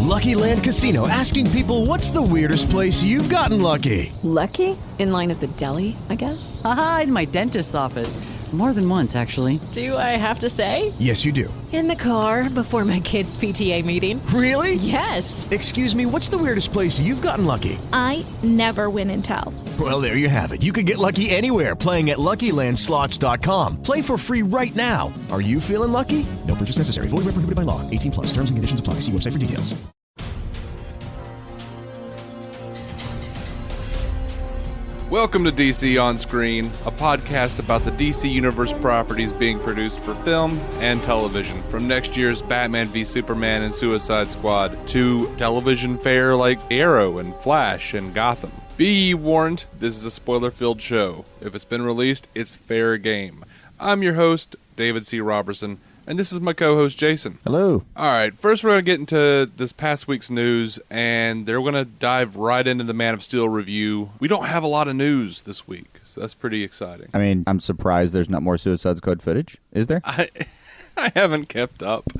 Lucky Land Casino, asking people, what's the weirdest place you've gotten lucky? Lucky? In line at the deli, I guess? Aha, in my dentist's office. More than once, actually. Do I have to say? Yes, you do. In the car before my kids' PTA meeting. Really? Yes. Excuse me, what's the weirdest place you've gotten lucky? I never win and tell. Well, there you have it. You can get lucky anywhere, playing at LuckyLandSlots.com. Play for free right now. Are you feeling lucky? No purchase necessary. Void where prohibited by law. 18 plus. Terms and conditions apply. See website for details. Welcome to DC On Screen, a podcast about the DC Universe properties being produced for film and television. From next year's Batman v Superman and Suicide Squad to television fare like Arrow and Flash and Gotham. Be warned, this is a spoiler-filled show. If it's been released, it's fair game. I'm your host, David C. Roberson, and this is my co-host, Jason. Hello. All right, first we're going to get into this past week's news, and they're going to dive right into the Man of Steel review. We don't have a lot of news this week, so that's pretty exciting. I mean, I'm surprised there's not more Suicide Squad footage. Is there? I haven't kept up.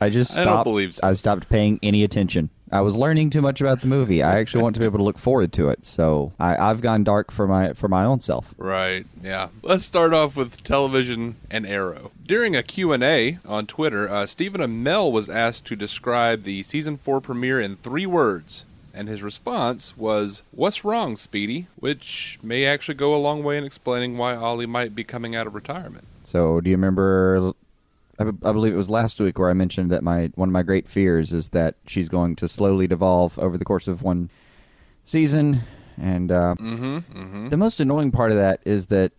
I just stopped. I don't believe so. I stopped paying any attention. I was learning too much about the movie. I actually want to be able to look forward to it, so I've gone dark for my own self. Right, yeah. Let's start off with television and Arrow. During a Q&A on Twitter, Stephen Amell was asked to describe the Season 4 premiere in 3 words, and his response was, "What's wrong, Speedy?" Which may actually go a long way in explaining why Ollie might be coming out of retirement. So, do you remember... I believe it was last week where I mentioned that one of my great fears is that she's going to slowly devolve over the course of one season, and the most annoying part of that is that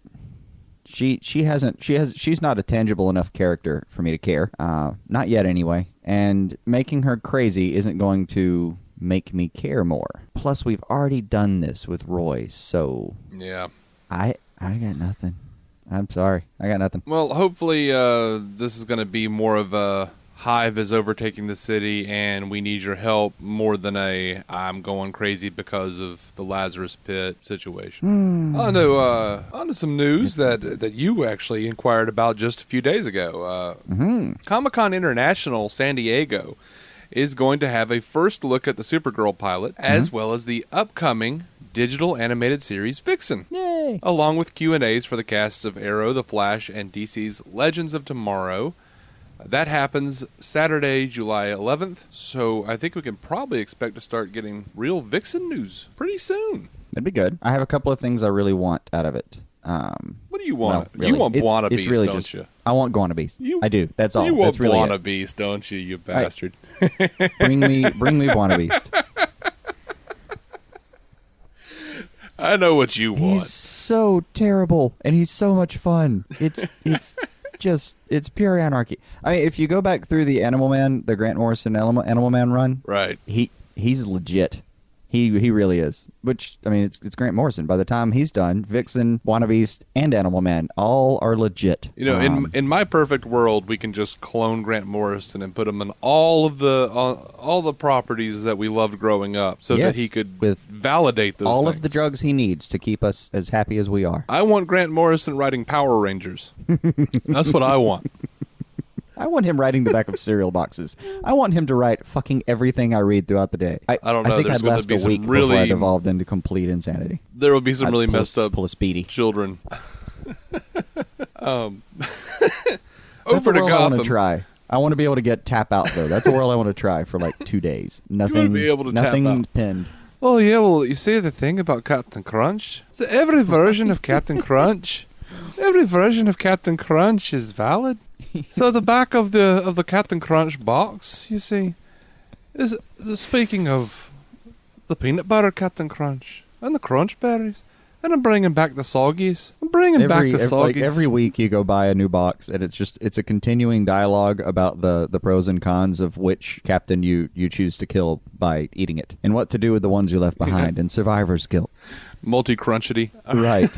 she's not a tangible enough character for me to care, not yet anyway, and making her crazy isn't going to make me care more. Plus, we've already done this with Roy, so yeah, I got nothing. I'm sorry. I got nothing. Well, hopefully this is going to be more of a Hive is overtaking the city and we need your help more than a I'm going crazy because of the Lazarus Pit situation. On to some news that you actually inquired about just a few days ago. Comic-Con International San Diego is going to have a first look at the Supergirl pilot as well as the upcoming digital animated series Vixen. Yay! Along with Q&As for the casts of Arrow, The Flash, and DC's Legends of Tomorrow. That happens Saturday, July 11th, so I think we can probably expect to start getting real Vixen news pretty soon. That'd be good. I have a couple of things I really want out of it. What do you want? Well, really, you want Buona Beast, really don't you? I want Guana Beast. I do. That's all. You want That's really Buona it. Beast, don't you bastard? Bring me Buana Beast. I know what you want. He's so terrible, and he's so much fun. It's pure anarchy. I mean, if you go back through the Animal Man, the Grant Morrison Animal Man run, right? He's legit. He really is. Which, I mean, it's Grant Morrison. By the time he's done, Vixen, Buona Beast, and Animal Man all are legit. You know, in my perfect world, we can just clone Grant Morrison and put him in all the properties that we loved growing up, so that he could validate those all things. of the drugs he needs to keep us as happy as we are. I want Grant Morrison writing Power Rangers. That's what I want. I want him writing the back of cereal boxes. I want him to write fucking everything I read throughout the day. I don't know. I think I'd last a week before I devolved into complete insanity. There will be some really messed up Speedy children. Over That's a to world Gotham. I want to try. I want to be able to get tap out though. That's a world I want to try for like 2 days. Nothing. You would be able to nothing tap out. pinned. Oh yeah, well you see the thing about Captain Crunch. So every version of Captain Crunch, is valid. So the back of the Captain Crunch box, you see, is speaking of the peanut butter Captain Crunch and the Crunch Berries, and I'm bringing back the Soggies. Every week you go buy a new box, and it's a continuing dialogue about the pros and cons of which captain you choose to kill by eating it, and what to do with the ones you left behind, and survivor's guilt. Multi-crunchity. Right.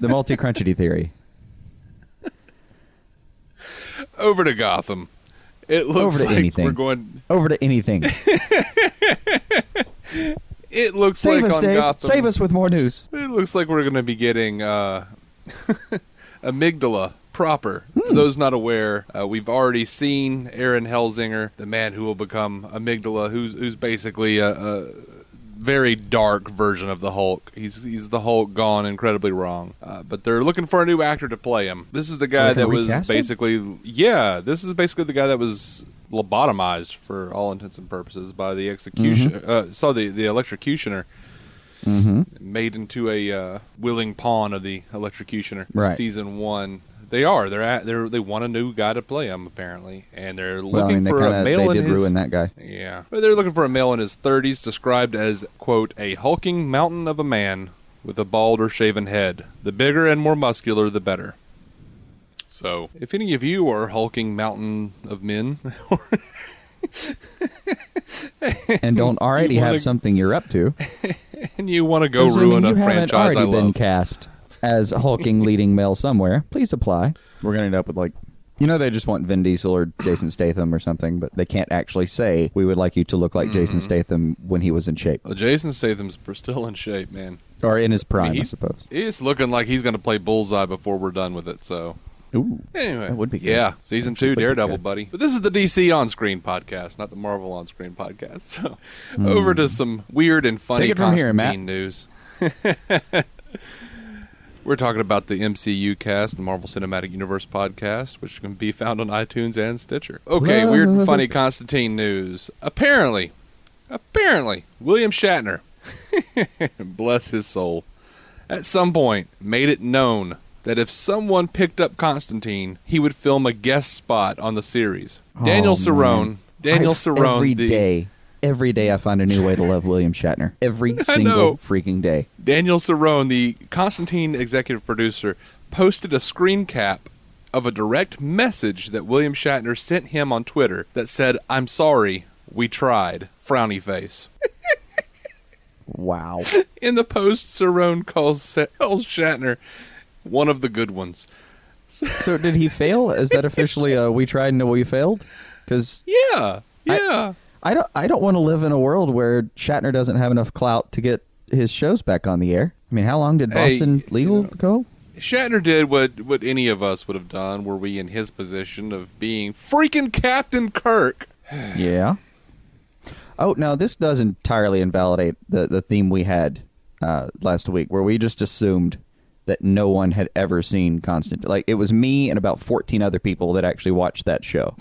The multi-crunchity theory. Over to Gotham. It looks like anything. We're going... Over to anything. It looks Save like us, on Dave. Gotham... Save us with more news. It looks like we're going to be getting Amygdala proper. For those not aware, we've already seen Aaron Helsinger, the man who will become Amygdala, who's basically a very dark version of the Hulk. He's the Hulk gone incredibly wrong. But they're looking for a new actor to play him. This is the guy that was basically... Yeah, this is basically the guy that was lobotomized for all intents and purposes by the execution... the electrocutioner. Made into a willing pawn of the electrocutioner. Right. Season 1. They want a new guy to play him, apparently, and they're looking for a male they in did his... ruin that guy. Yeah. But they're looking for a male in his 30s, described as, quote, a hulking mountain of a man with a bald or shaven head. The bigger and more muscular, the better. So, if any of you are hulking mountain of men... and don't already have something you're up to... and you want to go ruin a franchise I love. Been cast as a hulking leading male somewhere, please apply. We're going to end up with, like, they just want Vin Diesel or Jason Statham or something, but they can't actually say, we would like you to look like Jason Statham when he was in shape. Well, Jason Statham's still in shape, man. Or in his prime, I suppose. He's looking like he's going to play Bullseye before we're done with it, so... Ooh, anyway, that would be good. Yeah, Season 2, Daredevil, buddy. But this is the DC On-Screen podcast, not the Marvel On-Screen podcast. So, over to some weird and funny Constantine news. We're talking about the MCU cast, the Marvel Cinematic Universe podcast, which can be found on iTunes and Stitcher. Okay, weird and funny Constantine news. Apparently, William Shatner, bless his soul, at some point made it known that if someone picked up Constantine, he would film a guest spot on the series. Daniel Cerrone. Every day I find a new way to love William Shatner. Every single freaking day. Daniel Cerrone, the Constantine executive producer, posted a screen cap of a direct message that William Shatner sent him on Twitter that said, "I'm sorry, we tried." Frowny face. Wow. In the post, Cerrone calls Shatner one of the good ones. So did he fail? Is that officially we tried and we failed? Because yeah. I don't want to live in a world where Shatner doesn't have enough clout to get his shows back on the air. I mean, how long did Boston Legal go? Shatner did what any of us would have done were we in his position of being freaking Captain Kirk. Yeah. Oh, now this does entirely invalidate the theme we had last week, where we just assumed that no one had ever seen Constantine. Like, it was me and about 14 other people that actually watched that show.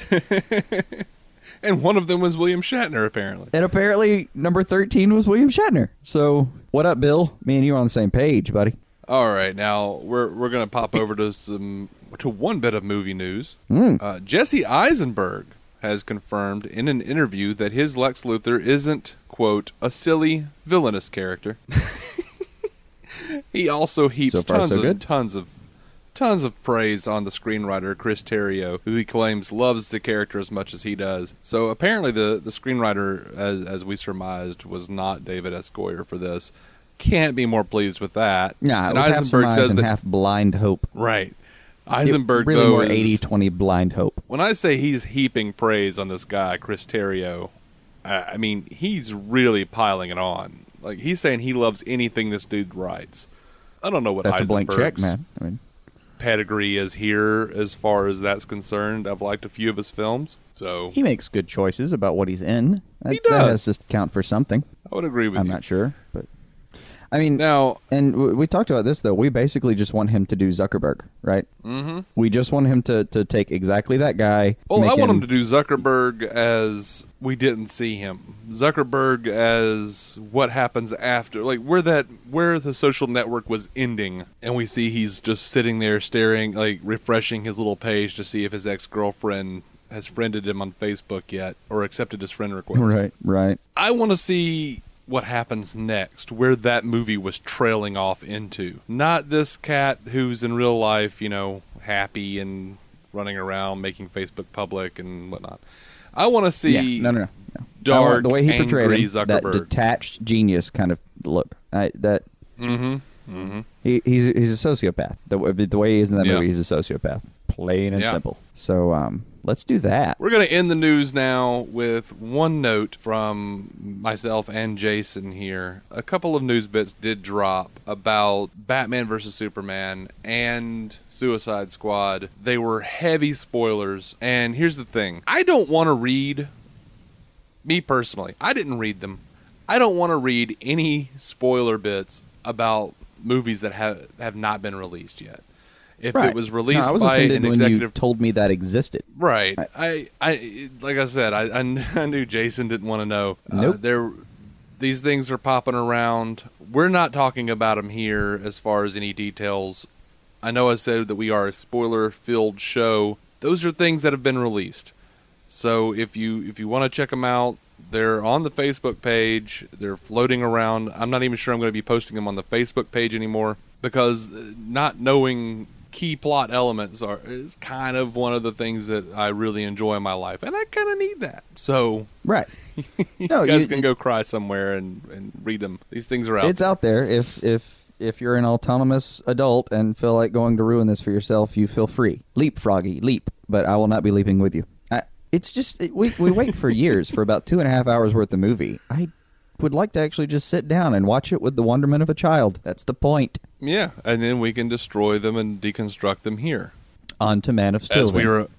And one of them was William Shatner, apparently. And apparently, number 13 was William Shatner. So, what up, Bill? Me and you are on the same page, buddy. All right, now we're going to pop over to one bit of movie news. Jesse Eisenberg has confirmed in an interview that his Lex Luthor isn't, quote, a silly, villainous character. He also heaps tons of praise on the screenwriter Chris Terrio, who he claims loves the character as much as he does. So apparently the screenwriter, as we surmised, was not David S. Goyer for this. Can't be more pleased with that. Nah, it was Eisenberg half surmise and half blind hope. Right. Eisenberg, really though, more 80-20 blind hope. When I say he's heaping praise on this guy, Chris Terrio, I mean, he's really piling it on. Like, he's saying he loves anything this dude writes. I don't know what That's Eisenberg's a blank check, man. I mean, pedigree is here as far as that's concerned. I've liked a few of his films, so he makes good choices about what he's in. He does. That has to count for something. I would agree with you. I'm not sure, but I mean, now, and we talked about this though. We basically just want him to do Zuckerberg, right? Mm-hmm. We just want him to take exactly that guy. Well, I want him to do Zuckerberg as we didn't see him. Zuckerberg as what happens after, like where the social network was ending, and we see he's just sitting there staring, like refreshing his little page to see if his ex-girlfriend has friended him on Facebook yet or accepted his friend request. Right. I want to see what happens next, where that movie was trailing off into. Not this cat who's in real life, happy and running around making Facebook public and whatnot. I want to see no. dark, the way he portrayed angry him, Zuckerberg. that detached genius kind of look. He's a sociopath. The way he is in that movie, he's a sociopath. Plain and Yeah. simple. So let's do that. We're going to end the news now with one note from myself and Jason here. A couple of news bits did drop about Batman vs. Superman and Suicide Squad. They were heavy spoilers. And here's the thing. I don't want to read, me personally, I didn't read them. I don't want to read any spoiler bits about movies that have not been released yet. If Right. it was released I was by offended an when executive, you told me that existed. right? I like I said, I knew Jason didn't want to know. Nope. These things are popping around. We're not talking about them here as far as any details. I know I said that we are a spoiler-filled show. Those are things that have been released. So if you want to check them out, they're on the Facebook page. They're floating around. I'm not even sure I'm going to be posting them on the Facebook page anymore because not knowing key plot elements is kind of one of the things that I really enjoy in my life, and I kind of need that. So Right. you No, guys can go cry somewhere and read them. These things are out. It's out there. If you're an autonomous adult and feel like going to ruin this for yourself, you feel free. Leap, Froggy, leap. But I will not be leaping with you. It's just, we wait for years for about 2.5 hours worth of movie. I would like to actually just sit down and watch it with the wonderment of a child. That's the point. Yeah, and then we can destroy them and deconstruct them here. On to Man of Steel.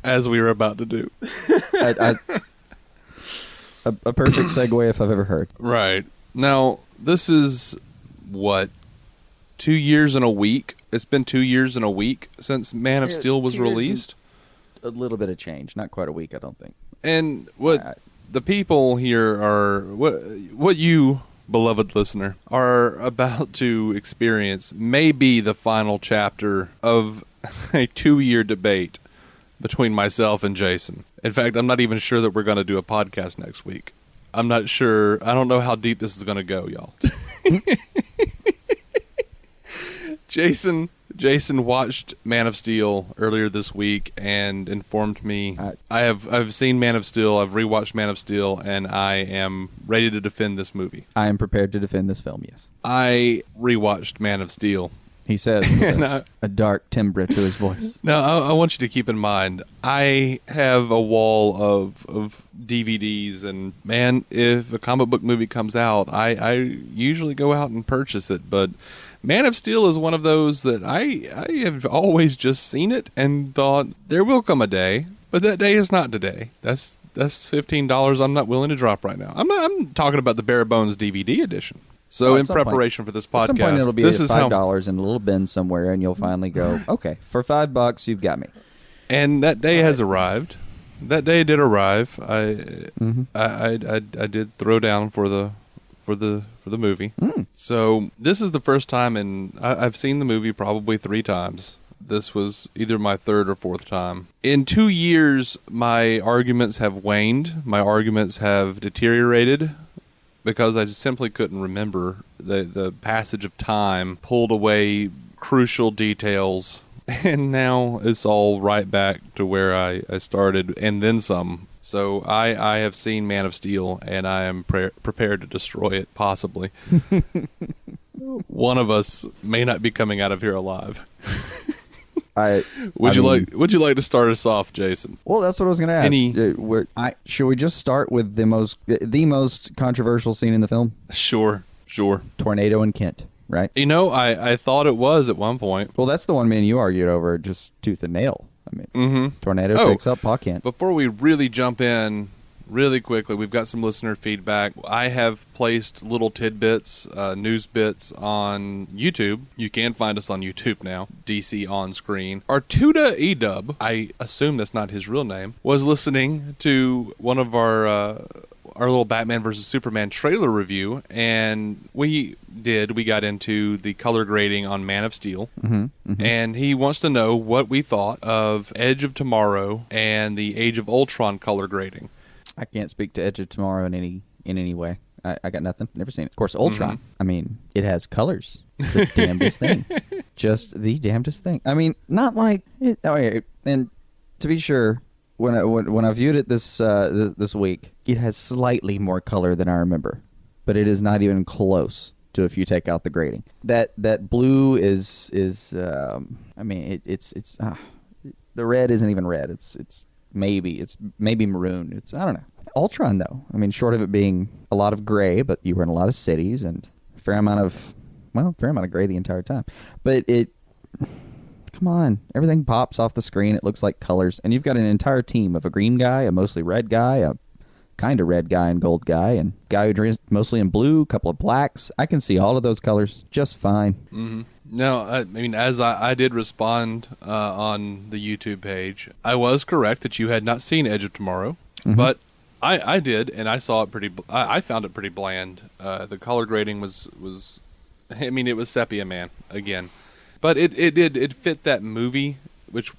As we were about to do. A perfect segue if I've ever heard. Right. Now, this is, 2 years and a week? It's been 2 years and a week since Man of Steel was released? A little bit of change. Not quite a week, I don't think. And what the people here are, what you, beloved listener, are about to experience may be the final chapter of a 2-year debate between myself and Jason. In fact, I'm not even sure that we're going to do a podcast next week. I'm not sure. I don't know how deep this is going to go, y'all. Jason watched Man of Steel earlier this week and informed me. I've seen Man of Steel. I've rewatched Man of Steel, and I am ready to defend this movie. I am prepared to defend this film, yes. I rewatched Man of Steel. He says with a dark timbre to his voice. Now, I want you to keep in mind, I have a wall of DVDs, and man, if a comic book movie comes out, I usually go out and purchase it, but Man of Steel is one of those that I have always just seen it and thought, there will come a day, but that day is not today. That's $15 I'm not willing to drop right now. I'm talking about the bare bones DVD edition. So in preparation for this podcast, at some point it'll be this is $5 in a little bin somewhere, and you'll finally go, okay, for $5 you've got me. And that day has arrived. That day did arrive. I did throw down for the movie. So this is the first time, and I've seen the movie probably 3 times. This was either my 3rd or 4th time. In 2 years, my arguments have waned. My arguments have deteriorated because I just simply couldn't remember. The passage of time pulled away crucial details, and now it's all right back to where I started, and then some. So I have seen Man of Steel, and I am prepared to destroy it, possibly. One of us may not be coming out of here alive. Would you like to start us off, Jason? Well, that's what I was going to ask. Should we just start with the most controversial scene in the film? Sure. Tornado in Kent, right? You know, I thought it was at one point. Well, that's the one me and you argued over just tooth and nail. I mean, Tornado picks up Pa Kent. Before we really jump in, really quickly, we've got some listener feedback. I have placed little tidbits, news bits on YouTube. You can find us on YouTube now, DC On Screen. Artuda Edub, I assume that's not his real name, was listening to one of our little Batman vs. Superman trailer review, and we got into the color grading on Man of Steel, and he wants to know what we thought of Edge of Tomorrow and the Age of Ultron color grading. I can't speak to Edge of Tomorrow in any way. I got nothing. Never seen it. Of course, Ultron. I mean, it has colors. The damnedest thing. Just the damnedest thing. I mean, not like it. And to be sure, when I viewed it this week, it has slightly more color than I remember, but it is not even close to if you take out the grading. That blue is I mean it's the red isn't even red. It's maybe maroon. I don't know. Ultron, though. I mean, short of it being a lot of gray, but you were in a lot of cities and a fair amount of gray the entire time. But come on, everything pops off the screen. It looks like colors, and you've got an entire team of a green guy, a mostly red guy, a kind of red guy and gold guy, and guy who dresses mostly in blue, a couple of blacks. I can see all of those colors just fine. Mm-hmm. No, I mean, as I did respond on the YouTube page, I was correct that you had not seen Edge of Tomorrow, but I did, and I saw it I found it pretty bland. The color grading was I mean, it was sepia, man, again. But it fit that movie, which,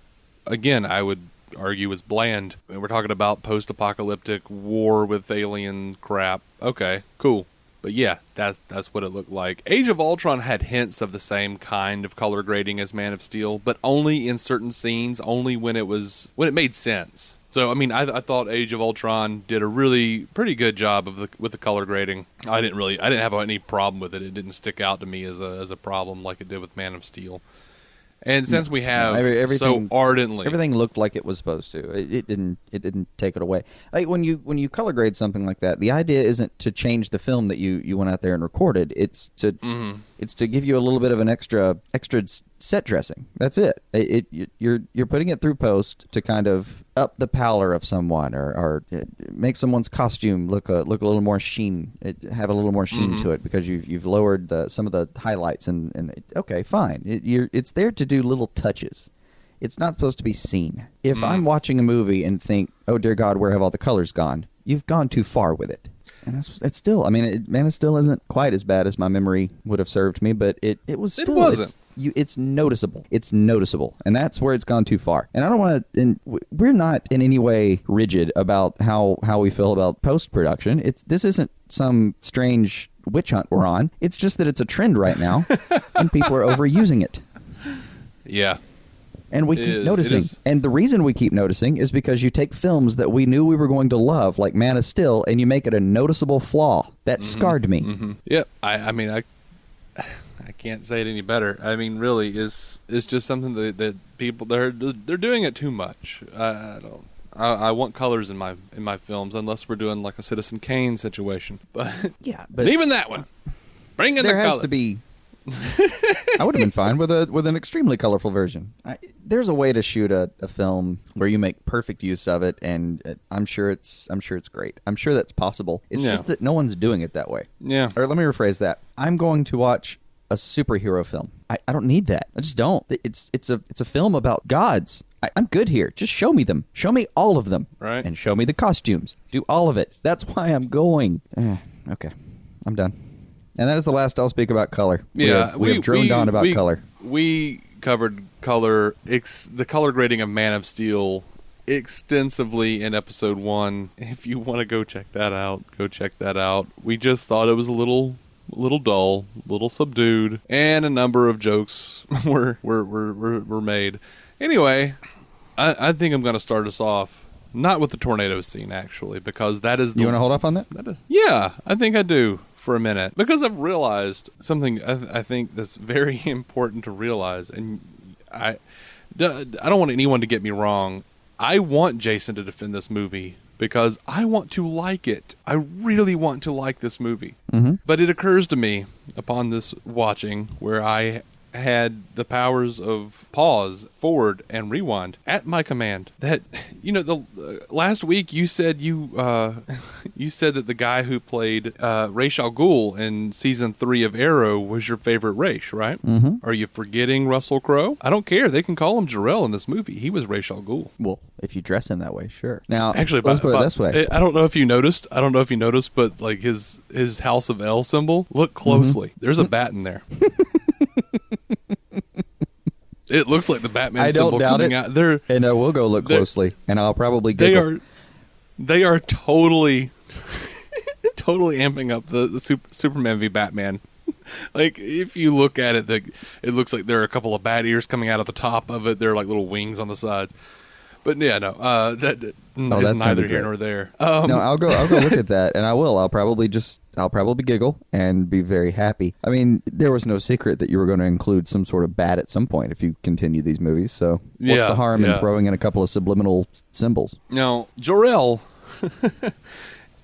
again, I would argue was bland. I mean, we're talking about post-apocalyptic war with alien crap. Okay, cool. But yeah, that's what it looked like. Age of Ultron had hints of the same kind of color grading as Man of Steel, but only in certain scenes, only when it made sense. So, I mean, I thought Age of Ultron did a really pretty good job with the color grading. I didn't have any problem with it. It didn't stick out to me as a problem like it did with Man of Steel. And since we have so ardently, everything looked like it was supposed to. It didn't take it away. Like when you color grade something like that, the idea isn't to change the film that you went out there and recorded. It's to give you a little bit of an extra set dressing. That's it. You're putting it through post to kind of up the pallor of someone or make someone's costume look a little more sheen, have a little more sheen to it because you've lowered some of the highlights and okay, fine. It's there to do little touches. It's not supposed to be seen. If I'm watching a movie and think, oh dear God, where have all the colors gone? You've gone too far with it. And it's still, I mean, Man of Steel isn't quite as bad as my memory would have served me, but it was still. It wasn't. It's noticeable. It's noticeable. And that's where it's gone too far. And I don't want to, we're not in any way rigid about how we feel about post-production. This isn't some strange witch hunt we're on. It's just that it's a trend right now, and people are overusing it. Yeah. And we keep noticing. And the reason we keep noticing is because you take films that we knew we were going to love, like Man of Steel, and you make it a noticeable flaw. That scarred me. Mm-hmm. Yeah, I mean, I can't say it any better. I mean, really, it's just something that people they're doing it too much. I want colors in my films unless we're doing like a Citizen Kane situation. But yeah, but even that one, bring in the colors. There has to be. I would have been fine with an extremely colorful version. There's a way to shoot a film where you make perfect use of it, and I'm sure it's great. I'm sure that's possible. It's just that no one's doing it that way. Yeah. Or let me rephrase that. I'm going to watch a superhero film. I don't need that. I just don't. It's a film about gods. I'm good here. Just show me them. Show me all of them. Right. And show me the costumes. Do all of it. That's why I'm going. Okay. I'm done. And that is the last I'll speak about color. We have droned on about color. We covered color, the color grading of Man of Steel extensively in episode 1. If you want to go check that out, go check that out. We just thought it was a little dull, a little subdued, and a number of jokes were made. Anyway, I think I'm going to start us off not with the tornado scene, actually, because that is the... You want to hold off on that? Yeah, I think I do. For a minute, because I've realized something I think that's very important to realize, and I don't want anyone to get me wrong. I want Jason to defend this movie because I want to like it. I really want to like this movie. Mm-hmm. But it occurs to me upon this watching where I had the powers of pause, forward, and rewind at my command. That, last week you said you said that the guy who played Ra's al Ghul in season 3 of Arrow was your favorite Ra's, right? Mm-hmm. Are you forgetting Russell Crowe? I don't care. They can call him Jor-El in this movie. He was Ra's al Ghul. Well, if you dress him that way, sure. Now, actually, let's put it this way. I don't know if you noticed, but like his House of L symbol, look closely. Mm-hmm. There's a bat in there. It looks like the Batman symbol coming out. And we'll go look closely, and I'll probably giggle. They are totally amping up the Superman v Batman. Like, if you look at it, it looks like there are a couple of bat ears coming out of the top of it. There are like little wings on the sides. But yeah, no, that is that's neither gonna be here great. nor there. No, I'll go look at that, and I will. I'll probably giggle and be very happy. I mean, there was no secret that you were going to include some sort of bat at some point if you continue these movies. So what's the harm in throwing in a couple of subliminal symbols? Now, Jor-El.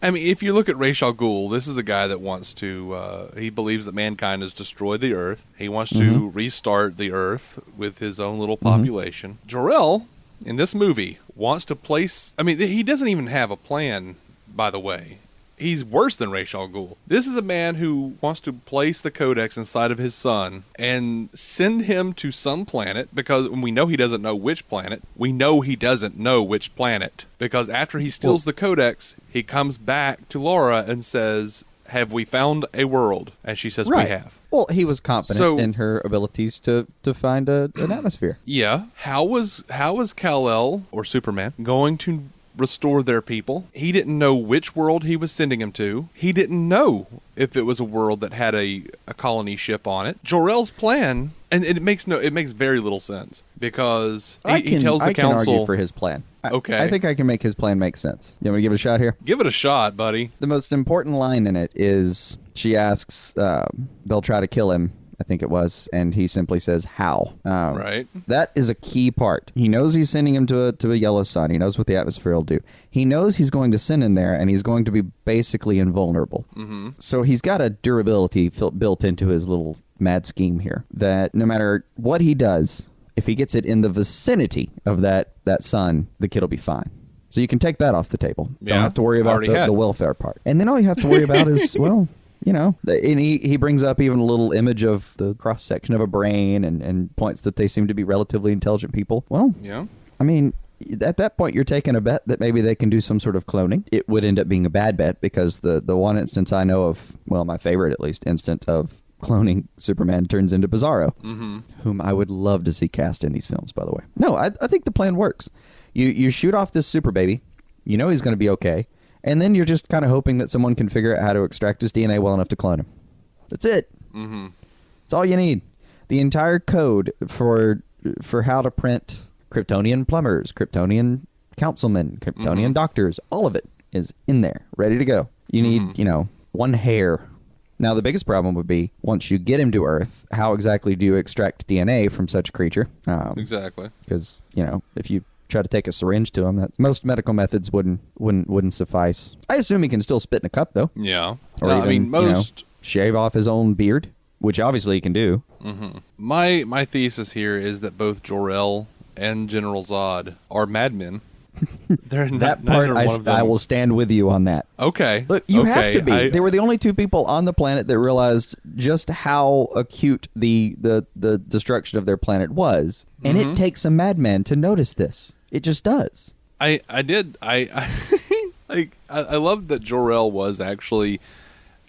I mean, if you look at Ra's al Ghul, this is a guy that wants to, he believes that mankind has destroyed the Earth. He wants to restart the Earth with his own little population. Jor-El, in this movie, wants to place, I mean, he doesn't even have a plan, by the way. He's worse than Ra's al Ghul. This is a man who wants to place the Codex inside of his son and send him to some planet, because we know he doesn't know which planet. We know he doesn't know which planet. Because after he steals the Codex, he comes back to Laura and says, have we found a world? And she says, we have. Well, he was confident in her abilities to find an atmosphere. Yeah. How was Kal-El, or Superman, going to restore their people? He didn't know which world he was sending him to. He didn't know if it was a world that had a colony ship on it. Jor-El's plan, and it makes very little sense, because he tells the council. I can argue for his plan. Okay. I think I can make his plan make sense. You want me to give it a shot here? Give it a shot, buddy. The most important line in it is she asks, they'll try to kill him, I think it was, and he simply says, how? Right. That is a key part. He knows he's sending him to a yellow sun. He knows what the atmosphere will do. He knows he's going to send in there, and he's going to be basically invulnerable. Mm-hmm. So he's got a durability built into his little mad scheme here, that no matter what he does, if he gets it in the vicinity of that sun, the kid will be fine. So you can take that off the table. Yeah, don't have to worry about the welfare part. And then all you have to worry about is, well, you know, and he brings up even a little image of the cross-section of a brain and points that they seem to be relatively intelligent people. Well, yeah. I mean, at that point, you're taking a bet that maybe they can do some sort of cloning. It would end up being a bad bet, because the one instance I know of, well, my favorite at least, instant of cloning Superman turns into Bizarro, whom I would love to see cast in these films, by the way. No, I think the plan works. You shoot off this super baby. You know he's going to be okay. And then you're just kind of hoping that someone can figure out how to extract his DNA well enough to clone him. That's it. Mm-hmm. That's all you need. The entire code for how to print Kryptonian plumbers, Kryptonian councilmen, Kryptonian doctors, all of it is in there, ready to go. You need, one hair. Now, the biggest problem would be, once you get him to Earth, how exactly do you extract DNA from such a creature? Exactly. Because, if you try to take a syringe to him, that most medical methods wouldn't suffice. I assume he can still spit in a cup, though. Yeah. Or even, most shave off his own beard, which obviously he can do. Mm-hmm. My thesis here is that both Jor-El and General Zod are madmen. They're that part, I will stand with you on that. Okay. Look, you have to be. They were the only two people on the planet that realized just how acute the destruction of their planet was. And it takes a madman to notice this. It just does. I love that Jor-El was actually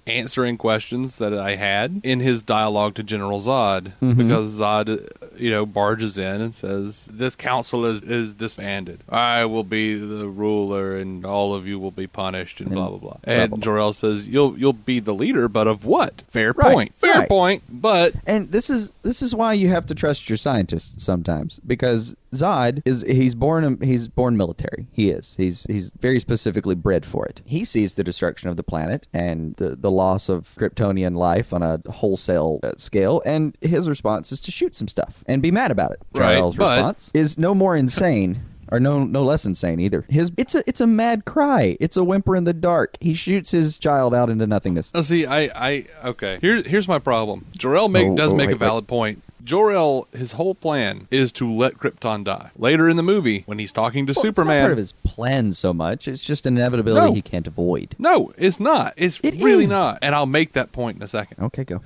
answering questions that I had in his dialogue to General Zod, because Zod, barges in and says, this council is disbanded. I will be the ruler and all of you will be punished and blah, blah, blah. And Jor-El says, you'll be the leader, but of what? Fair point. Fair point. But... And this is why you have to trust your scientists sometimes, because Zod he's born military. He is. He's very specifically bred for it. He sees the destruction of the planet and the loss of Kryptonian life on a wholesale scale, and his response is to shoot some stuff and be mad about it. Jor-El's response is no more insane, or no less insane either. It's a mad cry. It's a whimper in the dark. He shoots his child out into nothingness. See, okay. Here's my problem. Jor-El does make a valid point. Jor-El, his whole plan is to let Krypton die. Later in the movie, when he's talking to Superman... It's not part of his plan so much. It's just an inevitability he can't avoid. No, it's not. It's really not. And I'll make that point in a second. Okay, go.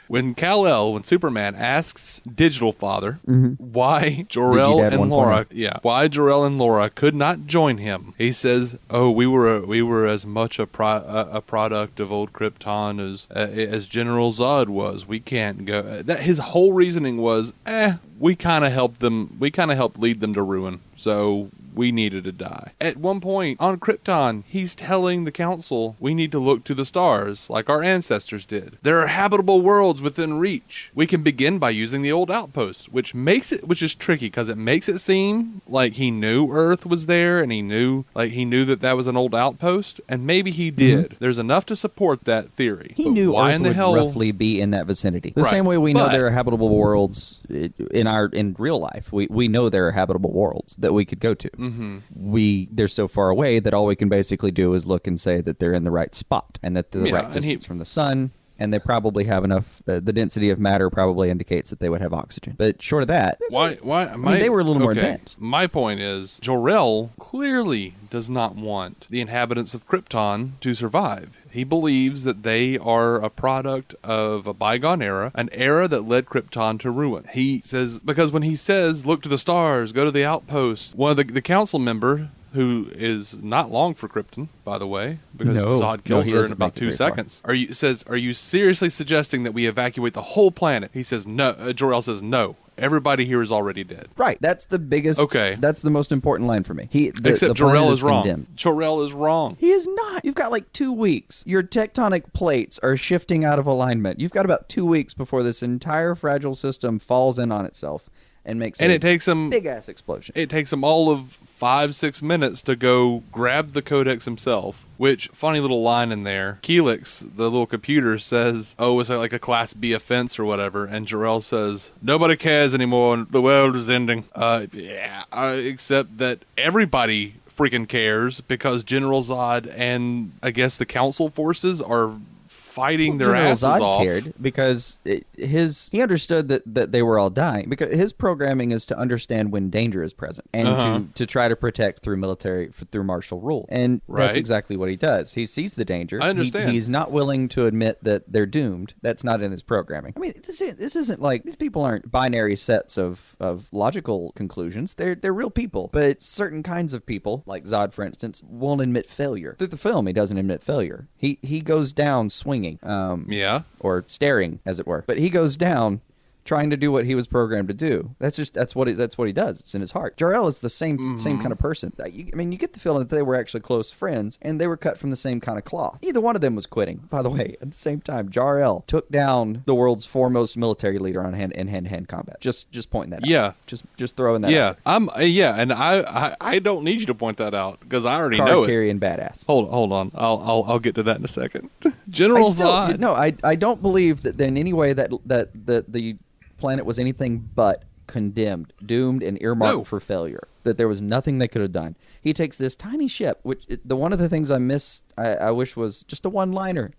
When when Superman asks Digital Father why Jor-El and Laura could not join him, he says, "Oh, we were as much a product of old Krypton as General Zod was. We can't go." That his whole reasoning was, we kind of helped them. We kind of helped lead them to ruin. So we needed to die. At one point on Krypton, he's telling the council we need to look to the stars like our ancestors did. There are habitable worlds within reach. We can begin by using the old outposts, which is tricky because it makes it seem like he knew Earth was there and he knew that was an old outpost, and maybe he did. Mm-hmm. There's enough to support that theory. He knew why Earth would roughly be in that vicinity. The same way we know there are habitable worlds in real life. We know there are habitable worlds that we could go to. Mm-hmm. They're so far away that all we can basically do is look and say that they're in the right spot and that they're the right distance from the sun. And they probably have enough. The density of matter probably indicates that they would have oxygen. But short of that, they were a little more advanced. My point is, Jor-El clearly does not want the inhabitants of Krypton to survive. He believes that they are a product of a bygone era, an era that led Krypton to ruin. He says, because when he says, look to the stars, go to the outpost, one of the council member, who is not long for Krypton, by the way, because Zod kills her in about 2 seconds. Are you seriously suggesting that we evacuate the whole planet? He says no. Jor-El says no. Everybody here is already dead. Right. That's the biggest. Okay. That's the most important line for me. Except Jor-El is wrong. Jor-El is wrong. He is not. You've got like 2 weeks. Your tectonic plates are shifting out of alignment. You've got about 2 weeks before this entire fragile system falls in on itself. And it takes them big ass explosion. It takes them all of 5-6 minutes to go grab the codex himself. Which funny little line in there. Keelix, the little computer, says, "Oh, it's like a Class B offense or whatever." And Jor-El says, "Nobody cares anymore. The world is ending." Except that everybody freaking cares because General Zod and I guess the Council forces are fighting their asses off. Cared because he understood that they were all dying because his programming is to understand when danger is present and to try to protect through martial rule, and that's exactly what he does. He sees the danger. I understand. He's not willing to admit that they're doomed. That's not in his programming. I mean, this isn't like these people aren't binary sets of logical conclusions. They're real people, but certain kinds of people, like Zod, for instance, won't admit failure. Through the film, he doesn't admit failure. He goes down swinging. Or staring, as it were. But he goes down trying to do what he was programmed to do. That's what he does. It's in his heart. Jor-El is the same kind of person. You get the feeling that they were actually close friends, and they were cut from the same kind of cloth. Neither one of them was quitting. By the way, at the same time, Jor-El took down the world's foremost military leader in hand-to-hand combat. Just pointing that out. Just throwing that out. And I don't need you to point that out because I already know it. Card-carrying badass. Hold on. I'll get to that in a second. General Zod. No, I don't believe that in any way that the planet was anything but condemned, doomed, and earmarked for failure. That there was nothing they could have done. He takes this tiny ship, which one of the things I wish was just a one-liner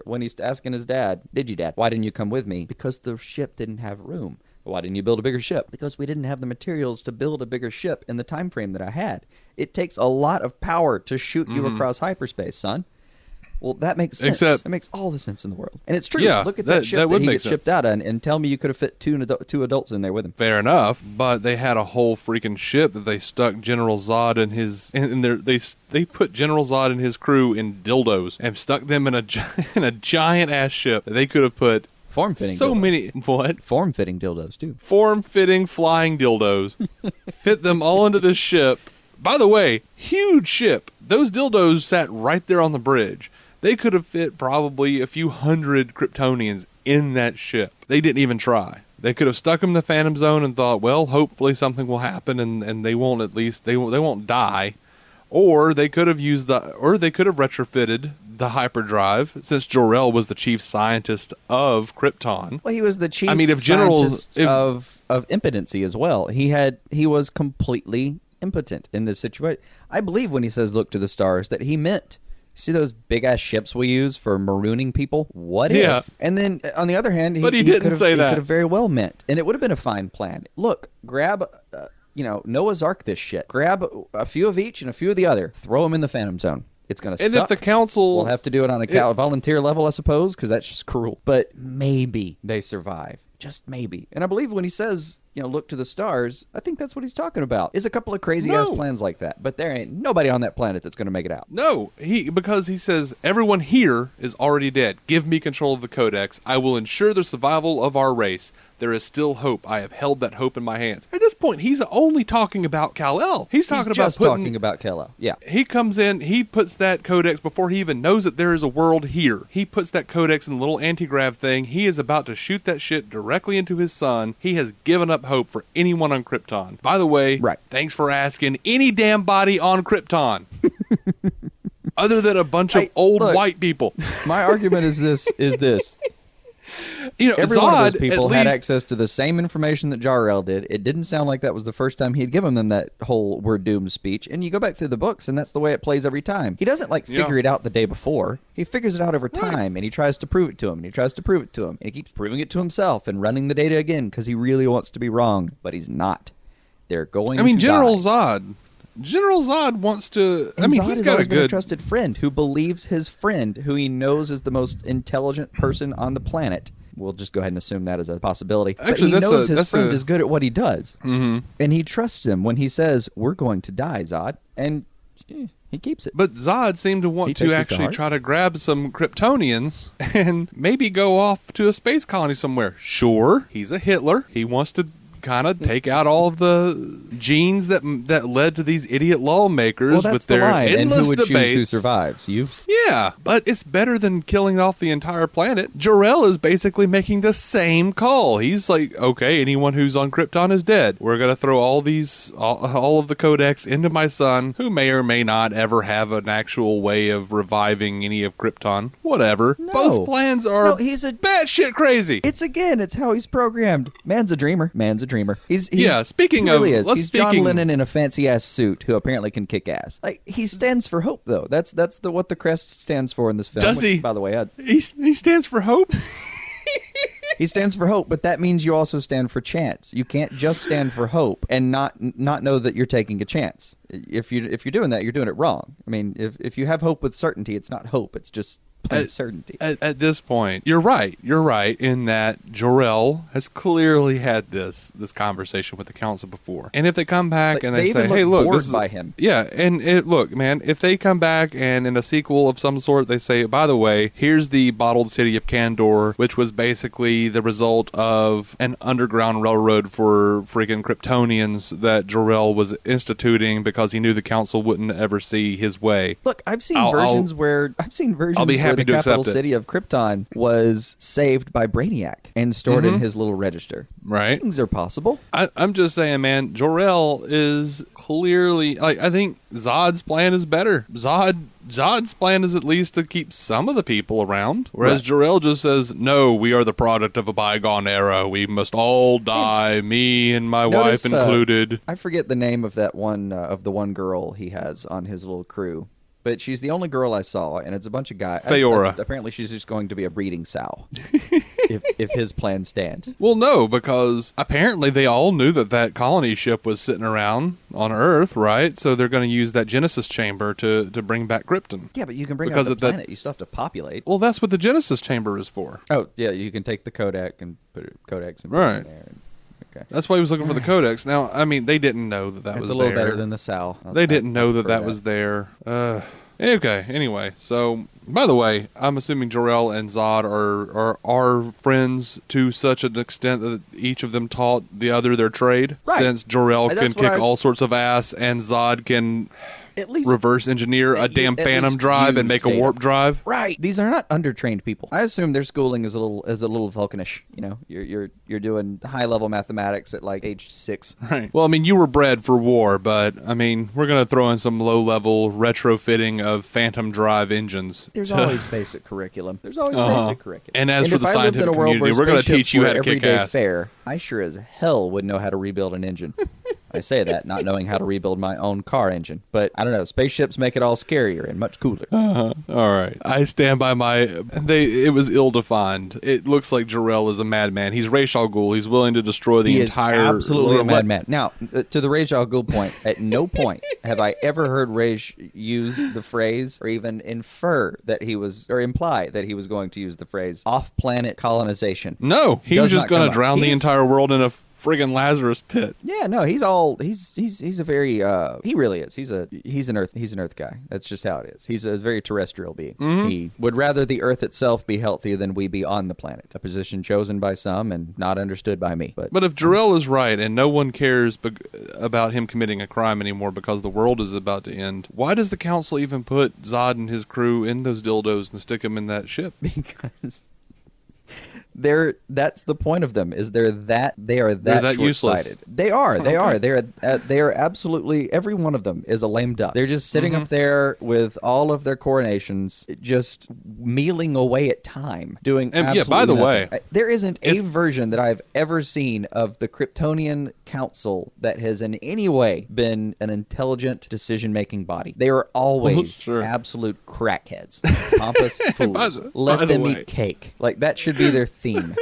when he's asking his dad, Dad, why didn't you come with me? Because the ship didn't have room. Why didn't you build a bigger ship? Because we didn't have the materials to build a bigger ship in the time frame that I had. It takes a lot of power to shoot you across hyperspace, son. Well, that makes sense. It makes all the sense in the world. And it's true. Yeah, look at that ship that he gets shipped out on and tell me you could have fit two adults in there with him. Fair enough, but they had a whole freaking ship that they stuck General Zod and they put General Zod and his crew in dildos and stuck them in a giant ass ship that they could have put form-fitting so dildos. Many what? Form-fitting dildos too. Form-fitting flying dildos. Fit them all into this ship. By the way, huge ship. Those dildos sat right there on the bridge. They could have fit probably a few hundred Kryptonians in that ship. They didn't even try. They could have stuck them in the Phantom Zone and thought, well, hopefully something will happen and they won't die. Or they could have retrofitted the hyperdrive, since Jor-El was the chief scientist of Krypton. Well, he was the chief scientist of impotency as well. He was completely impotent in this situation. I believe when he says look to the stars that he meant, see those big-ass ships we use for marooning people? What if? And then, on the other hand, he didn't say that. He could have very well meant. And it would have been a fine plan. Look, grab, Noah's Ark this shit. Grab a few of each and a few of the other. Throw them in the Phantom Zone. It's going to suck. And if the council... We'll have to do it on a volunteer level, I suppose, because that's just cruel. But maybe they survive. Just maybe. And I believe when he says look to the stars, I think that's what he's talking about. Is a couple of crazy-ass plans like that. But there ain't nobody on that planet that's going to make it out. No, because he says, everyone here is already dead. Give me control of the Codex. I will ensure the survival of our race. There is still hope. I have held that hope in my hands. At this point, he's only talking about Kal-El. He's talking about Kal-El. Yeah. He comes in, he puts that Codex before he even knows that there is a world here. He puts that Codex in the little anti-grav thing. He is about to shoot that shit directly into his son. He has given up hope for anyone on Krypton. By the way, thanks for asking. Any damn body on Krypton. Other than a bunch of old white people. My argument is this. Every Zod, one of those people had access to the same information that Jor-El did. It didn't sound like that was the first time he had given them that whole "we're doomed" speech. And you go back through the books, and that's the way it plays every time. He doesn't figure it out the day before. He figures it out over time, and he tries to prove it to him, and he tries to prove it to him, and he keeps proving it to himself and running the data again because he really wants to be wrong, but he's not. They're going. General Zod wants to. He's got a good trusted friend who believes his friend, who he knows is the most intelligent person on the planet. We'll just go ahead and assume that as a possibility. Actually, but he knows his friend is good at what he does, and he trusts him when he says, "We're going to die, Zod," and he keeps it. But Zod seemed to want to actually try to grab some Kryptonians and maybe go off to a space colony somewhere. Sure, he's a Hitler. He wants to kind of take out all of the genes that led to these idiot lawmakers with their endless and who would debates. Choose who survives? You? Yeah, but it's better than killing off the entire planet. Jor-El is basically making the same call. He's like, okay, anyone who's on Krypton is dead. We're going to throw all of the Codex into my son, who may or may not ever have an actual way of reviving any of Krypton. Whatever. No. Both plans are he's a batshit crazy. It's how he's programmed. Man's a dreamer. He's speaking he really of, is. He's John Lennon in a fancy ass suit who apparently can kick ass. He stands for hope, though. That's what the crest stands for in this film. Does he? By the way, he stands for hope. He stands for hope, but that means you also stand for chance. You can't just stand for hope and not know that you're taking a chance. If you're doing that, you're doing it wrong. I mean, if you have hope with certainty, it's not hope. It's just uncertainty. At this point, you're right in that Jor-El has clearly had this conversation with the council before. And if they come back and they say, hey, look, this is by him. Yeah, and look, man, if they come back and in a sequel of some sort they say, by the way, here's the bottled city of Kandor, which was basically the result of an underground railroad for freaking Kryptonians that Jor-El was instituting because he knew the council wouldn't ever see his way. Look, I've seen versions where the capital city of Krypton was saved by Brainiac and stored in his little register. Right. Things are possible. I'm just saying, man, Jor-El is clearly... I think Zod's plan is better. Zod's plan is at least to keep some of the people around, whereas Jor-El just says, no, we are the product of a bygone era. We must all die, me and my wife included. I forget the name of that one, of the one girl he has on his little crew. But she's the only girl I saw, and it's a bunch of guys. Feora. Apparently, she's just going to be a breeding sow if his plan stands. Well, no, because apparently they all knew that colony ship was sitting around on Earth, right? So they're going to use that Genesis chamber to bring back Krypton. Yeah, but you can bring out the planet. You still have to populate. Well, that's what the Genesis chamber is for. Oh, yeah, you can take the Codex and put it in right. there. Okay. That's why he was looking for the Codex. Now, I mean, they didn't know that was there. It's a little better than the sow. They didn't know that was there. Okay, anyway, so, by the way, I'm assuming Jor-El and Zod are friends to such an extent that each of them taught the other their trade. Right. Since Jor-El can kick all sorts of ass and Zod can... at least reverse engineer a damn phantom drive and make a warp drive. Right. These are not undertrained people. I assume their schooling is a little Vulcanish. You know, you're doing high level mathematics at like age 6. Right. Well, I mean, you were bred for war, but I mean, we're gonna throw in some low level retrofitting of phantom drive engines. There's always basic curriculum. Basic curriculum. And as for the scientific community, we're gonna teach you how to kick ass. Fair, I sure as hell would know how to rebuild an engine. I say that not knowing how to rebuild my own car engine, but I don't know. Spaceships make it all scarier and much cooler. All right, I stand by my. It was ill-defined. It looks like Jor-El is a madman. He's Ra's al Ghul. He's willing to destroy the entire. He is absolutely a madman. Now, to the Ra's al Ghul point, at no point have I ever heard Ra's use the phrase or even infer that he was or imply that he was going to use the phrase off-planet colonization. No, he was just going to drown the entire world in a friggin' Lazarus pit. Yeah, no, he's a very he really is. He's an earth guy. That's just how it is. He's a very terrestrial being. Mm-hmm. He would rather the earth itself be healthy than we be on the planet. A position chosen by some and not understood by me. But if Jor-El is right and no one cares about him committing a crime anymore because the world is about to end, why does the council even put Zod and his crew in those dildos and stick them in that ship? Because that's the point of them, is they are that short-sighted. Useless. They are absolutely, every one of them is a lame duck. They're just sitting up there with all of their coronations, just mealing away at time, doing absolutely by the nothing. way, there isn't a version that I've ever seen of the Kryptonian Council that has in any way been an intelligent decision-making body. They are always absolute crackheads, pompous fools. Let them eat cake. Like, that should be their theme.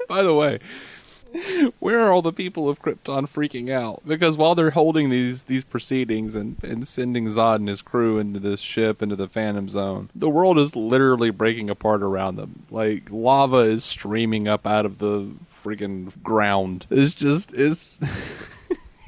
By the way, where are all the people of Krypton freaking out? Because while they're holding these proceedings and sending Zod and his crew into this ship, into the Phantom Zone, the world is literally breaking apart around them. Like, lava is streaming up out of the freaking ground. It's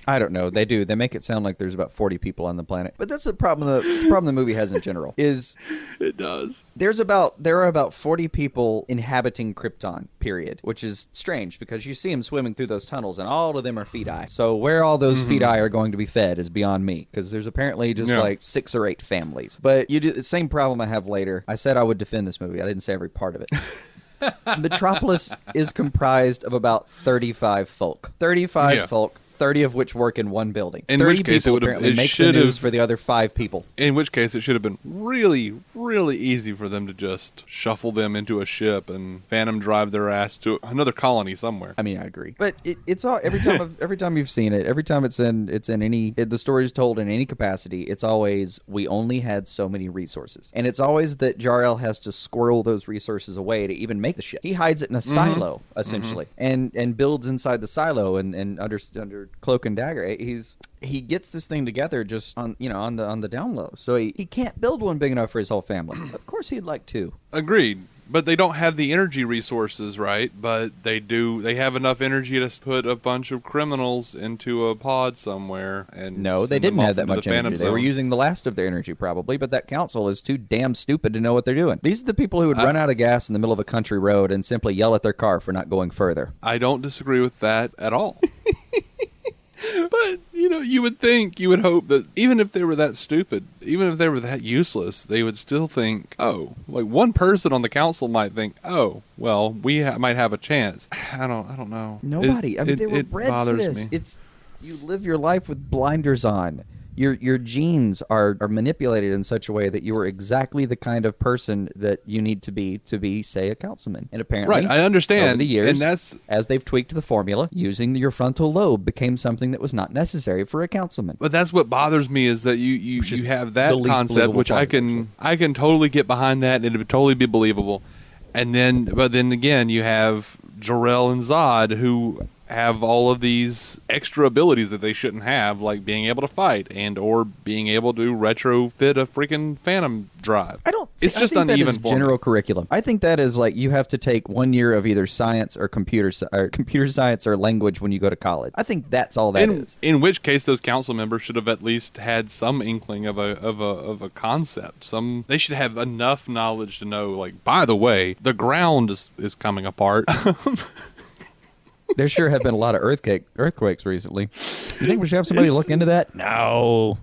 I don't know. They do. They make it sound like there's about 40 people on the planet. But that's the problem. The problem the movie has in general is it does. There are about 40 people inhabiting Krypton, period, which is strange because you see them swimming through those tunnels and all of them are feti. So where all those feti are going to be fed is beyond me, because there's apparently just like 6 or 8 families. But you do the same problem I have later. I said I would defend this movie. I didn't say every part of it. Metropolis is comprised of about 35 folk. 35 folk. 30 of which work in one building. In which case, it makes the news for the other 5 people. In which case, it should have been really, really easy for them to just shuffle them into a ship and Phantom drive their ass to another colony somewhere. I mean, I agree, but it's all every time you've seen it, every time it's in any the story is told in any capacity. It's always we only had so many resources, and it's always that Jor-El has to squirrel those resources away to even make the ship. He hides it in a silo essentially, and builds inside the silo and under cloak and dagger. He gets this thing together just on the down low. So he can't build one big enough for his whole family. Of course he'd like to. Agreed. But they don't have the energy resources, right? But they do. They have enough energy to put a bunch of criminals into a pod somewhere. And no, they didn't have that much energy. They were using the last of their energy probably, but that council is too damn stupid to know what they're doing. These are the people who would run out of gas in the middle of a country road and simply yell at their car for not going further. I don't disagree with that at all. But, you would hope that even if they were that stupid, even if they were that useless, they would still think, like one person on the council might think, well, we might have a chance. I don't know. Nobody. They were bred for this. Me. You live your life with blinders on. Your genes are manipulated in such a way that you are exactly the kind of person that you need to be, say, a councilman. And apparently, right, I understand. Over the years, and that's as they've tweaked the formula, using your frontal lobe became something that was not necessary for a councilman. But that's what bothers me is that you have that concept, which I can totally get behind that, and it would totally be believable. But then again, you have Jor-El and Zod who have all of these extra abilities that they shouldn't have, like being able to fight and or being able to retrofit a freaking Phantom drive. It's just uneven. That is general curriculum. I think that is like you have to take 1 year of either science or computer science or language when you go to college. I think that's all that is. In which case, those council members should have at least had some inkling of a concept. They should have enough knowledge to know, like, by the way, the ground is coming apart. There sure have been a lot of earthquakes recently. You think we should have somebody look into that? No.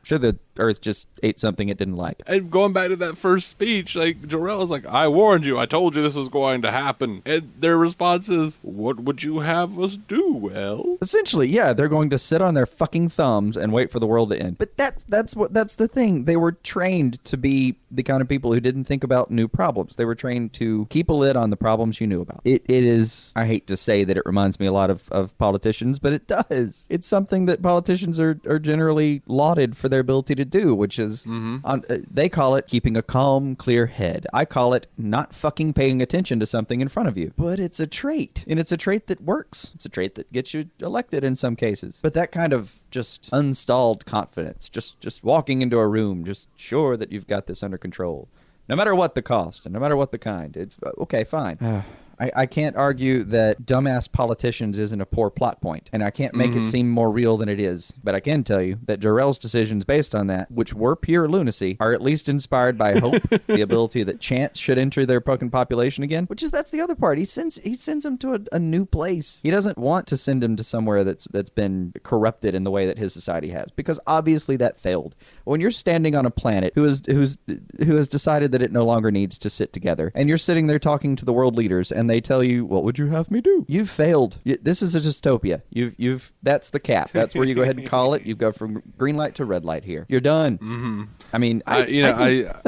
Sure, the Earth just ate something it didn't like. And going back to that first speech, like, Jor-El is like, I warned you. I told you this was going to happen. And their response is, what would you have us do, Well? Essentially, yeah, they're going to sit on their fucking thumbs and wait for the world to end. But that's the thing. They were trained to be the kind of people who didn't think about new problems. They were trained to keep a lid on the problems you knew about. It is, I hate to say that it reminds me a lot of politicians, but it does. It's something that politicians are generally lauded for their ability to do, which is, they call it keeping a calm, clear head. I call it not fucking paying attention to something in front of you. But it's a trait, and it's a trait that works. It's a trait that gets you elected in some cases. But that kind of just unstalled confidence, just walking into a room, just sure that you've got this under control, no matter what the cost and no matter what the kind. It's okay, fine. I can't argue that dumbass politicians isn't a poor plot point, and I can't make it seem more real than it is. But I can tell you that Jor-El's decisions based on that, which were pure lunacy, are at least inspired by hope, the ability that chance should enter their fucking population again, that's the other part. He sends them to a new place. He doesn't want to send them to somewhere that's been corrupted in the way that his society has, because obviously that failed. When you're standing on a planet who has decided that it no longer needs to sit together, and you're sitting there talking to the world leaders, and they tell you, "What would you have me do?" You've failed. This is a dystopia. That's the cap. That's where you go ahead and call it. You go from green light to red light here. You're done. Mm-hmm. I mean, I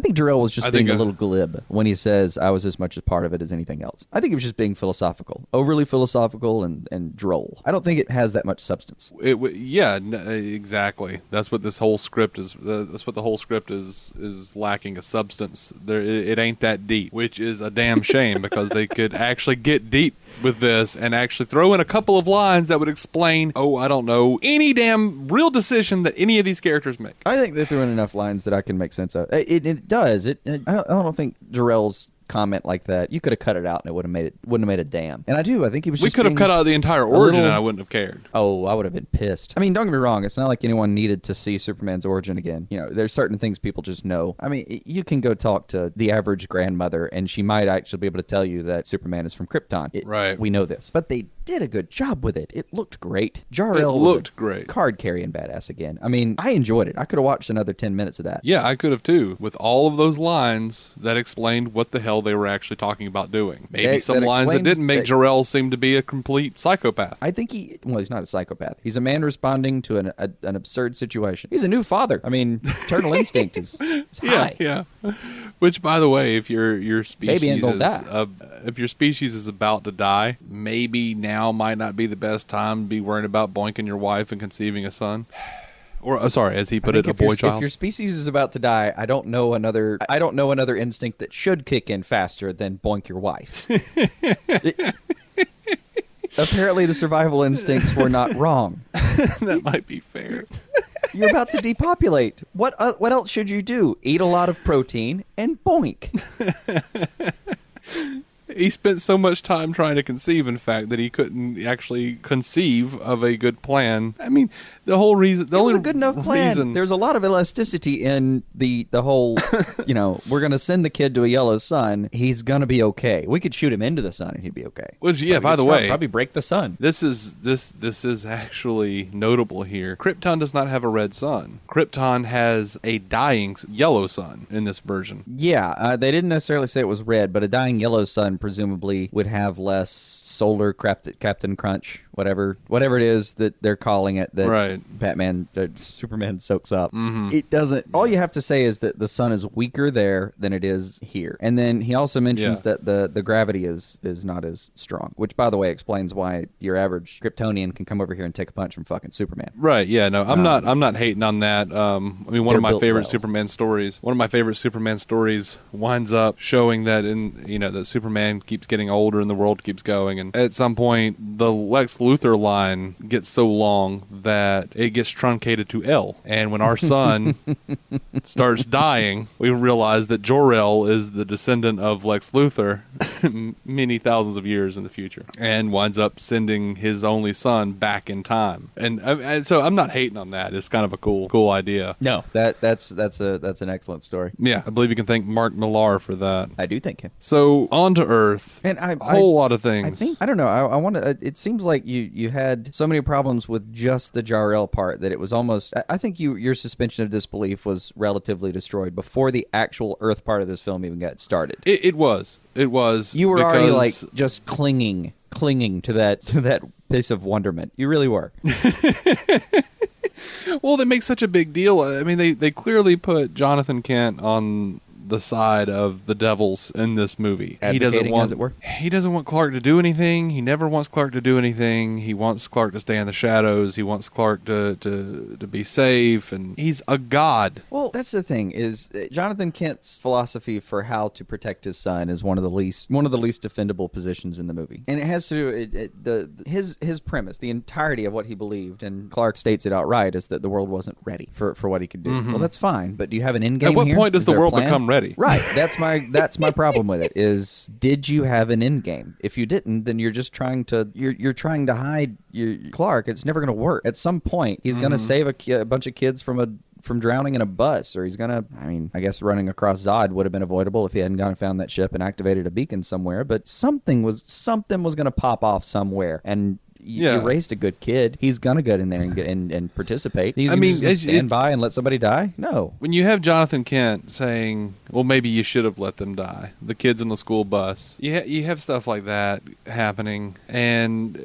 think Jor-El was just being a little glib when he says, "I was as much a part of it as anything else." I think he was just being philosophical, overly philosophical and droll. I don't think it has that much substance. Exactly. That's what this whole script is. That's what the whole script is lacking a substance. It ain't that deep, which is a damn shame because they could actually get deep with this and actually throw in a couple of lines that would explain, I don't know, any damn real decision that any of these characters make. I think they threw in enough lines that I can make sense of. It does. I don't think Jor-El's comment like that, you could have cut it out and it wouldn't have made a damn. And I think he was. We could have cut out the entire origin and I wouldn't have cared. Oh, I would have been pissed. I mean, don't get me wrong. It's not like anyone needed to see Superman's origin again. There's certain things people just know. I mean, you can go talk to the average grandmother and she might actually be able to tell you that Superman is from Krypton. Right. We know this, but they did a good job with it. It looked great. Jor-El looked great. Card carrying badass again. I mean, I enjoyed it. I could have watched another 10 minutes of that. Yeah, I could have too. With all of those lines that explained what the hell they were actually talking about doing. Maybe some lines that didn't make Jor-El seem to be a complete psychopath. I think he's not a psychopath. He's a man responding to an absurd situation. He's a new father. I mean, maternal instinct is high. Yeah. Which, by the way, if your species if your species is about to die, maybe now might not be the best time to be worrying about boinking your wife and conceiving a son. Or sorry, as he put it, a boy child. If your species is about to die, I don't know another instinct that should kick in faster than boink your wife. Apparently, the survival instincts were not wrong. That might be fair. You're about to depopulate. What else should you do? Eat a lot of protein and boink. He spent so much time trying to conceive, in fact, that he couldn't actually conceive of a good plan. I mean, the whole reason... It was a good enough plan. There's a lot of elasticity in the whole, we're going to send the kid to a yellow sun. He's going to be okay. We could shoot him into the sun and he'd be okay. Which, yeah, by the way... Probably break the sun. This is actually notable here. Krypton does not have a red sun. Krypton has a dying yellow sun in this version. Yeah, they didn't necessarily say it was red, but a dying yellow sun presumably would have less solar Captain Crunch, whatever it is that they're calling it, that right. Superman soaks up. Mm-hmm. It doesn't. All you have to say is that the sun is weaker there than it is here. And then he also mentions that the gravity is not as strong, which, by the way, explains why your average Kryptonian can come over here and take a punch from fucking Superman. Right. Yeah. No, I'm not hating on that. I mean, one of my favorite Superman stories winds up showing that that Superman keeps getting older and the world keeps going, and at some point the Lex Luthor line gets so long that it gets truncated to L, and when our sun starts dying, we realize that Jor-El is the descendant of Lex Luthor many thousands of years in the future, and winds up sending his only son back in time. And so I'm not hating on that. It's kind of a cool idea. No, that's an excellent story. Yeah, I believe you can thank Mark Millar for that. I do thank him. So on to Earth, and a whole lot of things. I don't know. I want to. It seems like you had so many problems with just the Jor-El part that it was almost. I think your suspension of disbelief was relatively destroyed before the actual Earth part of this film even got started. It was. You were already like just clinging to that piece of wonderment. You really were. Well, they make such a big deal. I mean, they clearly put Jonathan Kent on the side of the devils in this movie. He doesn't want Clark to do anything. He never wants Clark to do anything. He wants Clark to stay in the shadows. He wants Clark to be safe, and he's a god. Well, that's the thing, is Jonathan Kent's philosophy for how to protect his son is one of the least defendable positions in the movie. And it has to do his premise, the entirety of what he believed, and Clark states it outright, is that the world wasn't ready for what he could do. Mm-hmm. Well, that's fine, but do you have an end game here? At what point does the world become ready? already. Right. That's my problem with it. Is did you have an end game? If you didn't, then you're just trying to you're trying to hide your Clark. It's never going to work. At some point, he's going to save a bunch of kids from drowning in a bus, or he's gonna. I mean, I guess running across Zod would have been avoidable if he hadn't gone and found that ship and activated a beacon somewhere. But something was gonna pop off somewhere, and. You raised a good kid. He's gonna get in there and participate. He's gonna stand by and let somebody die. No. When you have Jonathan Kent saying, "Well, maybe you should have let them die," the kids in the school bus, you have stuff like that happening, and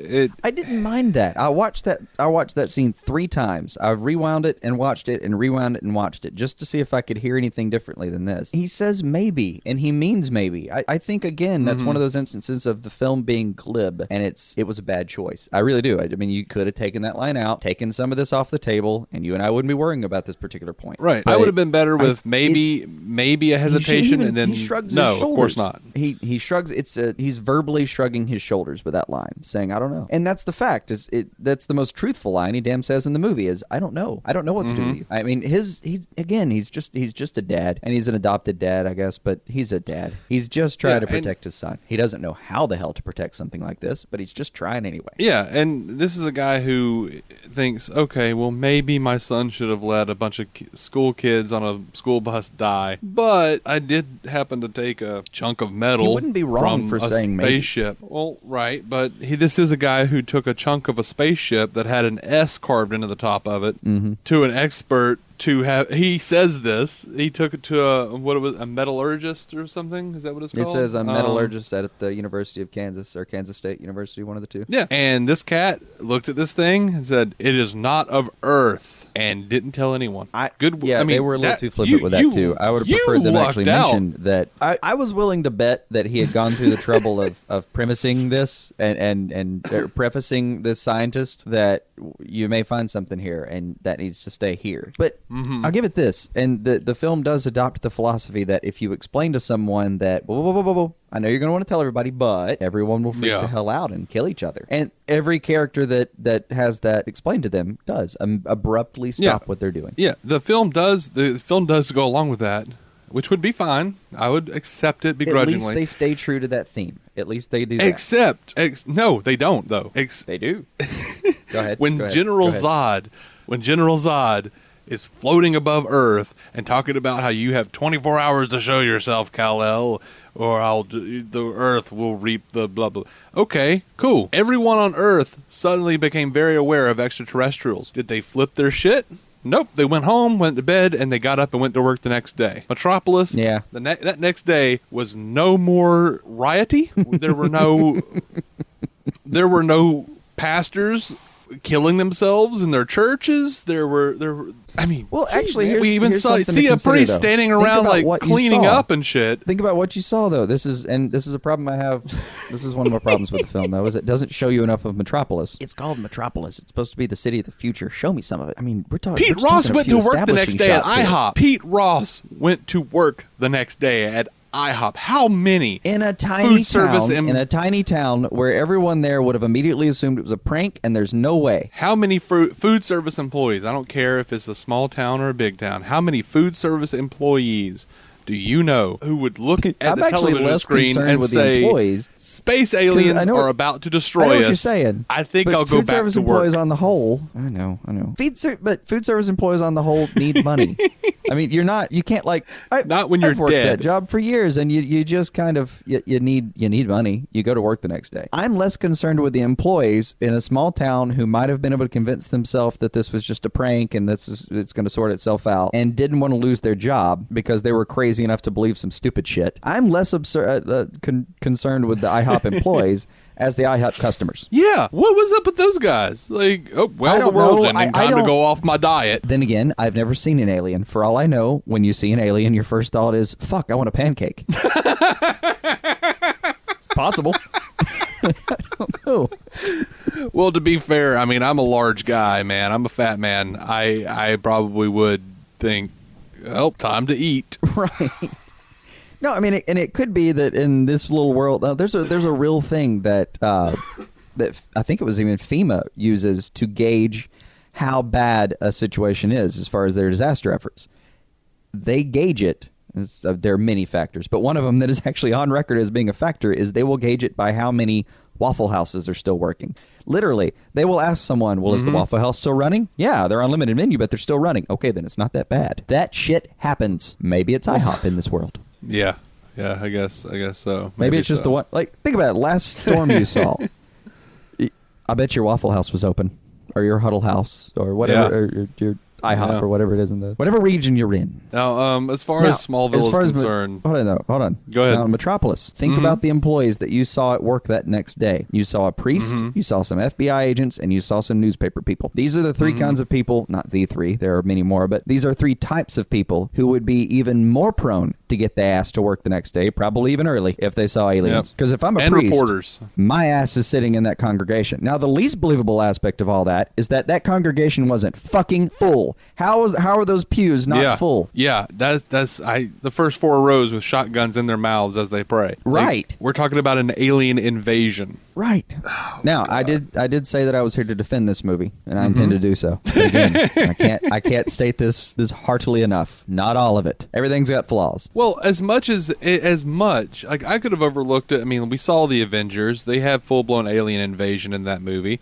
I didn't mind that. I watched that scene 3 times. I rewound it and watched it and rewound it and watched it just to see if I could hear anything differently than this. He says maybe, and he means maybe. I think again that's one of those instances of the film being glib, and it was a bad choice. I really do. I mean, you could have taken that line out, taken some of this off the table, and you and I wouldn't be worrying about this particular point. Right. But I would have been better with maybe a hesitation, and then he shrugs no, his shoulders. Of course not. He shrugs. He's verbally shrugging his shoulders with that line, saying, "I don't know." And that's the fact. That's the most truthful line he damn says in the movie is, "I don't know. I don't know what to do with you." I mean, he's just a dad, and he's an adopted dad, I guess, but he's a dad. He's just trying to protect his son. He doesn't know how the hell to protect something like this, but he's just trying anyway. Yeah, and this is a guy who thinks, okay, well, maybe my son should have let a bunch of school kids on a school bus die, but I did happen to take a chunk of metal. He wouldn't be wrong from for a saying spaceship. Maybe. Well, right, but this is a guy who took a chunk of a spaceship that had an S carved into the top of it to an expert. He says this. He took it to a metallurgist or something. Is that what it's called? It says a metallurgist at the University of Kansas or Kansas State University, one of the two. Yeah, and this cat looked at this thing and said, "It is not of Earth," and didn't tell anyone. They were a little too flippant with that too. I would have preferred them actually mention that. I was willing to bet that he had gone through the trouble of premising this and prefacing this scientist that you may find something here and that needs to stay here. But I'll give it this, and the film does adopt the philosophy that if you explain to someone that, I know you're going to want to tell everybody, but everyone will freak the hell out and kill each other. And every character that has that explained to them does abruptly stop what they're doing. Yeah, the film does go along with that, which would be fine. I would accept it begrudgingly. At least they stay true to that theme. At least they do that. No, they don't, though. They do. Go ahead. When General Zod is floating above Earth and talking about how you have 24 hours to show yourself, Kal-El, or the Earth will reap the blah, blah. Okay, cool. Everyone on Earth suddenly became very aware of extraterrestrials. Did they flip their shit? Nope. They went home, went to bed, and they got up and went to work the next day. Metropolis, that next day was no more rioty. There were no pastors killing themselves in their churches. Actually, we even see a priest standing around like cleaning up and shit. Think about what you saw, though. This is a problem I have. This is one of my problems with the film, though, is it doesn't show you enough of Metropolis. It's called Metropolis. It's supposed to be the city of the future. Show me some of it. I mean, Pete Ross went to work the next day at IHOP. Pete Ross went to work the next day at IHOP. How many in a tiny town where everyone there would have immediately assumed it was a prank, and there's no way. How many food service employees? I don't care if it's a small town or a big town. How many food service employees do you know who would look at the television screen and say, "Space aliens are about to destroy us"? I know what you're saying. I think I'll go back to work. Food service employees on the whole, I know. But food service employees on the whole need money. I mean, you can't not when you're I've worked dead. that job for years, and you just kind of you need money. You go to work the next day. I'm less concerned with the employees in a small town who might have been able to convince themselves that this was just a prank and it's going to sort itself out, and didn't want to lose their job because they were crazy enough to believe some stupid shit. I'm less concerned with the IHOP employees as the IHOP customers. Yeah, what was up with those guys? The world's ending. Time to go off my diet. Then again, I've never seen an alien. For all I know, when you see an alien, your first thought is, "Fuck, I want a pancake." It's possible. I don't know. Well, to be fair, I mean, I'm a large guy, man. I'm a fat man. I probably would think, well, time to eat. Right. No, I mean, and it could be that in this little world, there's a real thing that that I think it was even FEMA uses to gauge how bad a situation is as far as their disaster efforts. They gauge it. There are many factors, but one of them that is actually on record as being a factor is they will gauge it by how many Waffle Houses are still working. Literally, they will ask someone, well, is the Waffle House still running? Yeah, they're on limited menu, but they're still running. Okay, then it's not that bad. That shit happens. Maybe it's IHOP in this world. Yeah, I guess so. Maybe it's just the one. Like, think about it. Last storm you saw, I bet your Waffle House was open, or your Huddle House, or whatever, or your IHOP, or whatever it is in whatever region you're in. Now, as far as Smallville is concerned, hold on. Go ahead. Now, in Metropolis, think about the employees that you saw at work that next day. You saw a priest, you saw some FBI agents, and you saw some newspaper people. These are the three kinds of people. Not the three. There are many more, but these are three types of people who would be even more prone to get their ass to work the next day, probably even early, if they saw aliens. Because if I'm a priest, reporters, my ass is sitting in that congregation. Now, the least believable aspect of all that is that congregation wasn't fucking full. How are those pews not full? Yeah, that's the first 4 rows with shotguns in their mouths as they pray. Right. Like, we're talking about an alien invasion. Right. Oh, now, God. I did say that I was here to defend this movie, and I intend to do so. But again, I can't state this heartily enough. Not all of it. Everything's got flaws. Well, as much like I could have overlooked it. I mean, we saw the Avengers. They have full-blown alien invasion in that movie.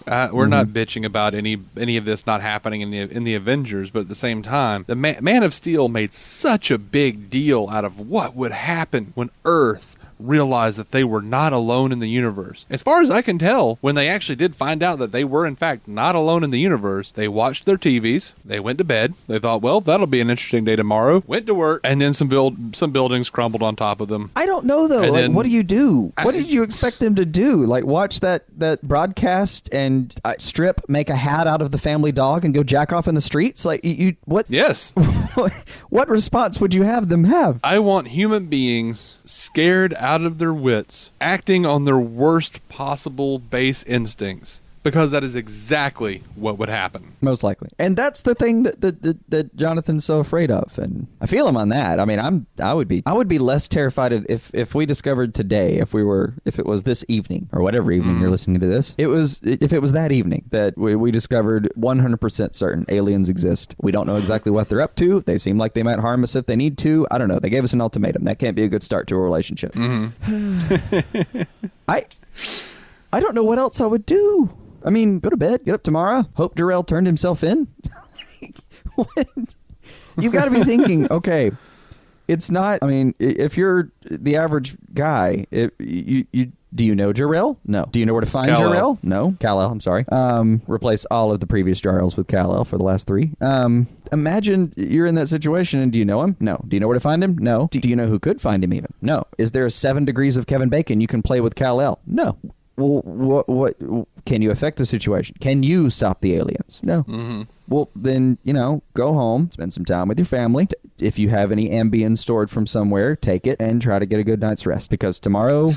We're not bitching about any of this not happening in the Avengers, but at the same time, the Man of Steel made such a big deal out of what would happen when Earth realized that they were not alone in the universe. As far as I can tell, when they actually did find out that they were in fact not alone in the universe, they watched their TVs, they went to bed, they thought, well, that'll be an interesting day tomorrow, went to work, and then some buildings crumbled on top of them. I don't know, though. And like, what do you do? What did you expect them to do? Like, watch that broadcast and strip, make a hat out of the family dog, and go jack off in the streets? Like, what? Yes. What response would you have them have? I want human beings scared out of their wits, acting on their worst possible base instincts, because that is exactly what would happen. Most likely. And that's the thing that Jonathan's so afraid of, and I feel him on that. I mean, I would be less terrified if we discovered today, if it was this evening or whatever evening you're listening to this, if it was that evening that we discovered 100% certain aliens exist. We don't know exactly what they're up to. They seem like they might harm us if they need to. I don't know. They gave us an ultimatum. That can't be a good start to a relationship. I don't know what else I would do. I mean, go to bed, get up tomorrow, hope Jor-El turned himself in. What? You've got to be thinking, okay, it's not, I mean, if you're the average guy, do you know Jor-El? No. Do you know where to find Jor-El? No. Kal-El, I'm sorry. Replace all of the previous Jor-Els with Kal-El for the last 3. Imagine you're in that situation, and do you know him? No. Do you know where to find him? No. Do you know who could find him even? No. Is there 7 degrees of Kevin Bacon you can play with Kal-El? No. Well, what can you affect the situation? Can you stop the aliens? No. Well, then, go home, spend some time with your family. If you have any Ambien stored from somewhere, take it and try to get a good night's rest, because tomorrow,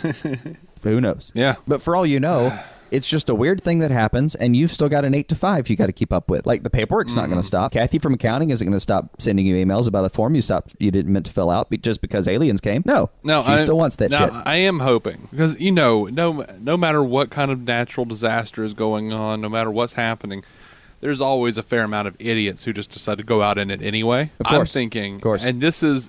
who knows? Yeah. But for all you know, it's just a weird thing that happens, and you've still got an 8 to 5 you got to keep up with. Like, the paperwork's not going to stop. Kathy from accounting isn't going to stop sending you emails about a form you didn't meant to fill out just because aliens came. No, she still wants that shit. I am hoping, because no matter what kind of natural disaster is going on, no matter what's happening, there's always a fair amount of idiots who just decide to go out in it anyway. Of course. I'm thinking, of course. And this is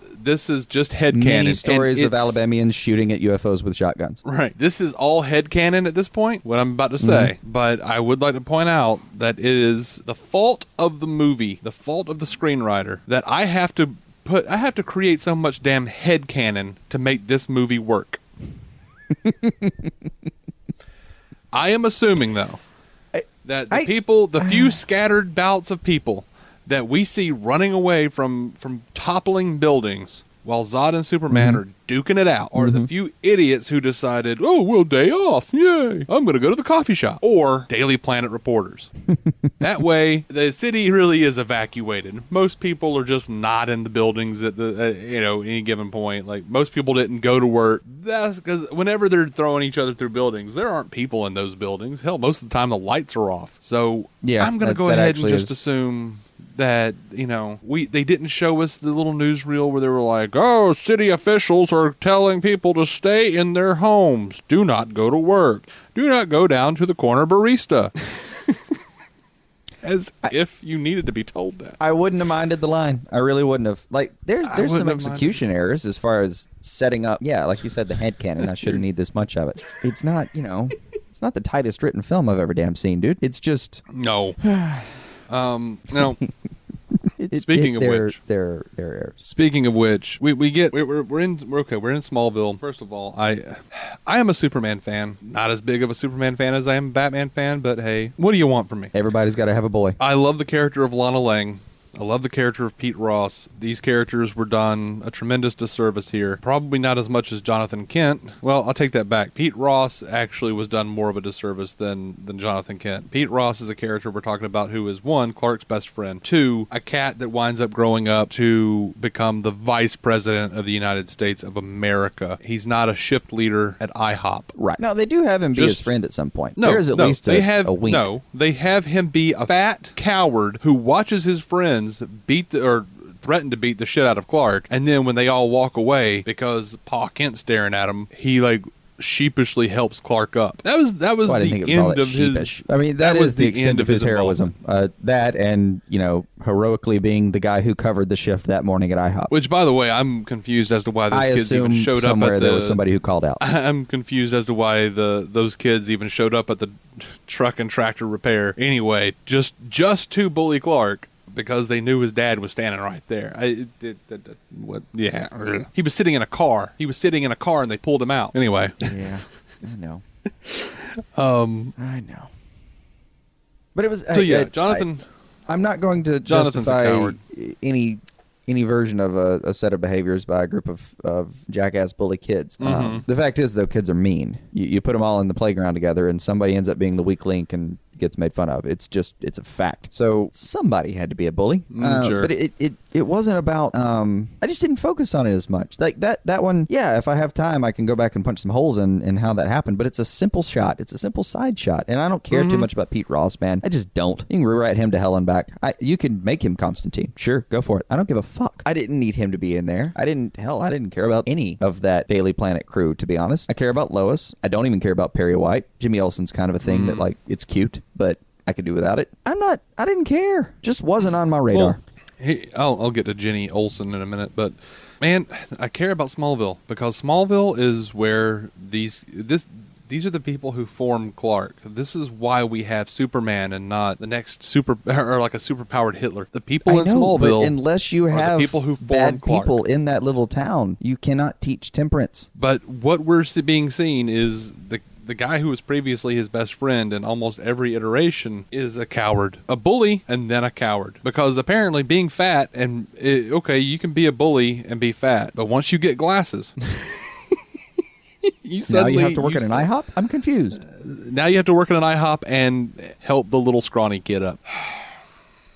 just headcanon. Many stories of Alabamians shooting at UFOs with shotguns. Right. This is all headcanon at this point, what I'm about to say. But I would like to point out that it is the fault of the movie, the fault of the screenwriter, that I have to create so much damn headcanon to make this movie work. I am assuming, though, that the few scattered bouts of people that we see running away from toppling buildings while Zod and Superman are duking it out are the few idiots who decided, oh, well, day off, yay, I'm going to go to the coffee shop. Or Daily Planet reporters. That way, the city really is evacuated. Most people are just not in the buildings at any given point. Like, most people didn't go to work. That's because whenever they're throwing each other through buildings, there aren't people in those buildings. Hell, most of the time the lights are off. So I'm going to go ahead and just assume that, they didn't show us the little newsreel where they were like, oh, city officials are telling people to stay in their homes. Do not go to work. Do not go down to the corner barista. As if you needed to be told that. I wouldn't have minded the line. I really wouldn't have. Like, there's some wouldn't have execution errors as far as setting up. Yeah, like you said, the headcanon. I shouldn't need this much of it. It's not, it's not the tightest written film I've ever damn seen, dude. It's just no. No. Speaking of which, there are errors. Speaking of which, we're in Smallville. First of all, I am a Superman fan. Not as big of a Superman fan as I am a Batman fan, but hey, what do you want from me? Everybody's got to have a boy. I love the character of Lana Lang. I love the character of Pete Ross. These characters were done a tremendous disservice here. Probably not as much as Jonathan Kent. Well, I'll take that back. Pete Ross actually was done more of a disservice than Jonathan Kent. Pete Ross is a character we're talking about who is, one, Clark's best friend. Two, a cat that winds up growing up to become the vice president of the United States of America. He's not a shift leader at IHOP. Right. No, they do have him be his friend at some point. There's at least a wink. No, they have him be a fat coward who watches his friends threaten to beat the shit out of Clark, and then when they all walk away because Pa Kent's staring at him, he sheepishly helps Clark up. That was the end of his. I mean, that is the extent of his heroism. That and heroically being the guy who covered the shift that morning at IHOP. Which, by the way, I'm confused as to why those kids even showed up at the. There was somebody who called out. I'm confused as to why those kids even showed up at the truck and tractor repair. Anyway, just to bully Clark. Because they knew his dad was standing right there. Yeah. He was sitting in a car. And they pulled him out. Anyway. Yeah, I know. I know. But it was... Jonathan... I'm not going to justify any version of a set of behaviors by a group of jackass bully kids. Mm-hmm. The fact is, though, kids are mean. You put them all in the playground together, and somebody ends up being the weak link and gets made fun of. It's a fact. So somebody had to be a bully. Sure. But it wasn't about... I just didn't focus on it as much. Like that one, yeah, if I have time, I can go back and punch some holes in how that happened. But it's a simple shot. It's a simple side shot. And I don't care too much about Pete Ross, man. I just don't. You can rewrite him to hell and back. You can make him Constantine. Sure, go for it. I don't give a fuck. I didn't need him to be in there. I didn't care about any of that Daily Planet crew, to be honest. I care about Lois. I don't even care about Perry White. Jimmy Olsen's kind of a thing that, it's cute, but I could do without it. I didn't care. Just wasn't on my radar. Well, I'll get to Jenny Olsen in a minute, but man, I care about Smallville because Smallville is where these are the people who form Clark. This is why we have Superman and not the next a superpowered Hitler. The people in Smallville, but unless you have people who form bad Clark. People in that little town, you cannot teach temperance. But what we're being seen is the guy who was previously his best friend in almost every iteration is a coward. A bully and then a coward. Because apparently being fat you can be a bully and be fat. But once you get glasses... now you have to work at an IHOP? I'm confused. Now you have to work at an IHOP and help the little scrawny kid up.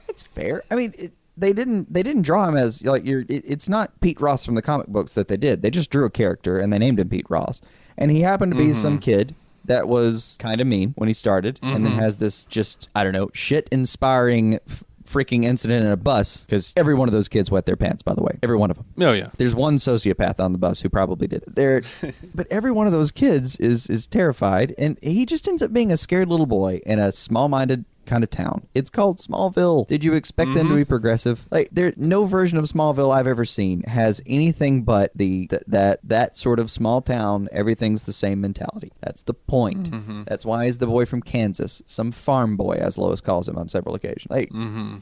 It's fair. I mean... They didn't draw him as it's not Pete Ross from the comic books that they did. They just drew a character and they named him Pete Ross. And he happened to be some kid that was kind of mean when he started and then has this just, I don't know, shit-inspiring freaking incident in a bus, because every one of those kids wet their pants, by the way. Every one of them. Oh, yeah. There's one sociopath on the bus who probably did it. But every one of those kids is terrified, and he just ends up being a scared little boy in a small-minded kind of town. It's called Smallville. Did you expect them to be progressive? No version of Smallville I've ever seen has anything but that sort of small town, everything's the same mentality. That's the point. That's why he's the boy from Kansas, some farm boy, as Lois calls him on several occasions.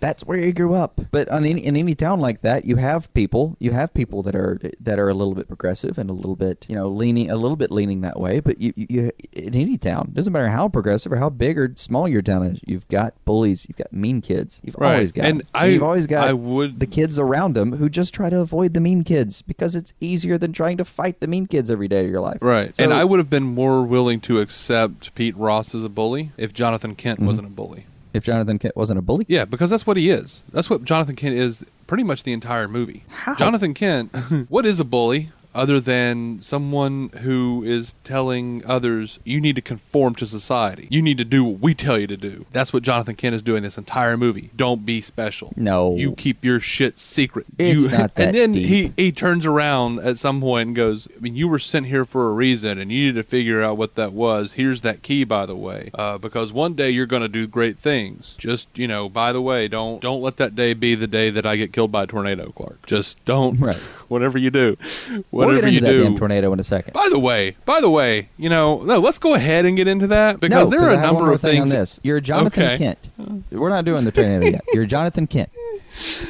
That's where he grew up. But in any town like that, you have people that are a little bit progressive and a little bit leaning that way. But you in any town, doesn't matter how progressive or how big or small your town is, you've got bullies, you've got mean kids. You've always got the kids around them who just try to avoid the mean kids because it's easier than trying to fight the mean kids every day of your life. Right. So, and I would have been more willing to accept Pete Ross as a bully if Jonathan Kent wasn't a bully. If Jonathan Kent wasn't a bully? Yeah, because that's what he is. That's what Jonathan Kent is pretty much the entire movie. How? Jonathan Kent, what is a bully? other than someone who is telling others, you need to conform to society. You need to do what we tell you to do. That's what Jonathan Kent is doing this entire movie. Don't be special. No. You keep your shit secret. It's not that And then deep. he turns around at some point and goes, I mean, you were sent here for a reason, and you need to figure out what that was. Here's that key, by the way, because one day you're going to do great things. Just, by the way, don't let that day be the day that I get killed by a tornado, Clark. Just don't. Right. Whatever you do. We'll Whatever get into you that do. damn tornado in a second. By the way, no, let's go ahead and get into that, because there are a number of things. On this. You're Jonathan Okay. Kent. We're not doing the tornado yet. You're Jonathan Kent.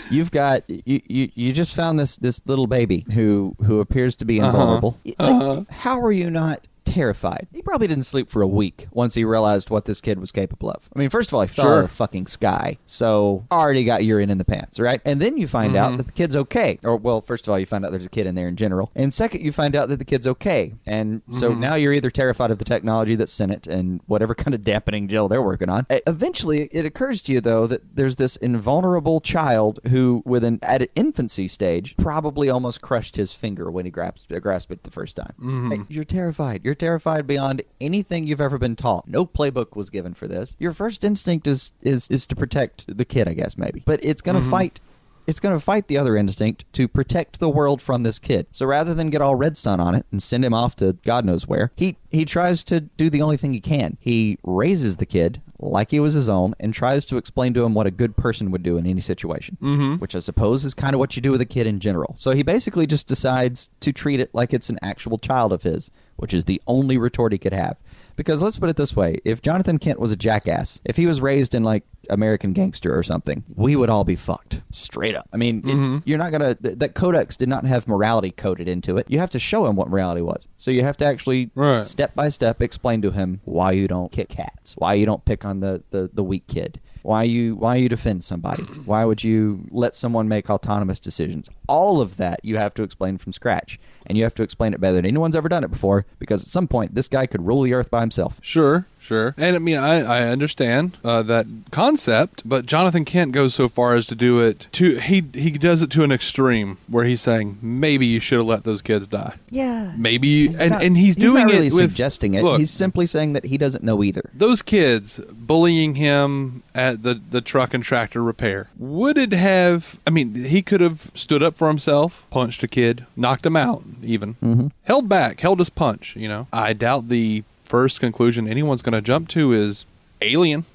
You've got you just found this little baby who appears to be invulnerable. Like, how are you not terrified? He probably didn't sleep for a week once he realized what this kid was capable of. I mean, first of all, he fell out of the fucking sky, so already got urine in the pants, right? And then you find out that the kid's okay. Or, well, first of all, you find out there's a kid in there in general. And second, you find out that the kid's okay. And so now you're either terrified of the technology that's sent it and whatever kind of dampening gel they're working on. Eventually, it occurs to you, though, that there's this invulnerable child who, at an infancy stage, probably almost crushed his finger when he grasped it the first time. Hey, you're terrified. You're terrified beyond anything you've ever been taught. No playbook was given for this. Your first instinct is to protect the kid, I guess, maybe. But it's going to fight. It's going to fight the other instinct to protect the world from this kid. So rather than get all red sun on it and send him off to God knows where, he tries to do the only thing he can. He raises the kid like he was his own and tries to explain to him what a good person would do in any situation, which I suppose is kind of what you do with a kid in general. So he basically just decides to treat it like it's an actual child of his, which is the only retort he could have. Because let's put it this way, if Jonathan Kent was a jackass, if he was raised in, like, American Gangster or something, we would all be fucked. Straight up. I mean, you're not going to... That codex did not have morality coded into it. You have to show him what morality was. So you have to actually, step by step, explain to him why you don't kick cats, why you don't pick on the weak kid, why you defend somebody, why would you let someone make autonomous decisions. All of that you have to explain from scratch. And you have to explain it better than anyone's ever done it before, because at some point, this guy could rule the earth by himself. Sure. And I mean, I understand that concept, but Jonathan Kent goes so far as to do it he does it to an extreme where he's saying, maybe you should have let those kids die. Yeah. Maybe, he's doing not really it with... suggesting it. Look, he's simply saying that he doesn't know either. those kids bullying him at the truck and tractor repair, would it have... I mean, he could have stood up for himself, punched a kid, knocked him out even, held his punch, I doubt the first conclusion anyone's going to jump to is alien.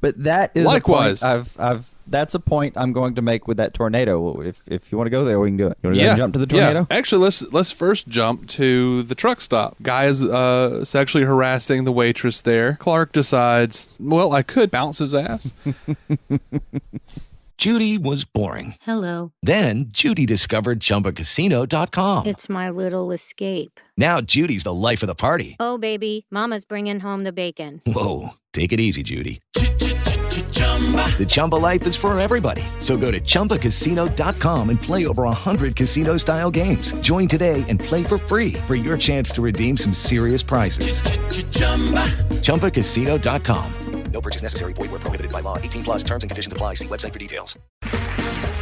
But that is likewise. That's a point I'm going to make with that tornado. If you want to go there, we can do it. You want to jump to the tornado? Yeah. Actually, let's first jump to the truck stop. Guy is sexually harassing the waitress there. Clark decides, well, I could bounce his ass. Judy was boring. Hello. Then Judy discovered ChumbaCasino.com. It's my little escape. Now Judy's the life of the party. Oh, baby, mama's bringing home the bacon. Whoa, take it easy, Judy. The Chumba life is for everybody. So go to ChumbaCasino.com and play over 100 casino-style games. Join today and play for free for your chance to redeem some serious prizes. ChumbaCasino.com. No purchase necessary. Void where prohibited by law. 18 plus terms and conditions apply. See website for details.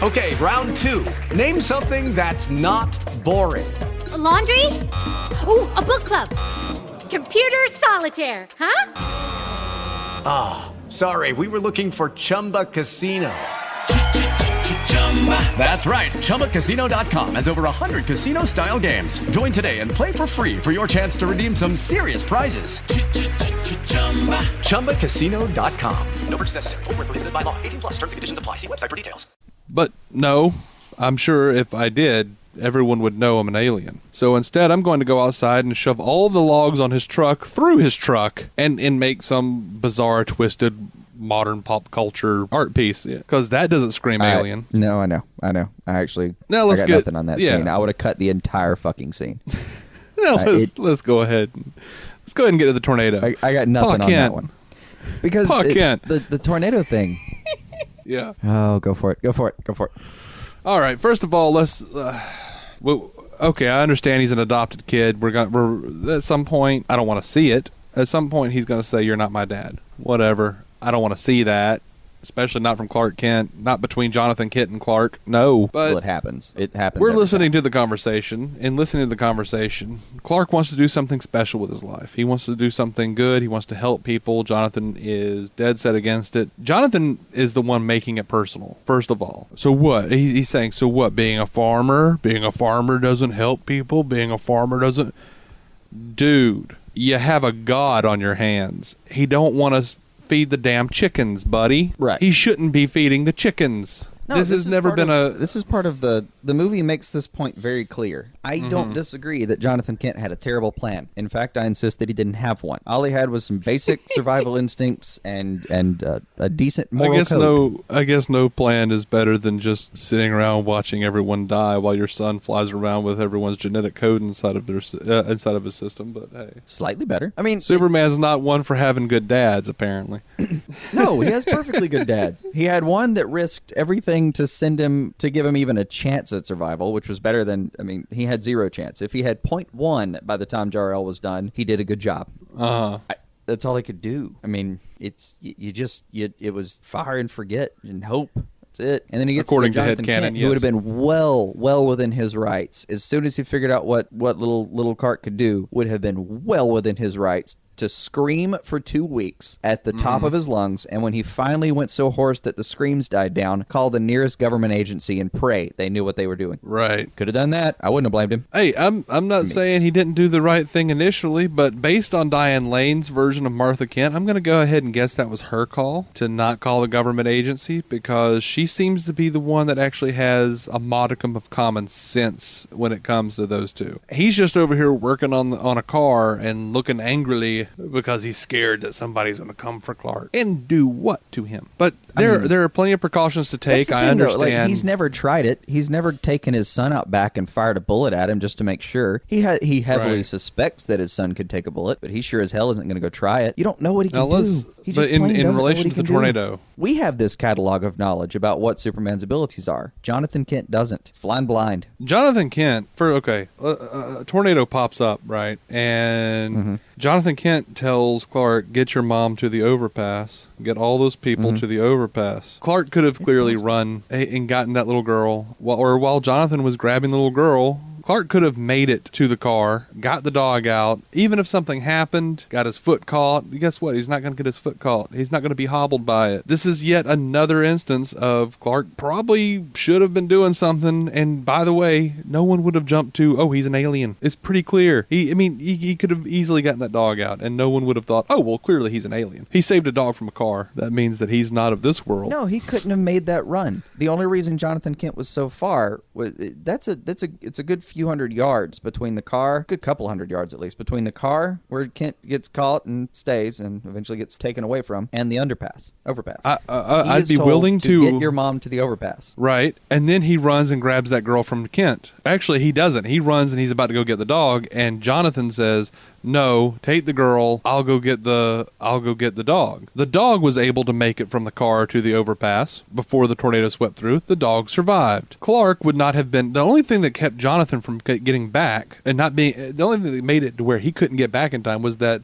Okay, round two. Name something that's not boring. A laundry? Ooh, a book club. Computer solitaire, huh? Ah, sorry. We were looking for Chumba Casino. That's right. ChumbaCasino.com has over 100 casino-style games. Join today and play for free for your chance to redeem some serious prizes. ChumbaCasino.com. No purchase necessary. Void where prohibited by law. 18 plus terms and conditions apply. See website for details. But no, I'm sure if I did, everyone would know I'm an alien. So instead, I'm going to go outside and shove all the logs on his truck through his truck and make some bizarre, twisted, modern pop culture art piece. Because that doesn't scream alien. No, I know. I actually now let's I got get nothing on that scene. I would have cut the entire fucking scene. Now let's go ahead. Let's go ahead and get to the tornado. I got nothing on that one. Because the tornado thing. Yeah. Oh, go for it. Go for it. All right. First of all, let's. Okay, I understand he's an adopted kid. We're at some point. I don't want to see it. At some point, he's going to say, "You're not my dad." Whatever. I don't want to see that. especially not from Clark Kent, not between Jonathan Kent and Clark. No. But well, it happens. It happens. We're listening to the conversation, and listening to the conversation, Clark wants to do something special with his life. He wants to do something good. He wants to help people. Jonathan is dead set against it. Jonathan is the one making it personal, first of all. So what? He's saying, so what? Being a farmer doesn't help people? Being a farmer doesn't... Dude, you have a god on your hands. He don't want to feed the damn chickens, buddy. Right. He shouldn't be feeding the chickens. No, this has never been This is part of the movie makes this point very clear. I don't disagree that Jonathan Kent had a terrible plan. In fact, I insist that he didn't have one. All he had was some basic survival instincts and a decent moral code. I guess no plan is better than just sitting around watching everyone die while your son flies around with everyone's genetic code inside of his system. But hey, slightly better. I mean, Superman's not one for having good dads, apparently. No, he has perfectly good dads. He had one that risked everything to give him even a chance at survival, which was better than, he had 0 chance. If he had 0.1 by the time Jor-El was done, he did a good job. That's all he could do. It was fire and forget and hope. That's it. And then he gets according to Jonathan headcanon, Kent, who would have been well within his rights. As soon as he figured out what little Clark could do, would have been well within his rights to scream for 2 weeks at the top of his lungs, and when he finally went so hoarse that the screams died down, call the nearest government agency and pray they knew what they were doing. Right. Could have done that. I wouldn't have blamed him. Hey, I'm not saying he didn't do the right thing initially, but based on Diane Lane's version of Martha Kent, I'm going to go ahead and guess that was her call to not call the government agency, because she seems to be the one that actually has a modicum of common sense when it comes to those two. He's just over here working on a car and looking angrily because he's scared that somebody's going to come for Clark and do what to him. But there are plenty of precautions to take. I understand. He's never tried it. He's never taken his son out back and fired a bullet at him just to make sure. He heavily suspects that his son could take a bullet, but he sure as hell isn't going to go try it. You don't know what he can do. But in relation to the tornado, we have this catalog of knowledge about what Superman's abilities are. Jonathan Kent doesn't. He's flying blind. Jonathan Kent, a tornado pops up, right? And Jonathan Kent tells Clark, get your mom to the overpass. Get all those people to the overpass. Clark could have clearly run and gotten that little girl. While Jonathan was grabbing the little girl, Clark could have made it to the car, got the dog out. Even if something happened, got his foot caught, guess what? He's not going to get his foot caught. He's not going to be hobbled by it. This is yet another instance of Clark probably should have been doing something. And by the way, no one would have jumped to, oh, he's an alien. It's pretty clear. He could have easily gotten that dog out, and no one would have thought, oh, well, clearly he's an alien. He saved a dog from a car. That means that he's not of this world. No, he couldn't have made that run. The only reason Jonathan Kent was so far was it's a good few hundred yards between the car, good couple hundred yards at least, between the car where Kent gets caught and stays and eventually gets taken away from, and the overpass. I'd be willing to get your mom to the overpass. Right. And then he runs and grabs that girl from Kent. Actually, he doesn't. He runs and he's about to go get the dog, and Jonathan says, no, take the girl. I'll go get the dog. The dog was able to make it from the car to the overpass before the tornado swept through. The dog survived. Clark would not have been the only thing that kept Jonathan from getting back and not being the only thing that made it to where he couldn't get back in time was that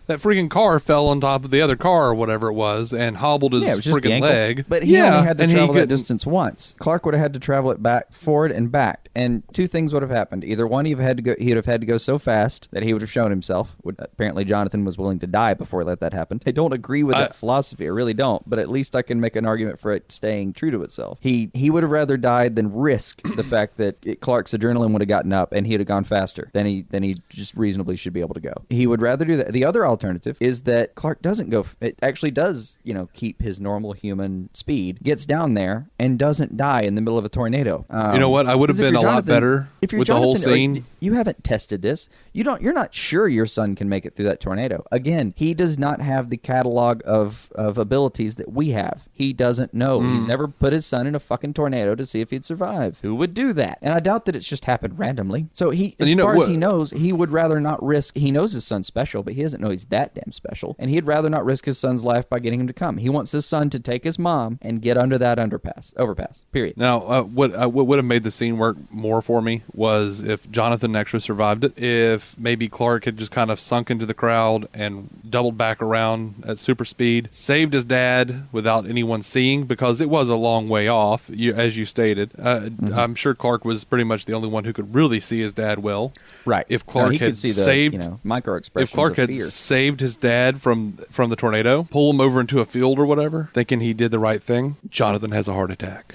freaking car fell on top of the other car or whatever it was and hobbled his freaking leg. But he only had to travel that distance once. Clark would have had to travel it back, forward and back. And two things would have happened. Either one, he would have had to go so fast that he would have shown himself. Apparently, Jonathan was willing to die before he let that happen. I don't agree with that philosophy. I really don't. But at least I can make an argument for it staying true to itself. He would have rather died than risk the fact that Clark's adrenaline would have gotten up and he'd have gone faster than he just reasonably should be able to go. He would rather do that. The other alternative is that Clark doesn't go. It actually does, keep his normal human speed, gets down there, and doesn't die in the middle of a tornado. You know what? I would have been a lot better with the whole scene. You haven't tested this. You're not sure your son can make it through that tornado. Again, he does not have the catalog of abilities that we have. He doesn't know. He's never put his son in a fucking tornado to see if he'd survive. Who would do that? And I doubt that it's just happened randomly. So as far as he knows, he would rather not risk. He knows his son's special, but he doesn't know he's that damn special. And he'd rather not risk his son's life by getting him to come. He wants his son to take his mom and get under that overpass. Period. Now, what would have made the scene work more for me was if Jonathan actually survived it. If maybe Clark had just kind of sunk into the crowd and doubled back around at super speed, saved his dad without anyone seeing because it was a long way off, as you stated. I'm sure Clark was pretty much the only one who could really see his dad well. Right. If Clark had saved, micro expressions if Clark of had fear. saved his dad from the tornado, pull him over into a field or whatever, thinking he did the right thing, Jonathan has a heart attack.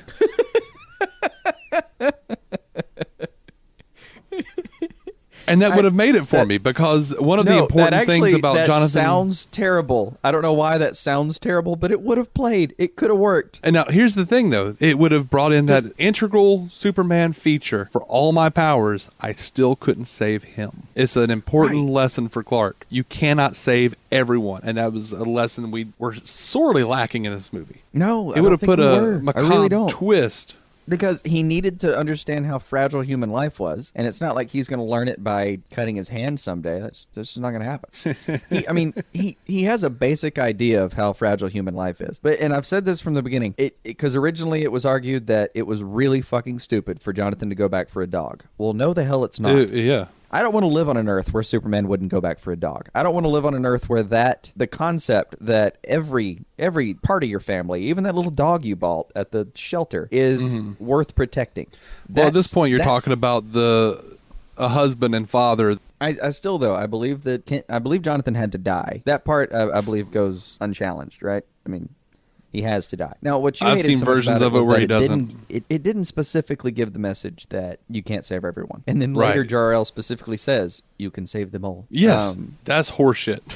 And that would have made it for me, because one of the important things about Jonathan... That sounds terrible. I don't know why that sounds terrible, but it would have played. It could have worked. And now, here's the thing, though. It would have brought in that integral Superman feature. For all my powers, I still couldn't save him. It's an important lesson for Clark. You cannot save everyone. And that was a lesson we were sorely lacking in this movie. No, it would have put a macabre twist. Because he needed to understand how fragile human life was, and it's not like he's going to learn it by cutting his hand someday. That's just not going to happen. He has a basic idea of how fragile human life is. And I've said this from the beginning, because originally it was argued that it was really fucking stupid for Jonathan to go back for a dog. Well, no, the hell it's not. Yeah. I don't want to live on an Earth where Superman wouldn't go back for a dog. I don't want to live on an Earth where the concept that every part of your family, even that little dog you bought at the shelter, is worth protecting. Well, at this point, you're talking about a husband and father. I still, though, I believe Jonathan had to die. That part, I believe, goes unchallenged, right? I mean, he has to die. Now, what you I've seen versions of it where he doesn't. It didn't specifically give the message that you can't save everyone. And then later, Jor-El specifically says, you can save them all. Yes, that's horseshit.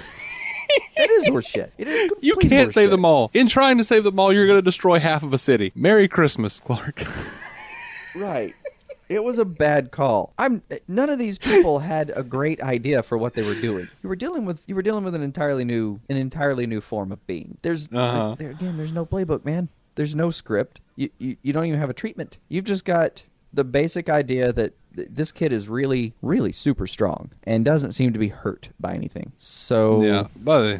It is horseshit. It is you can't save them all. In trying to save them all, you're going to destroy half of a city. Merry Christmas, Clark. Right. It was a bad call. None of these people had a great idea for what they were doing. You were dealing with an entirely new form of being. There's no playbook, man. There's no script. You don't even have a treatment. You've just got the basic idea that this kid is really, really super strong and doesn't seem to be hurt by anything. So yeah. By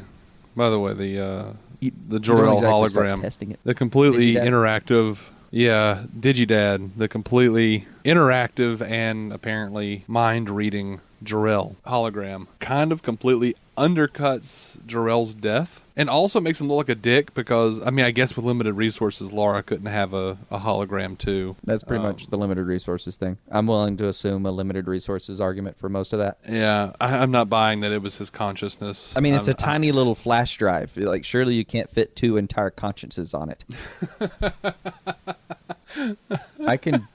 the way, the Jor-El hologram, the completely interactive. Yeah, Digidad, the completely interactive and apparently mind-reading Jor-El hologram, kind of completely undercuts Jor-El's death, and also makes him look like a dick because, I mean, I guess with limited resources, Laura couldn't have a hologram too. That's pretty much the limited resources thing. I'm willing to assume a limited resources argument for most of that. Yeah, I'm not buying that it was his consciousness. I mean, it's a tiny little flash drive. Like, surely you can't fit 2 entire consciences on it. I can...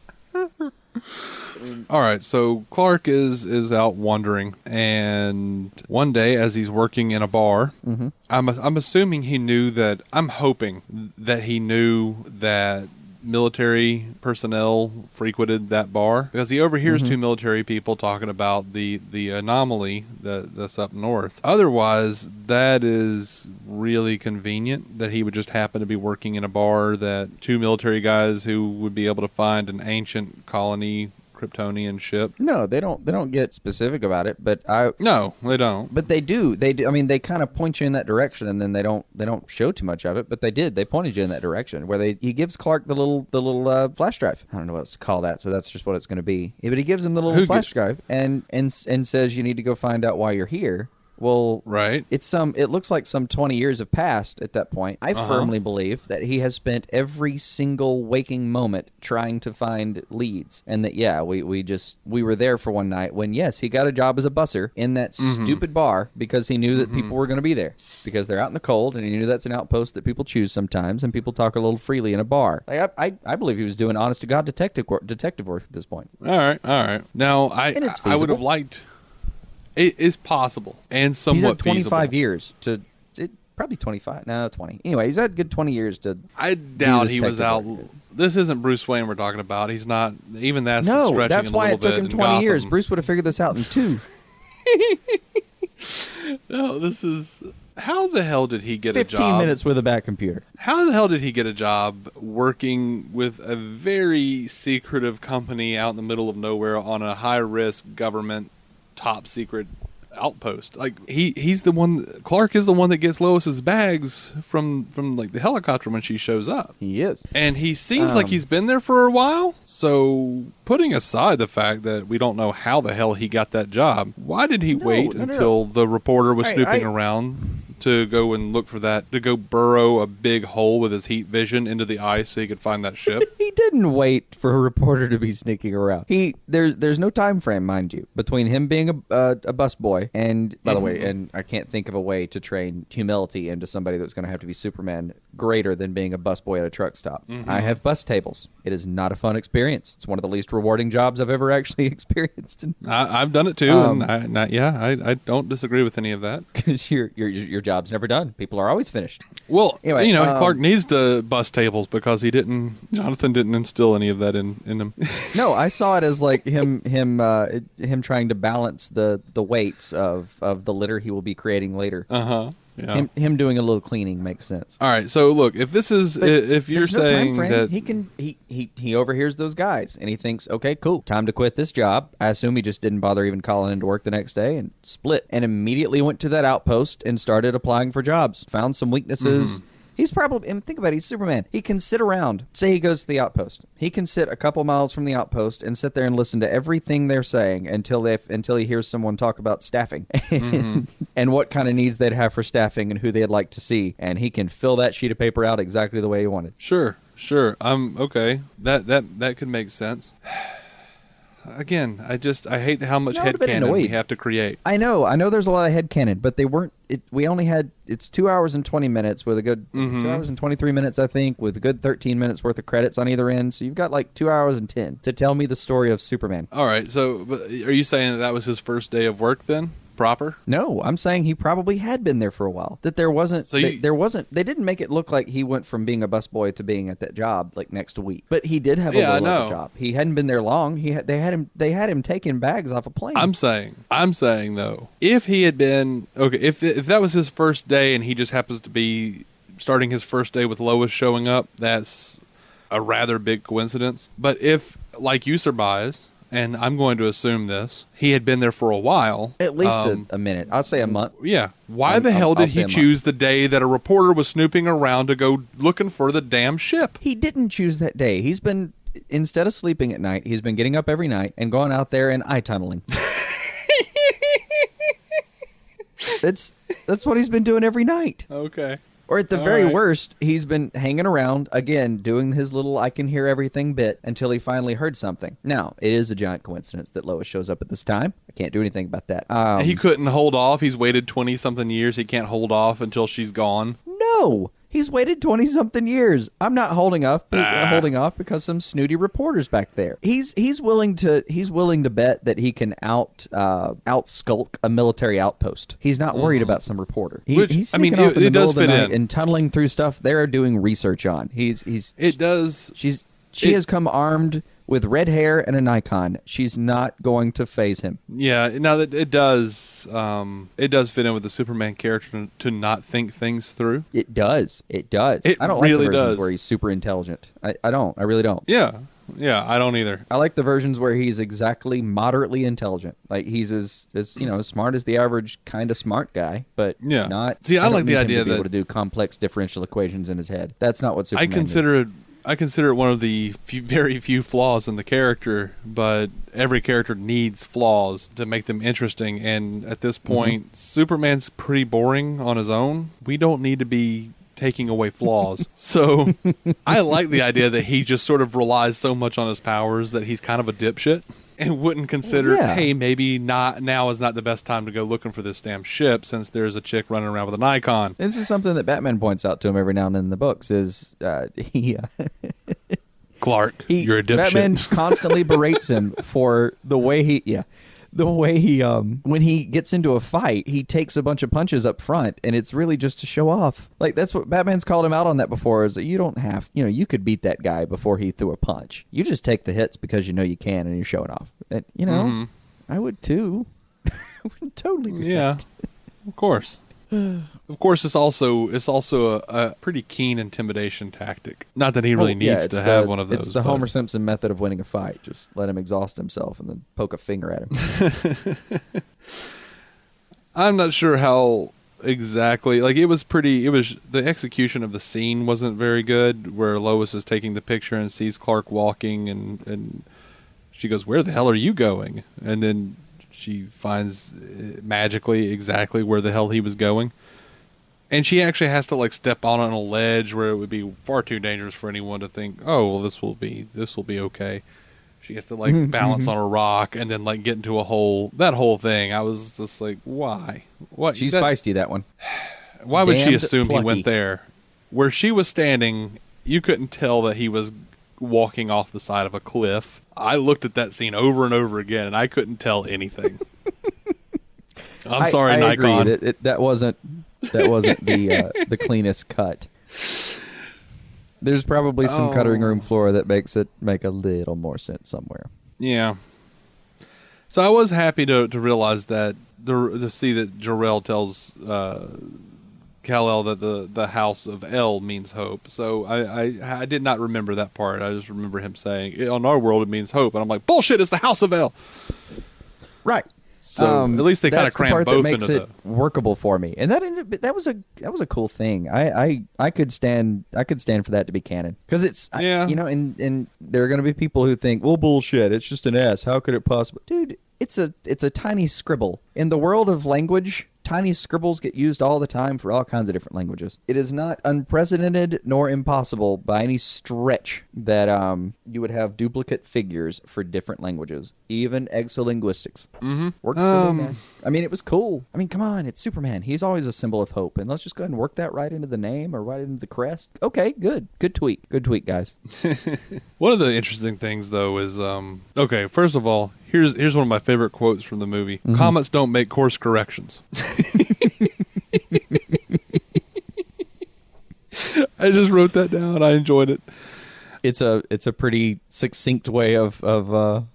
All right, so Clark is out wandering, and one day as he's working in a bar, I'm assuming he knew that. I'm hoping that he knew that military personnel frequented that bar, because he overhears 2 military people talking about the anomaly that's up north. Otherwise, that is really convenient that he would just happen to be working in a bar that 2 military guys who would be able to find an ancient colony Kryptonian ship. No, they don't get specific about it, but No, they don't. But they do. They do. I mean, they kind of point you in that direction, and then they don't show too much of it, but they did. They pointed you in that direction where he gives Clark the little flash drive. I don't know what else to call that, so that's just what it's going to be. Yeah, but he gives him the little flash drive and says you need to go find out why you're here. Well, right. It looks like some 20 years have passed at that point. I firmly believe that he has spent every single waking moment trying to find leads, and that we were there for one night when he got a job as a busser in that stupid bar because he knew that people were going to be there because they're out in the cold, and he knew that's an outpost that people choose sometimes, and people talk a little freely in a bar. Like, I believe he was doing honest to God detective work at this point. All right. Now I would have liked. It is possible and somewhat feasible. He's had 25 years to... Probably 25. No, 20. Anyway, he's had a good 20 years to... I doubt he was out... This isn't Bruce Wayne we're talking about. He's not... Even that's stretching it a little bit. No, that's why it took him 20 years. Bruce would have figured this out in 2. No, this is... How the hell did he get a job? 15 minutes with a back computer. How the hell did he get a job working with a very secretive company out in the middle of nowhere on a high-risk government top secret outpost? Like, he's the one. Clark is the one that gets Lois's bags from like the helicopter when she shows up. He is, and he seems like he's been there for a while. So, putting aside the fact that we don't know how the hell he got that job, why did he wait until the reporter was snooping around? to go and look for that, to go burrow a big hole with his heat vision into the ice so he could find that ship? He didn't wait for a reporter to be sneaking around. There's no time frame, mind you, between him being a busboy and, by the way, and I can't think of a way to train humility into somebody that's going to have to be Superman greater than being a busboy at a truck stop. I have bus tables. It is not a fun experience. It's one of the least rewarding jobs I've ever actually experienced. I've done it too, and I don't disagree with any of that. Because your job's never done. People are always finished. Well, anyway, Clark needs to bus tables because Jonathan didn't instill any of that in him. No, I saw it as like him trying to balance the weights of the litter he will be creating later. Yeah. Him doing a little cleaning makes sense. All right, so look, if this is, if you're saying that he overhears those guys and he thinks, okay, cool, time to quit this job. I assume he just didn't bother even calling into work the next day and split and immediately went to that outpost and started applying for jobs. Found some weaknesses. He's probably, and think about it, he's Superman. He can sit around. Say he goes to the outpost. He can sit a couple miles from the outpost and sit there and listen to everything they're saying until he hears someone talk about staffing and what kind of needs they'd have for staffing and who they'd like to see. And he can fill that sheet of paper out exactly the way he wanted. Sure. Okay. That could make sense. Again, I hate how much headcanon we have to create. I know there's a lot of headcanon, but they weren't, it's 2 hours and 20 minutes with a good 2 hours and 23 minutes, I think, with a good 13 minutes worth of credits on either end. So you've got like 2 hours and 10 to tell me the story of Superman. All right. So are you saying that was his first day of work then? Proper? No, I'm saying he probably had been there for a while. That there wasn't, they didn't make it look like he went from being a busboy to being at that job like next week. But he did have a low-level job. He hadn't been there long. They had him taking bags off a plane. I'm saying though, if he had been if that was his first day and he just happens to be starting his first day with Lois showing up, that's a rather big coincidence. But if, like you surmise, and I'm going to assume this, he had been there for a while. At least a minute. I'll say a month. Yeah. Why the hell did he choose the day that a reporter was snooping around to go looking for the damn ship? He didn't choose that day. He's been, instead of sleeping at night, he's been getting up every night and going out there and eye tunneling. That's what he's been doing every night. Okay. Or at the very worst, he's been hanging around, again, doing his little I can hear everything bit until he finally heard something. Now, it is a giant coincidence that Lois shows up at this time. I can't do anything about that. He couldn't hold off. He's waited 20-something years. He can't hold off until she's gone. No. He's waited 20-something years. I'm not holding off because some snooty reporter's back there. He's willing to bet that he can out skulk a military outpost. He's not worried about some reporter. He's sneaking off in the middle of the night and tunneling through stuff they're doing research on. She has come armed with red hair and a Nikon. She's not going to phase him. Yeah, now that it does fit in with the Superman character to not think things through. It does. I don't really like the versions does. where he's super intelligent. I really don't. Yeah, I don't either. I like the versions where he's exactly moderately intelligent. Like he's as smart as the average kind of smart guy, but not. See, I like the idea to be that able to do complex differential equations in his head. That's not what Superman I consider it one of the very few flaws in the character, but every character needs flaws to make them interesting. And at this point, Superman's pretty boring on his own. We don't need to be taking away flaws. So I like the idea that he just sort of relies so much on his powers that he's kind of a dipshit and wouldn't consider, hey, maybe now is not the best time to go looking for this damn ship since there's a chick running around with a Nikon. This is something that Batman points out to him every now and then in the books is Clark, you're a dipshit. Batman constantly berates him for the way he when he gets into a fight, he takes a bunch of punches up front, and it's really just to show off. Like, that's what Batman's called him out on that before, is that you don't have, you could beat that guy before he threw a punch. You just take the hits because you know you can, and you're showing off. And, I would too. I would totally do that. Of course. Of course, it's also a pretty keen intimidation tactic. Not that he really needs to have one of those. It's the Homer Simpson method of winning a fight. Just let him exhaust himself and then poke a finger at him. I'm not sure how exactly. Like, the execution of the scene wasn't very good, where Lois is taking the picture and sees Clark walking, and she goes, "Where the hell are you going?" And then she finds magically exactly where the hell he was going. And she actually has to like step on a ledge where it would be far too dangerous for anyone to think, oh, well, this will be okay. She has to like balance on a rock and then like get into a hole. That whole thing, I was just like, why? What? She's feisty, that one. Why would she Damned assume plucky. he went there? Where she was standing, you couldn't tell that he was walking off the side of a cliff. I looked at that scene over and over again, and I couldn't tell anything. I'm sorry, I Nikon. agree. That wasn't the cleanest cut. There's probably some cutting room floor that makes it make a little more sense somewhere. Yeah. So I was happy to realize that to see that Jor-El tells Kal-El that the house of El means hope. So I did not remember that part. I just remember him saying, "On our world it means hope," and I'm like, "Bullshit! It's the house of El." Right. So at least they kind of crammed both that makes into it workable for me, and that was a cool thing. I could stand for that to be canon because it's and there are going to be people who think, well, bullshit, it's just an S. How could it possibly, dude? It's a tiny scribble in the world of language. Tiny scribbles get used all the time for all kinds of different languages. It is not unprecedented nor impossible by any stretch that you would have duplicate figures for different languages, even exolinguistics. Works for me, man. I mean, it was cool. I mean, come on, it's Superman. He's always a symbol of hope, and let's just go ahead and work that right into the name or right into the crest. Okay, good tweet, guys. One of the interesting things, though, is okay. First of all, here's one of my favorite quotes from the movie: "Comets don't make course corrections." I just wrote that down. I enjoyed it. It's a pretty succinct way of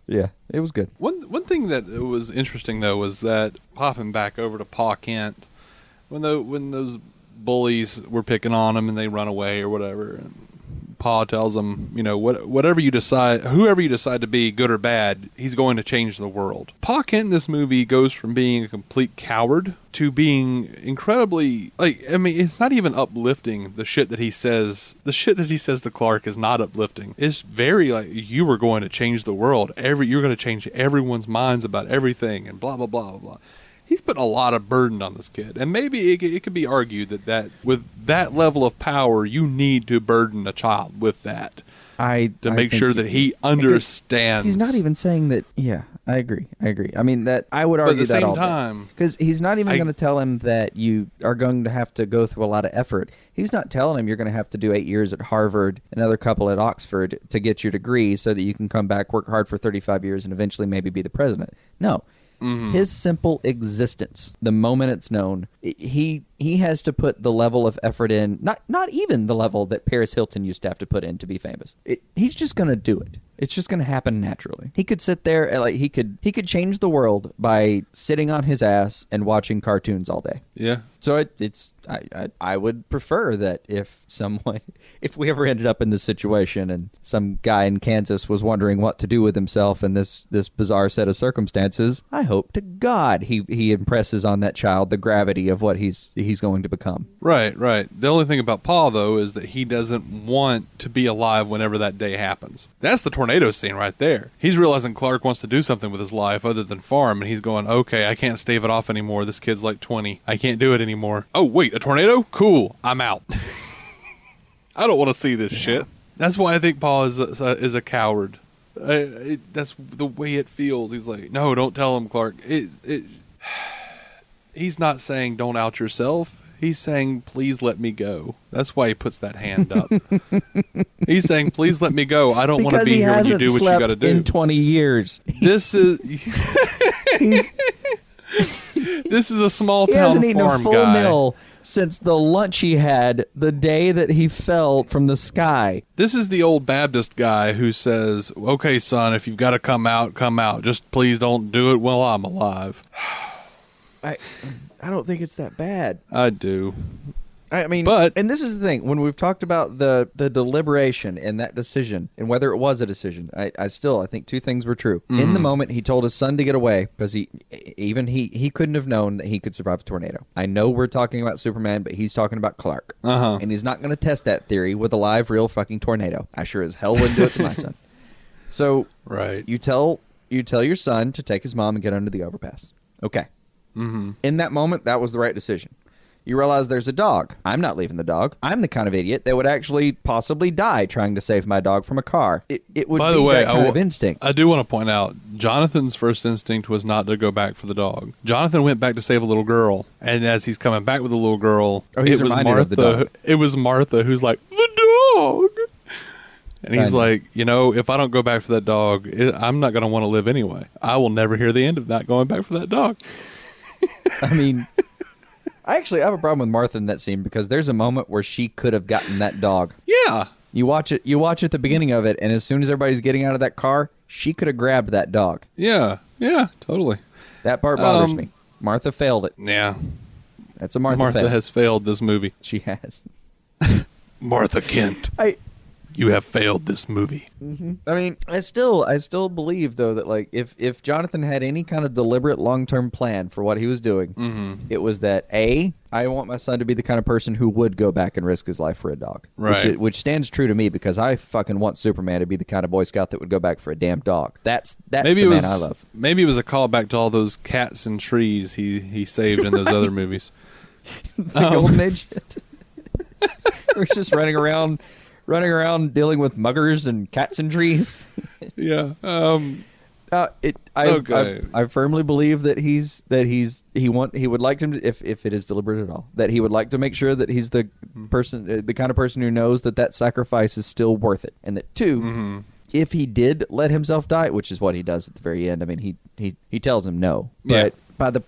yeah, it was good. One thing that was interesting though was that popping back over to Pa Kent when those bullies were picking on him and they run away or whatever, and Pa tells them, whatever you decide, whoever you decide to be, good or bad, he's going to change the world. Pa Kent in this movie goes from being a complete coward to being incredibly, it's not even uplifting. The shit that he says to Clark is not uplifting. It's very like, you were going to change the world. You're going to change everyone's minds about everything and blah, blah, blah, blah, blah. He's putting a lot of burden on this kid. And maybe it could be argued that with that level of power, you need to burden a child with that. To make sure that he understands. He's not even saying that. Yeah, I agree. I mean, that I would argue that all day. But at the same time, because he's not even going to tell him that you are going to have to go through a lot of effort. He's not telling him you're going to have to do 8 years at Harvard, another couple at Oxford to get your degree so that you can come back, work hard for 35 years, and eventually maybe be the president. No. His simple existence, the moment it's known, he has to put the level of effort in, not even the level that Paris Hilton used to have to put in to be famous. He's just going to do it. It's just going to happen naturally. He could sit there and he could change the world by sitting on his ass and watching cartoons all day. Yeah. So I would prefer that if we ever ended up in this situation and some guy in Kansas was wondering what to do with himself in this bizarre set of circumstances, I hope to God he impresses on that child the gravity of what he's going to become. Right. The only thing about Paul, though, is that he doesn't want to be alive whenever that day happens. That's the tornado scene right there. He's realizing Clark wants to do something with his life other than farm, and he's going, okay, I can't stave it off anymore. This kid's like 20. I can't do it anymore. Oh, wait, a tornado? Cool. I'm out. I don't want to see this shit. That's why I think Paul is a coward. That's the way it feels. He's like, no, don't tell him, Clark. He's not saying don't out yourself. He's saying, please let me go. That's why he puts that hand up. He's saying, please let me go. I don't want to be here when you do what you got to do. In 20 years. This is this is a small town farm guy. He hasn't eaten a full meal since the lunch he had the day that he fell from the sky. This is the old Baptist guy who says, okay, son, if you've got to come out, come out. Just please don't do it while I'm alive. I don't think it's that bad. I do. I mean, and this is the thing. When we've talked about the deliberation and that decision and whether it was a decision, I think two things were true. In the moment, he told his son to get away because he couldn't have known that he could survive a tornado. I know we're talking about Superman, but he's talking about Clark. And he's not going to test that theory with a live, real fucking tornado. I sure as hell wouldn't do it to my son. So you tell your son to take his mom and get under the overpass. Okay. In that moment, that was the right decision. You realize there's a dog. I'm not leaving the dog. I'm the kind of idiot that would actually possibly die trying to save my dog from a car. It would By be the way, that kind of instinct. I do want to point out, Jonathan's first instinct was not to go back for the dog. Jonathan went back to save a little girl, and as he's coming back with the little girl, he's it was reminded of the Martha. dog. It was Martha who's like, the dog. And he's like, if I don't go back for that dog, I'm not going to want to live anyway. I will never hear the end of not going back for that dog. I mean, I have a problem with Martha in that scene because there's a moment where she could have gotten that dog. Yeah. You watch at the beginning of it, and as soon as everybody's getting out of that car, she could have grabbed that dog. Yeah, totally. That part bothers me. Martha failed it. Yeah. That's a Martha fail. has failed this movie. She has. Martha Kent. You have failed this movie. Mm-hmm. I mean, I still believe though that like if Jonathan had any kind of deliberate long-term plan for what he was doing, it was that I want my son to be the kind of person who would go back and risk his life for a dog. Right. Which stands true to me because I fucking want Superman to be the kind of Boy Scout that would go back for a damn dog. That's maybe the man I love. Maybe it was a callback to all those cats and trees he saved in those other movies. The Golden Age shit. We're just running around dealing with muggers and cats and trees. Yeah. I firmly believe that he would like to, if it is deliberate at all, that he would like to make sure that he's the person, the kind of person who knows that sacrifice is still worth it, and that if he did let himself die, which is what he does at the very end. I mean, he tells him no, but. At that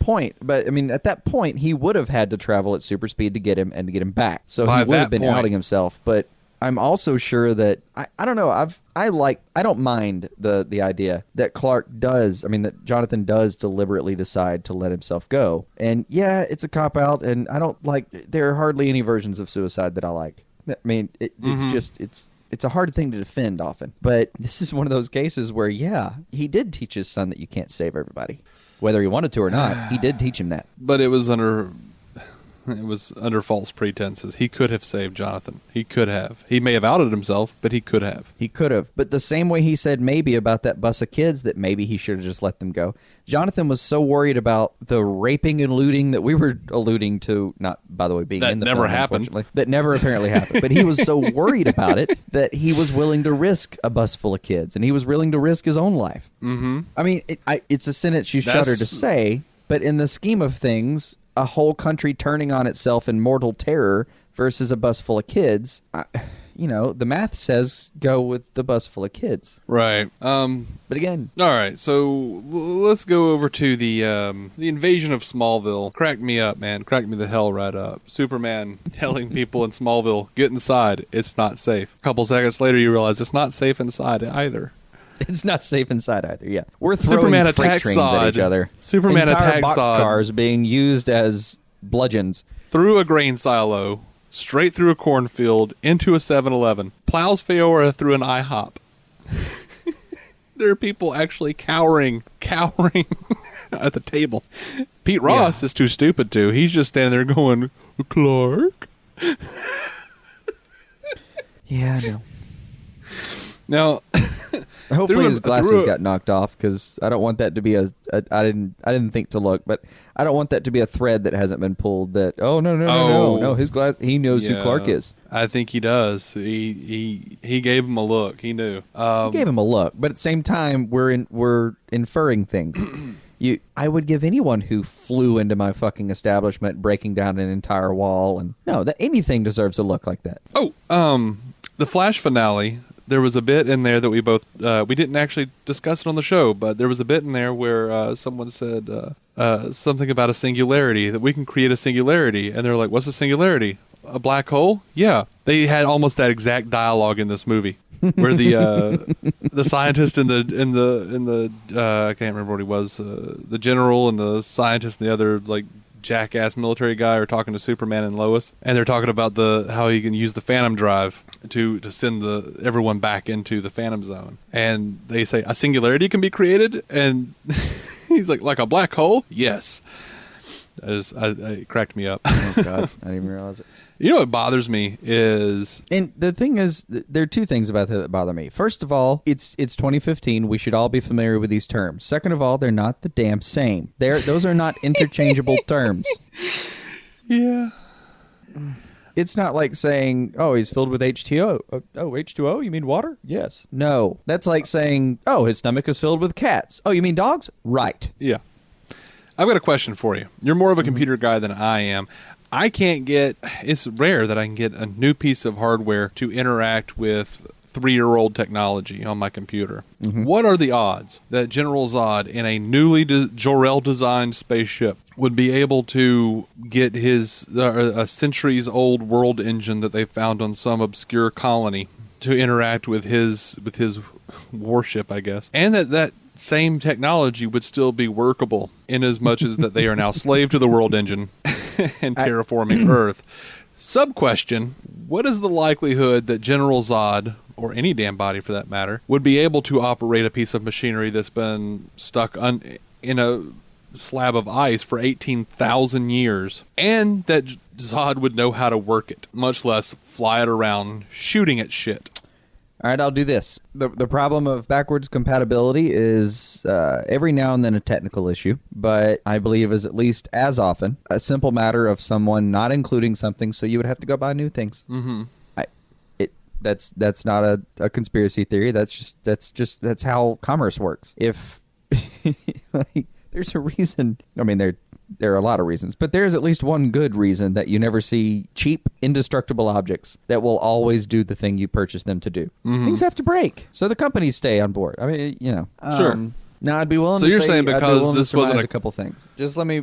point, he would have had to travel at super speed to get him and to get him back. So he would have been outing himself. But I'm also sure that I don't know. I don't mind the idea that that Jonathan does deliberately decide to let himself go. And yeah, it's a cop out, and I don't like. There are hardly any versions of suicide that I like. I mean, it's a hard thing to defend often. But this is one of those cases where he did teach his son that you can't save everybody. Whether he wanted to or not, he did teach him that. But it was under false pretenses. He could have saved Jonathan. He could have. He may have outed himself, but he could have. He could have. But the same way he said maybe about that bus of kids that maybe he should have just let them go. Jonathan was so worried about the raping and looting that we were alluding to, not, by the way, being in the film, unfortunately. That never apparently happened. But he was so worried about it that he was willing to risk a bus full of kids, and he was willing to risk his own life. Mm-hmm. I mean, it's a sentence you shudder to say, but in the scheme of things, a whole country turning on itself in mortal terror versus a bus full of kids, the math says go with the bus full of kids. Right. But again. All right, so let's go over to the invasion of Smallville. Cracked me up, man. Cracked me the hell right up. Superman telling people in Smallville, get inside. It's not safe. A couple seconds later, you realize it's not safe inside either. It's not safe inside either, yeah. We're throwing Superman freight trains at each other. Superman entire attacks boxcars being used as bludgeons. Through a grain silo, straight through a cornfield, into a 7-Eleven. Plows Feora through an IHOP. There are people actually cowering at the table. Pete Ross is too stupid to. He's just standing there going, Clark? Yeah, I know. Now, hopefully his glasses got knocked off, because I don't want that to be I didn't think to look, but I don't want that to be a thread that hasn't been pulled. That no, his glass, he knows who Clark is. I think he does. He gave him a look. He knew. He gave him a look, but at the same time, we're inferring things. I would give anyone who flew into my fucking establishment, breaking down an entire wall, and that anything deserves a look like that. The Flash finale. There was a bit in there that we both we didn't actually discuss it on the show, but there was a bit in there where someone said something about a singularity, that we can create a singularity, and they're like, "What's a singularity? A black hole?" Yeah, they had almost that exact dialogue in this movie, where the scientist and the I can't remember what he was, the general and the scientist and the other like jackass military guy are talking to Superman and Lois, and they're talking about how you can use the Phantom Drive to send everyone back into the Phantom Zone, and they say a singularity can be created, and he's like a black hole. Yes, it cracked me up. Oh God, I didn't even realize it. You know what bothers me is... And the thing is, there are two things about that bother me. First of all, it's 2015. We should all be familiar with these terms. Second of all, they're not the damn same. Those are not interchangeable terms. Yeah. It's not like saying, oh, he's filled with H2O. Oh, H2O? You mean water? Yes. No. That's like saying, oh, his stomach is filled with cats. Oh, you mean dogs? Right. Yeah. I've got a question for you. You're more of a computer guy than I am. It's rare that I can get a new piece of hardware to interact with 3-year-old technology on my computer. What are the odds that General Zod in a newly Jor-El designed spaceship would be able to get his a centuries-old world engine that they found on some obscure colony to interact with his warship, I guess, and that same technology would still be workable in as much as that they are now slave to the world engine and terraforming Earth. Sub-question, what is the likelihood that General Zod, or any damn body for that matter, would be able to operate a piece of machinery that's been stuck in a slab of ice for 18,000 years, and that Zod would know how to work it, much less fly it around shooting at shit? All right, I'll do this. The problem of backwards compatibility is every now and then a technical issue, but I believe is at least as often a simple matter of someone not including something, so you would have to go buy new things. That's not a conspiracy theory. That's how commerce works. If there's a reason, I mean there are a lot of reasons, but there's at least one good reason that you never see cheap, indestructible objects that will always do the thing you purchase them to do. Things have to break, so the companies stay on board. I mean, Sure. Now I'd be willing. So to you're say, saying because this wasn't a couple things. Just let me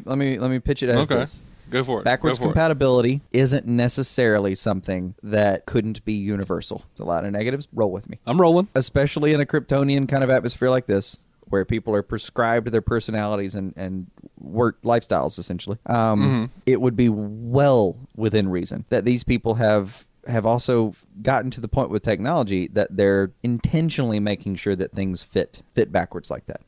pitch it as this. Go for it. Backwards compatibility isn't necessarily something that couldn't be universal. It's a lot of negatives. Roll with me. I'm rolling. Especially in a Kryptonian kind of atmosphere like this, where people are prescribed their personalities and work lifestyles, essentially. It would be well within reason that these people have also gotten to the point with technology that they're intentionally making sure that things fit backwards like that.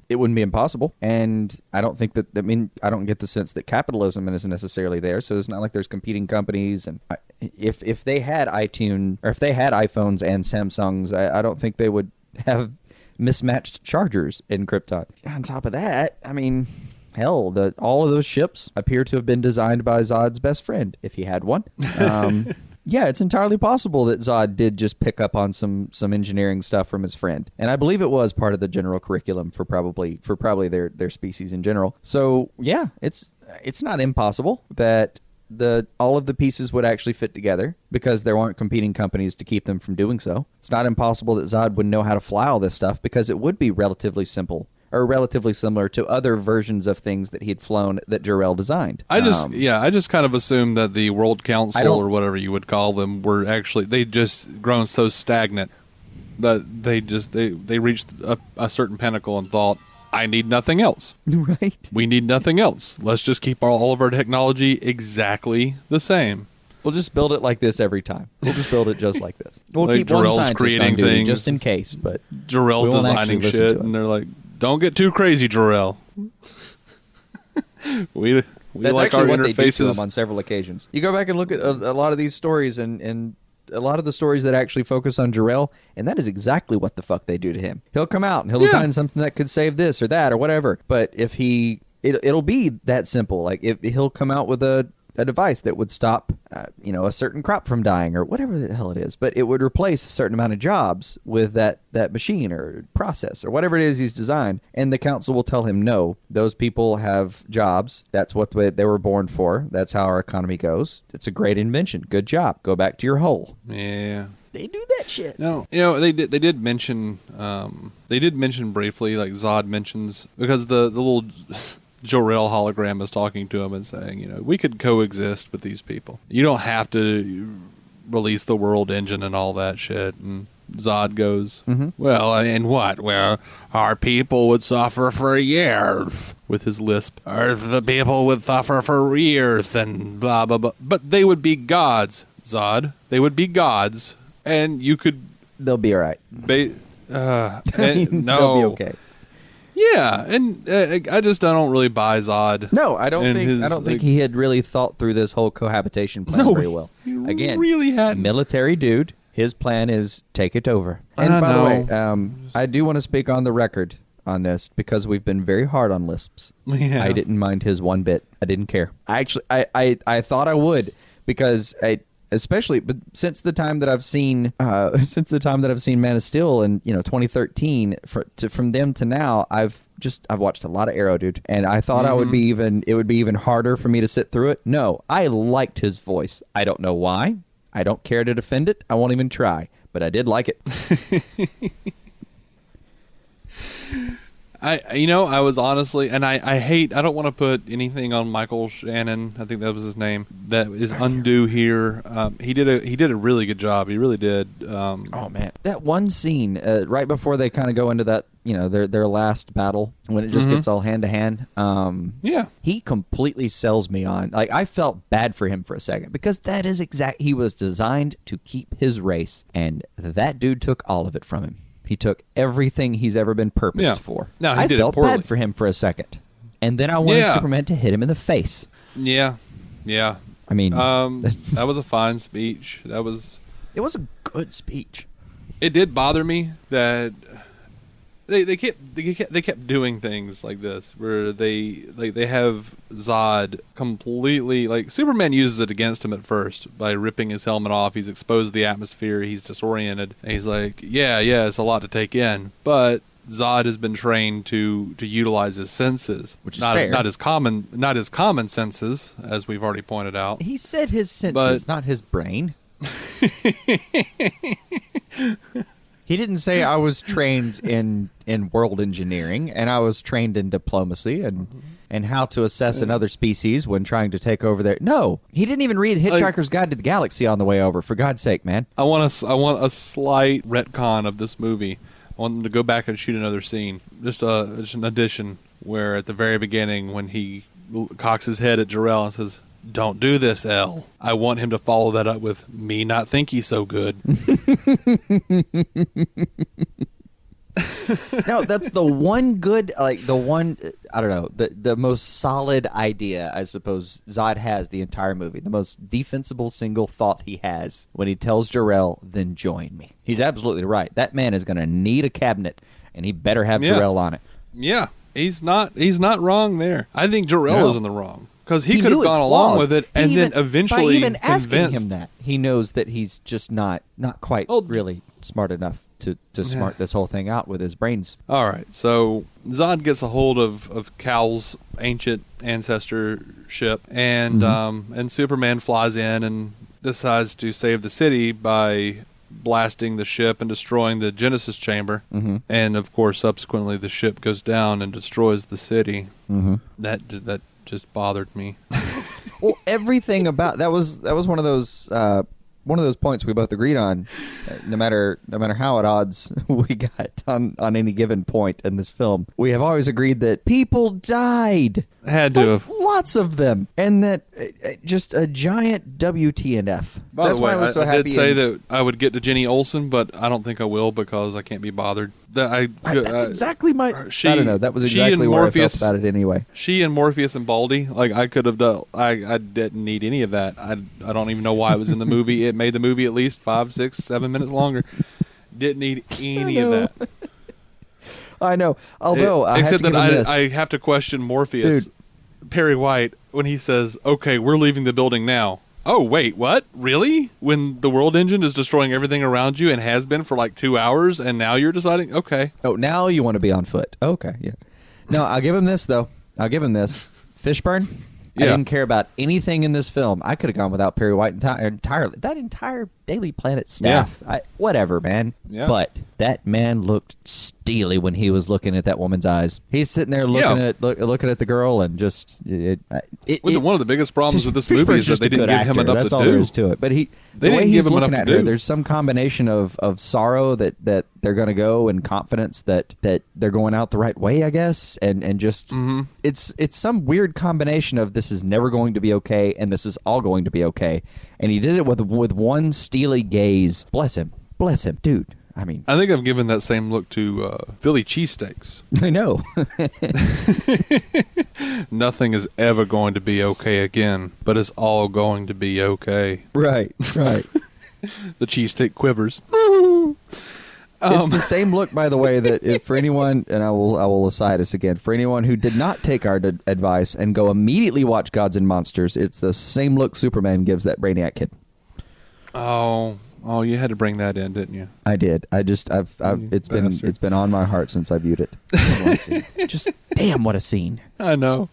It wouldn't be impossible, and I don't think that. I mean, I don't get the sense that capitalism isn't necessarily there. So it's not like there's competing companies, and if they had iTunes or if they had iPhones and Samsungs, I don't think they would have mismatched chargers in Krypton. On top of that, I mean, hell, all of those ships appear to have been designed by Zod's best friend, if he had one. Yeah, it's entirely possible that Zod did just pick up on some engineering stuff from his friend, and I believe it was part of the general curriculum for probably their species in general. So yeah, it's not impossible that all of the pieces would actually fit together because there aren't competing companies to keep them from doing so. It's not impossible that Zod would know how to fly all this stuff because it would be relatively simple or relatively similar to other versions of things that he'd flown that Jor-El designed. I just kind of assumed that the World Council or whatever you would call them were actually, they just grown so stagnant that they reached a certain pinnacle and thought, I need nothing else. Right. We need nothing else. Let's just keep all of our technology exactly the same. We'll just build it like this every time. We'll just build it just like this. We'll like keep Jor-El's one scientist creating on duty things just in case, but Jor-El's designing shit, and they're like, "Don't get too crazy, Jor-El." we That's like actually our what they do to interfaces him on several occasions. You go back and look at a lot of these stories, and a lot of the stories that actually focus on Jor-El, and that is exactly what the fuck they do to him. He'll come out and he'll design something that could save this or that or whatever. But if it'll be that simple. Like if he'll come out with a device that would stop, a certain crop from dying or whatever the hell it is, but it would replace a certain amount of jobs with that machine or process or whatever it is he's designed. And the council will tell him, no, those people have jobs. That's what they were born for. That's how our economy goes. It's a great invention. Good job. Go back to your hole. Yeah. They do that shit. No, they did mention briefly, like Zod mentions, because the little Jor-El hologram is talking to him and saying, we could coexist with these people. You don't have to release the world engine and all that shit. And Zod goes, well, and what? Well, our people would suffer for years, with his lisp. Or the people would suffer for years and blah, blah, blah. But they would be gods, Zod. They would be gods. And you could... They'll be all right. No. They'll be okay. Yeah, and I don't really buy Zod. No, I don't think he had really thought through this whole cohabitation plan very well. Again, really hadn't. Military dude. His plan is take it over. And by the way, I do want to speak on the record. on this because we've been very hard on lisps. Yeah. I didn't mind his one bit. I didn't care. I thought I would because but since the time that I've seen Man of Steel in 2013 from them to now, I've watched a lot of Arrow, dude, and I thought it would be even harder for me to sit through it. No, I liked his voice. I don't know why. I don't care to defend it. I won't even try, but I did like it. I was honestly, and I don't want to put anything on Michael Shannon. I think that was his name. That is undue here. He did a really good job. He really did. Oh man, that one scene right before they kind of go into that, their last battle when it just gets all hand to hand. Yeah, he completely sells me on. Like, I felt bad for him for a second because that is he was designed to keep his race, and that dude took all of it from him. He took everything he's ever been purposed for. No, he I did felt it poorly. bad for him for a second. And then I wanted Superman to hit him in the face. Yeah. I mean... that was a fine speech. It was a good speech. It did bother me that they kept doing things like this where they have Zod completely, like, Superman uses it against him at first by ripping his helmet off. He's exposed to the atmosphere, he's disoriented, and he's like, yeah, it's a lot to take in, but Zod has been trained to utilize his senses, which is fair. Not his common senses, as we've already pointed out. He said his senses, not his brain. He didn't say I was trained in world engineering and I was trained in diplomacy and how to assess another species when trying to take over their... No, he didn't even read Hitchhiker's Guide to the Galaxy on the way over, for God's sake, man. I want a slight retcon of this movie. I want them to go back and shoot another scene. Just an addition where at the very beginning when he cocks his head at Jor-El and says, "Don't do this, El." I want him to follow that up with, "Me not think he's so good." No, that's the one good, like, the one, I don't know, the most solid idea, I suppose, Zod has the entire movie. The most defensible single thought he has when he tells Jor-El, "Then join me." He's absolutely right. That man is going to need a cabinet, and he better have Jor-El on it. Yeah, he's not wrong there. I think Jor-El is in the wrong. Because he could have gone along with it and then eventually by even asking convinced him that, he knows that he's just not quite really smart enough to smart this whole thing out with his brains. All right, so Zod gets a hold of Cal's ancient ancestor ship, and Superman flies in and decides to save the city by blasting the ship and destroying the Genesis chamber. And of course, subsequently, the ship goes down and destroys the city. That just bothered me. Well, everything about that was one of those points we both agreed on. No matter how at odds we got on any given point in this film, we have always agreed that people died. Had to have. Lots of them, and that just a giant WTF. By That's the way, why I was so happy. I did say that I would get to Jenny Olsen, but I don't think I will because I can't be bothered. That's exactly my... I don't know. That was exactly where I felt about it anyway. She and Morpheus and Baldy, like, I could have done... I didn't need any of that. I don't even know why it was in the movie. It made the movie at least 5, 6, 7 minutes longer. Didn't need any of that. I know. Although, I have to question Morpheus, Perry White, when he says, "Okay, we're leaving the building now." Oh, wait, what? Really? When the world engine is destroying everything around you and has been for like 2 hours, and now you're deciding, okay. Oh, now you want to be on foot. Okay, yeah. No, I'll give him this, though. Fishburne? Yeah. I didn't care about anything in this film. I could have gone without Perry White entirely. That entire Daily Planet staff. Yeah. Whatever, man. Yeah. But that man looked steely when he was looking at that woman's eyes. He's sitting there looking at the girl and just... one of the biggest problems with this movie is that they didn't give him enough to do. That's all there is to it. But the way he's looking at her, there's some combination of sorrow that they're going to go and confidence that they're going out the right way, I guess. And just... It's some weird combination of this is never going to be okay and this is all going to be okay. And he did it with one steely gaze. Bless him, dude. I mean, I think I've given that same look to Philly cheesesteaks. I know. Nothing is ever going to be okay again, but it's all going to be okay. Right. The cheesesteak quivers. It's the same look, by the way, that if for anyone, and I will aside us again, for anyone who did not take our advice and go immediately watch Gods and Monsters, it's the same look Superman gives that Brainiac kid. Oh, you had to bring that in, didn't you? I did. It's been on my heart since I viewed it. Just damn, what a scene! I know.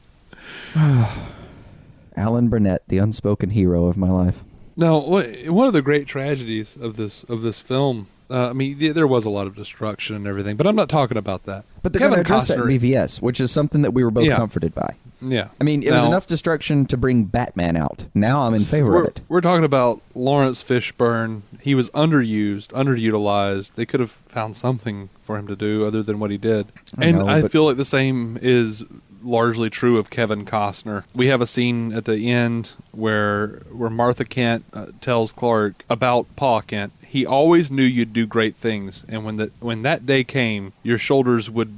Alan Burnett, the unspoken hero of my life. No, one of the great tragedies of this film. I mean, there was a lot of destruction and everything, but I'm not talking about that. But they're going to address that in BVS, which is something that we were both comforted by. Yeah. I mean, it was enough destruction to bring Batman out. Now I'm in favor of it. We're talking about Lawrence Fishburne. He was underutilized. They could have found something for him to do other than what he did. I feel like the same is largely true of Kevin Costner. We have a scene at the end where Martha Kent tells Clark about Pa Kent. He always knew you'd do great things, and when that day came, your shoulders would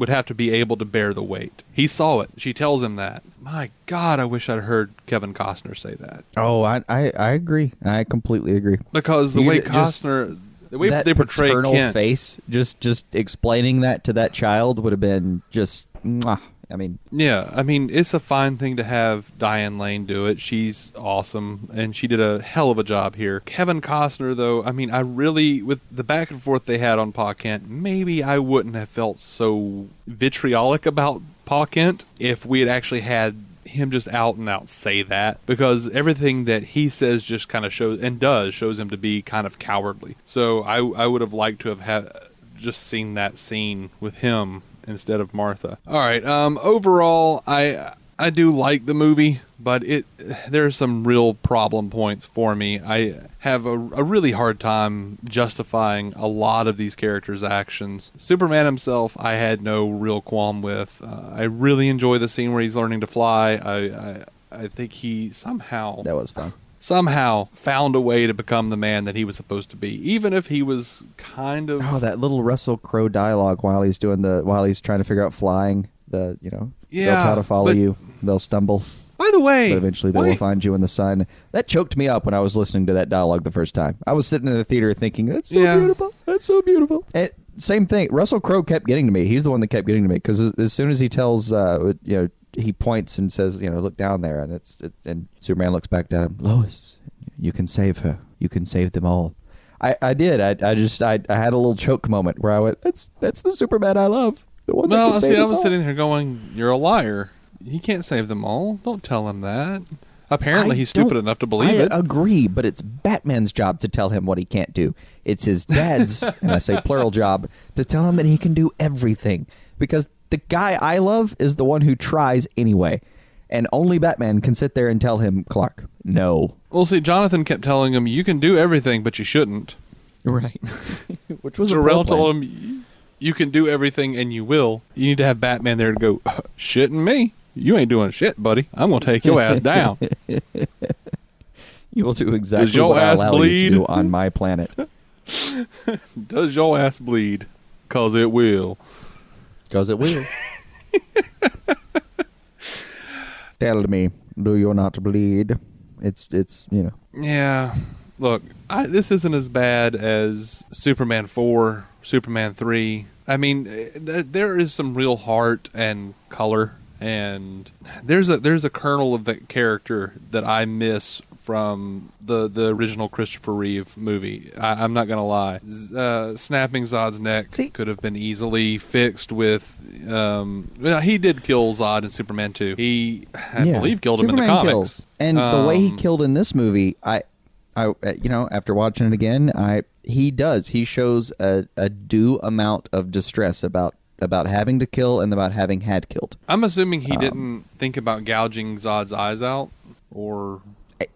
have to be able to bear the weight. He saw it. She tells him that. My God, I wish I'd heard Kevin Costner say that. Oh, I agree. I completely agree. Because the way Costner, the way they portray paternal Kent, face, just explaining that to that child would have been just. Mwah. I mean, it's a fine thing to have Diane Lane do it. She's awesome, and she did a hell of a job here. Kevin Costner, though, I mean, I really, with the back and forth they had on Pa Kent, maybe I wouldn't have felt so vitriolic about Pa Kent if we had actually had him just out and out say that, because everything that he says just kind of shows him to be kind of cowardly. So I would have liked to have just seen that scene with him instead of Martha. All right. Overall, I do like the movie, but there are some real problem points for me. I have a really hard time justifying a lot of these characters' actions. Superman himself, I had no real qualm with. I really enjoy the scene where he's learning to fly. I think he somehow... That was fun. Somehow found a way to become the man that he was supposed to be, even if he was kind of... Oh, that little Russell Crowe dialogue while he's trying to figure out flying. They'll try to follow you. They'll stumble. By the way... But eventually they will find you in the sun. That choked me up when I was listening to that dialogue the first time. I was sitting in the theater thinking, that's so beautiful. That's so beautiful. And same thing. Russell Crowe kept getting to me. He's the one that kept getting to me, because as soon as he tells, he points and says, look down there, and Superman looks back at him. Lois, you can save her. You can save them all. I did. I had a little choke moment where I went, that's the Superman I love. The one that can save us I was all. sitting there going, you're a liar. He can't save them all. Don't tell him that. Apparently he's stupid enough to believe it. I agree, but it's Batman's job to tell him what he can't do. It's his dad's, and I say plural job, to tell him that he can do everything. Because the guy I love is the one who tries anyway. And only Batman can sit there and tell him, Clark, no. Well, see, Jonathan kept telling him, you can do everything, but you shouldn't. Right. Which was Jor-El told him, you can do everything and you will. You need to have Batman there to go, shitting me? You ain't doing shit, buddy. I'm going to take your ass down. You will do exactly what I allow you to do on my planet. Does your ass bleed? 'Cause it will. 'Cause it will. Tell me, do you not bleed? It's Yeah. Look, this isn't as bad as Superman 4, Superman 3. I mean, there is some real heart and color, and there's a kernel of the character that I miss from the original Christopher Reeve movie. I'm not gonna lie. Snapping Zod's neck could have been easily fixed with. He did kill Zod in Superman 2. I believe killed him Superman in the comics. kills. And the way he killed in this movie, I after watching it again, he shows a due amount of distress about having to kill and about having had killed. I'm assuming he didn't think about gouging Zod's eyes out, or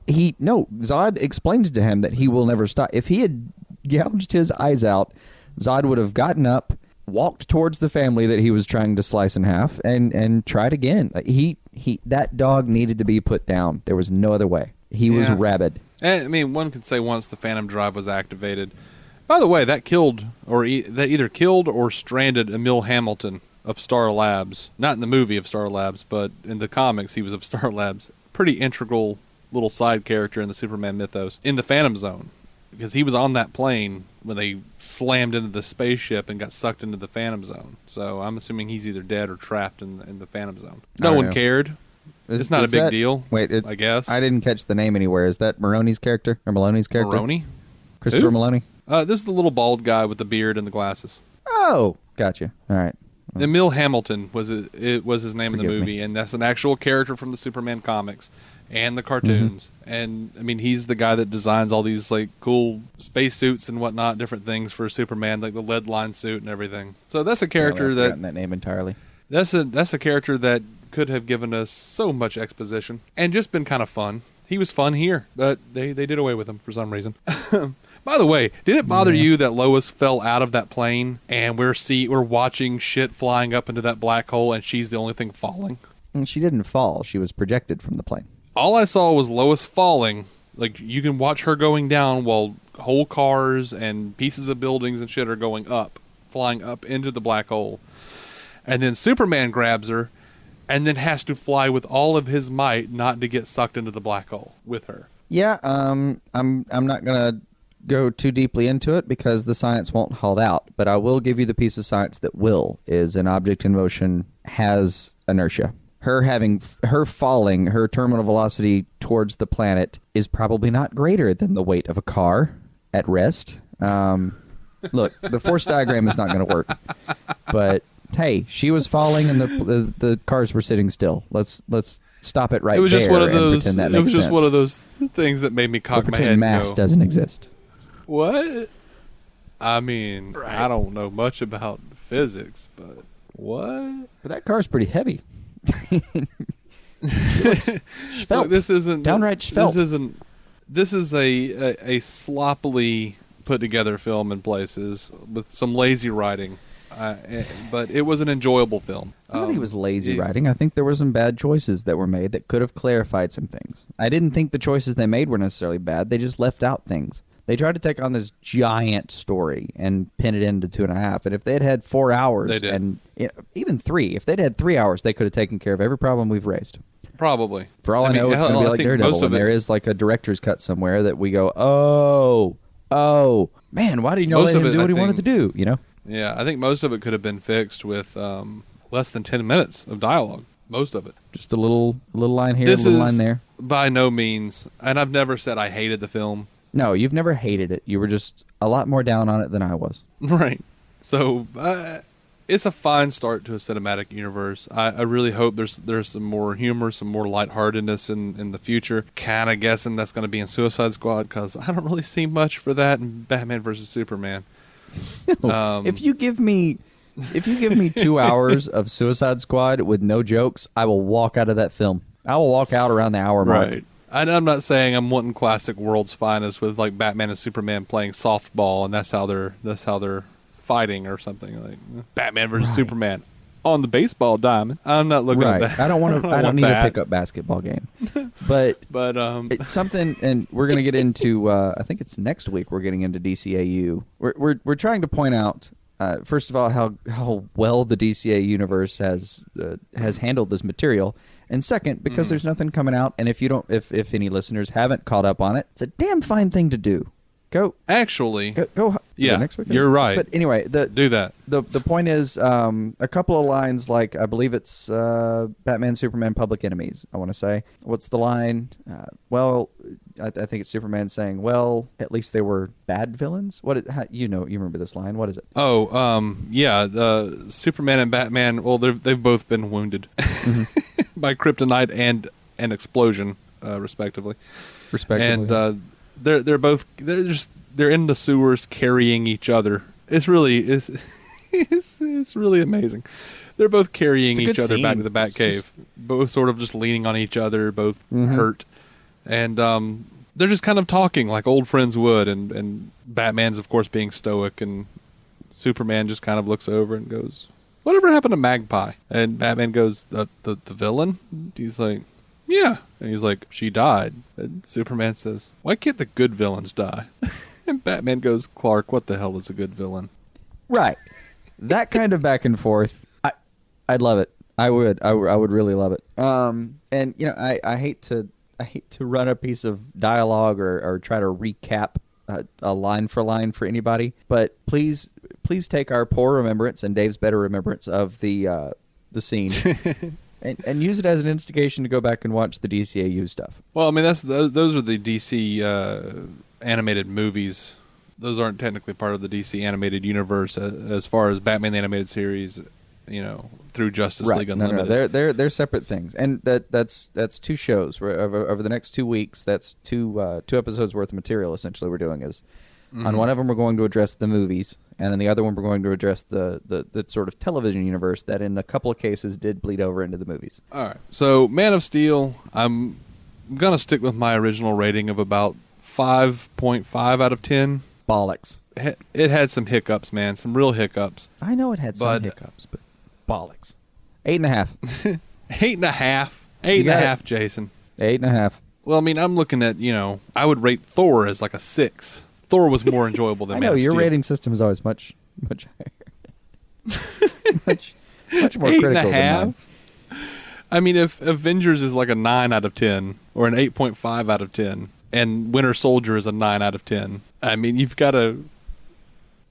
Zod explains to him that he will never stop. If he had gouged his eyes out, Zod would have gotten up, walked towards the family that he was trying to slice in half, and tried again. That dog needed to be put down. There was no other way. He was rabid. I mean, one could say once the Phantom Drive was activated. By the way, that either killed or stranded Emil Hamilton of Star Labs. Not in the movie of Star Labs, but in the comics he was of Star Labs. Pretty integral little side character in the Superman mythos. In the Phantom Zone. because he was on that plane when they slammed into the spaceship and got sucked into the Phantom Zone. So I'm assuming he's either dead or trapped in the Phantom Zone. No one cared. It's not a big deal. Wait, I guess. I didn't catch the name anywhere. Is that Maloney's character? Or Maloney's character? Maloney? Christopher Maloney? This is the little bald guy with the beard and the glasses. Oh, gotcha. All right. Emil Hamilton was his name in the Forgive movie, me. and that's an actual character from the Superman comics and the cartoons. And I mean, he's the guy that designs all these like cool spacesuits and whatnot, different things for Superman, like the lead line suit and everything. So that's a character I've forgotten that name entirely. That's a character that could have given us so much exposition and just been kind of fun. He was fun here, but they did away with him for some reason. By the way, did it bother you that Lois fell out of that plane and we're watching shit flying up into that black hole and she's the only thing falling? And she didn't fall. She was projected from the plane. All I saw was Lois falling. Like, you can watch her going down while whole cars and pieces of buildings and shit are going up, flying up into the black hole. And then Superman grabs her and then has to fly with all of his might not to get sucked into the black hole with her. Yeah, I'm not going to go too deeply into it because the science won't hold out, but I will give you the piece of science that will, is an object in motion has inertia. Her falling, her terminal velocity towards the planet is probably not greater than the weight of a car at rest. Look, the force diagram is not going to work, but hey, she was falling and the cars were sitting still. Let's stop it right there. It was just one of and those. pretend that It makes was just sense. one of those things that made me cock my head. Pretend mass doesn't exist. What? I mean, I don't know much about physics, but what? But that car's pretty heavy. Svelte. Look, this isn't downright svelte. This is a sloppily put together film in places with some lazy writing, but it was an enjoyable film. I don't think it was lazy writing. I think there were some bad choices that were made that could have clarified some things. I didn't think the choices they made were necessarily bad. They just left out things. They tried to take on this giant story and pin it into 2.5. And if they'd had 4 hours, They did. and even 3, if they'd had 3 hours, they could have taken care of every problem we've raised. Probably. For all I know, it's going to be like Daredevil, and there it, is like a director's cut somewhere that we go, oh, man, why didn't you let him do what he wanted to do? You know? Yeah, I think most of it could have been fixed with less than 10 minutes of dialogue. Most of it. Just a little line here, a little line there. By no means, and I've never said I hated the film. No, you've never hated it. You were just a lot more down on it than I was. Right. So it's a fine start to a cinematic universe. I really hope there's some more humor, some more lightheartedness in the future. Kind of guessing that's going to be in Suicide Squad because I don't really see much for that in Batman versus Superman. If you give me 2 hours of Suicide Squad with no jokes, I will walk out of that film. I will walk out around the hour mark. Right. And I'm not saying I'm wanting classic World's Finest with like Batman and Superman playing softball and that's how they're fighting or something like Batman versus Superman on the baseball diamond. I'm not looking at that. I don't want to. I don't need a pickup basketball game. But it's something, and we're going to get into. I think it's next week. We're getting into DCAU. We're trying to point out. First of all, how well the DCA universe has handled this material, and second, because there's nothing coming out, and if any listeners haven't caught up on it, it's a damn fine thing to do. Go yeah, next week? You're right. But anyway, do that. The point is a couple of lines like I believe it's Batman, Superman, Public Enemies. I want to say what's the line? I think it's Superman saying, "Well, at least they were bad villains." You remember this line? What is it? Yeah, the Superman and Batman. Well, they've both been wounded by kryptonite and an explosion, respectively. And they're in the sewers carrying each other. It's really amazing. They're both carrying each other back to the Batcave, both sort of just leaning on each other, both hurt. And they're just kind of talking like old friends would, and Batman's, of course, being stoic, and Superman just kind of looks over and goes, "Whatever happened to Magpie?" And Batman goes, the villain? He's like, "Yeah." And he's like, "She died." And Superman says, "Why can't the good villains die?" And Batman goes, "Clark, what the hell is a good villain?" Right. That kind of back and forth, I'd love it. I would really love it. And I hate to run a piece of dialogue or try to recap a line for line for anybody, but please take our poor remembrance and Dave's better remembrance of the scene and use it as an instigation to go back and watch the DCAU stuff. Well, I mean, those are the DC animated movies. Those aren't technically part of the DC animated universe as far as Batman the Animated Series, through Justice League Unlimited. No, they're separate things, and that's 2 shows. Over the next 2 weeks, that's 2 episodes worth of material. Essentially, we're doing is on one of them we're going to address the movies, and in the other one we're going to address the sort of television universe that in a couple of cases did bleed over into the movies. All right, so Man of Steel, I'm gonna stick with my original rating of about 5.5 out of 10. Bollocks. It had some hiccups, man. Some real hiccups. I know it had some hiccups, but bollocks. 8.5. 8.5. 8.5, Jason. 8.5. Well, I mean, I'm looking at, I would rate Thor as like a 6. Thor was more enjoyable than Man of Steel. Your rating system is always much higher. much more critical than mine. I mean, if Avengers is like a 9 out of 10 or an 8.5 out of 10, and Winter Soldier is a 9 out of 10, I mean, you've got to.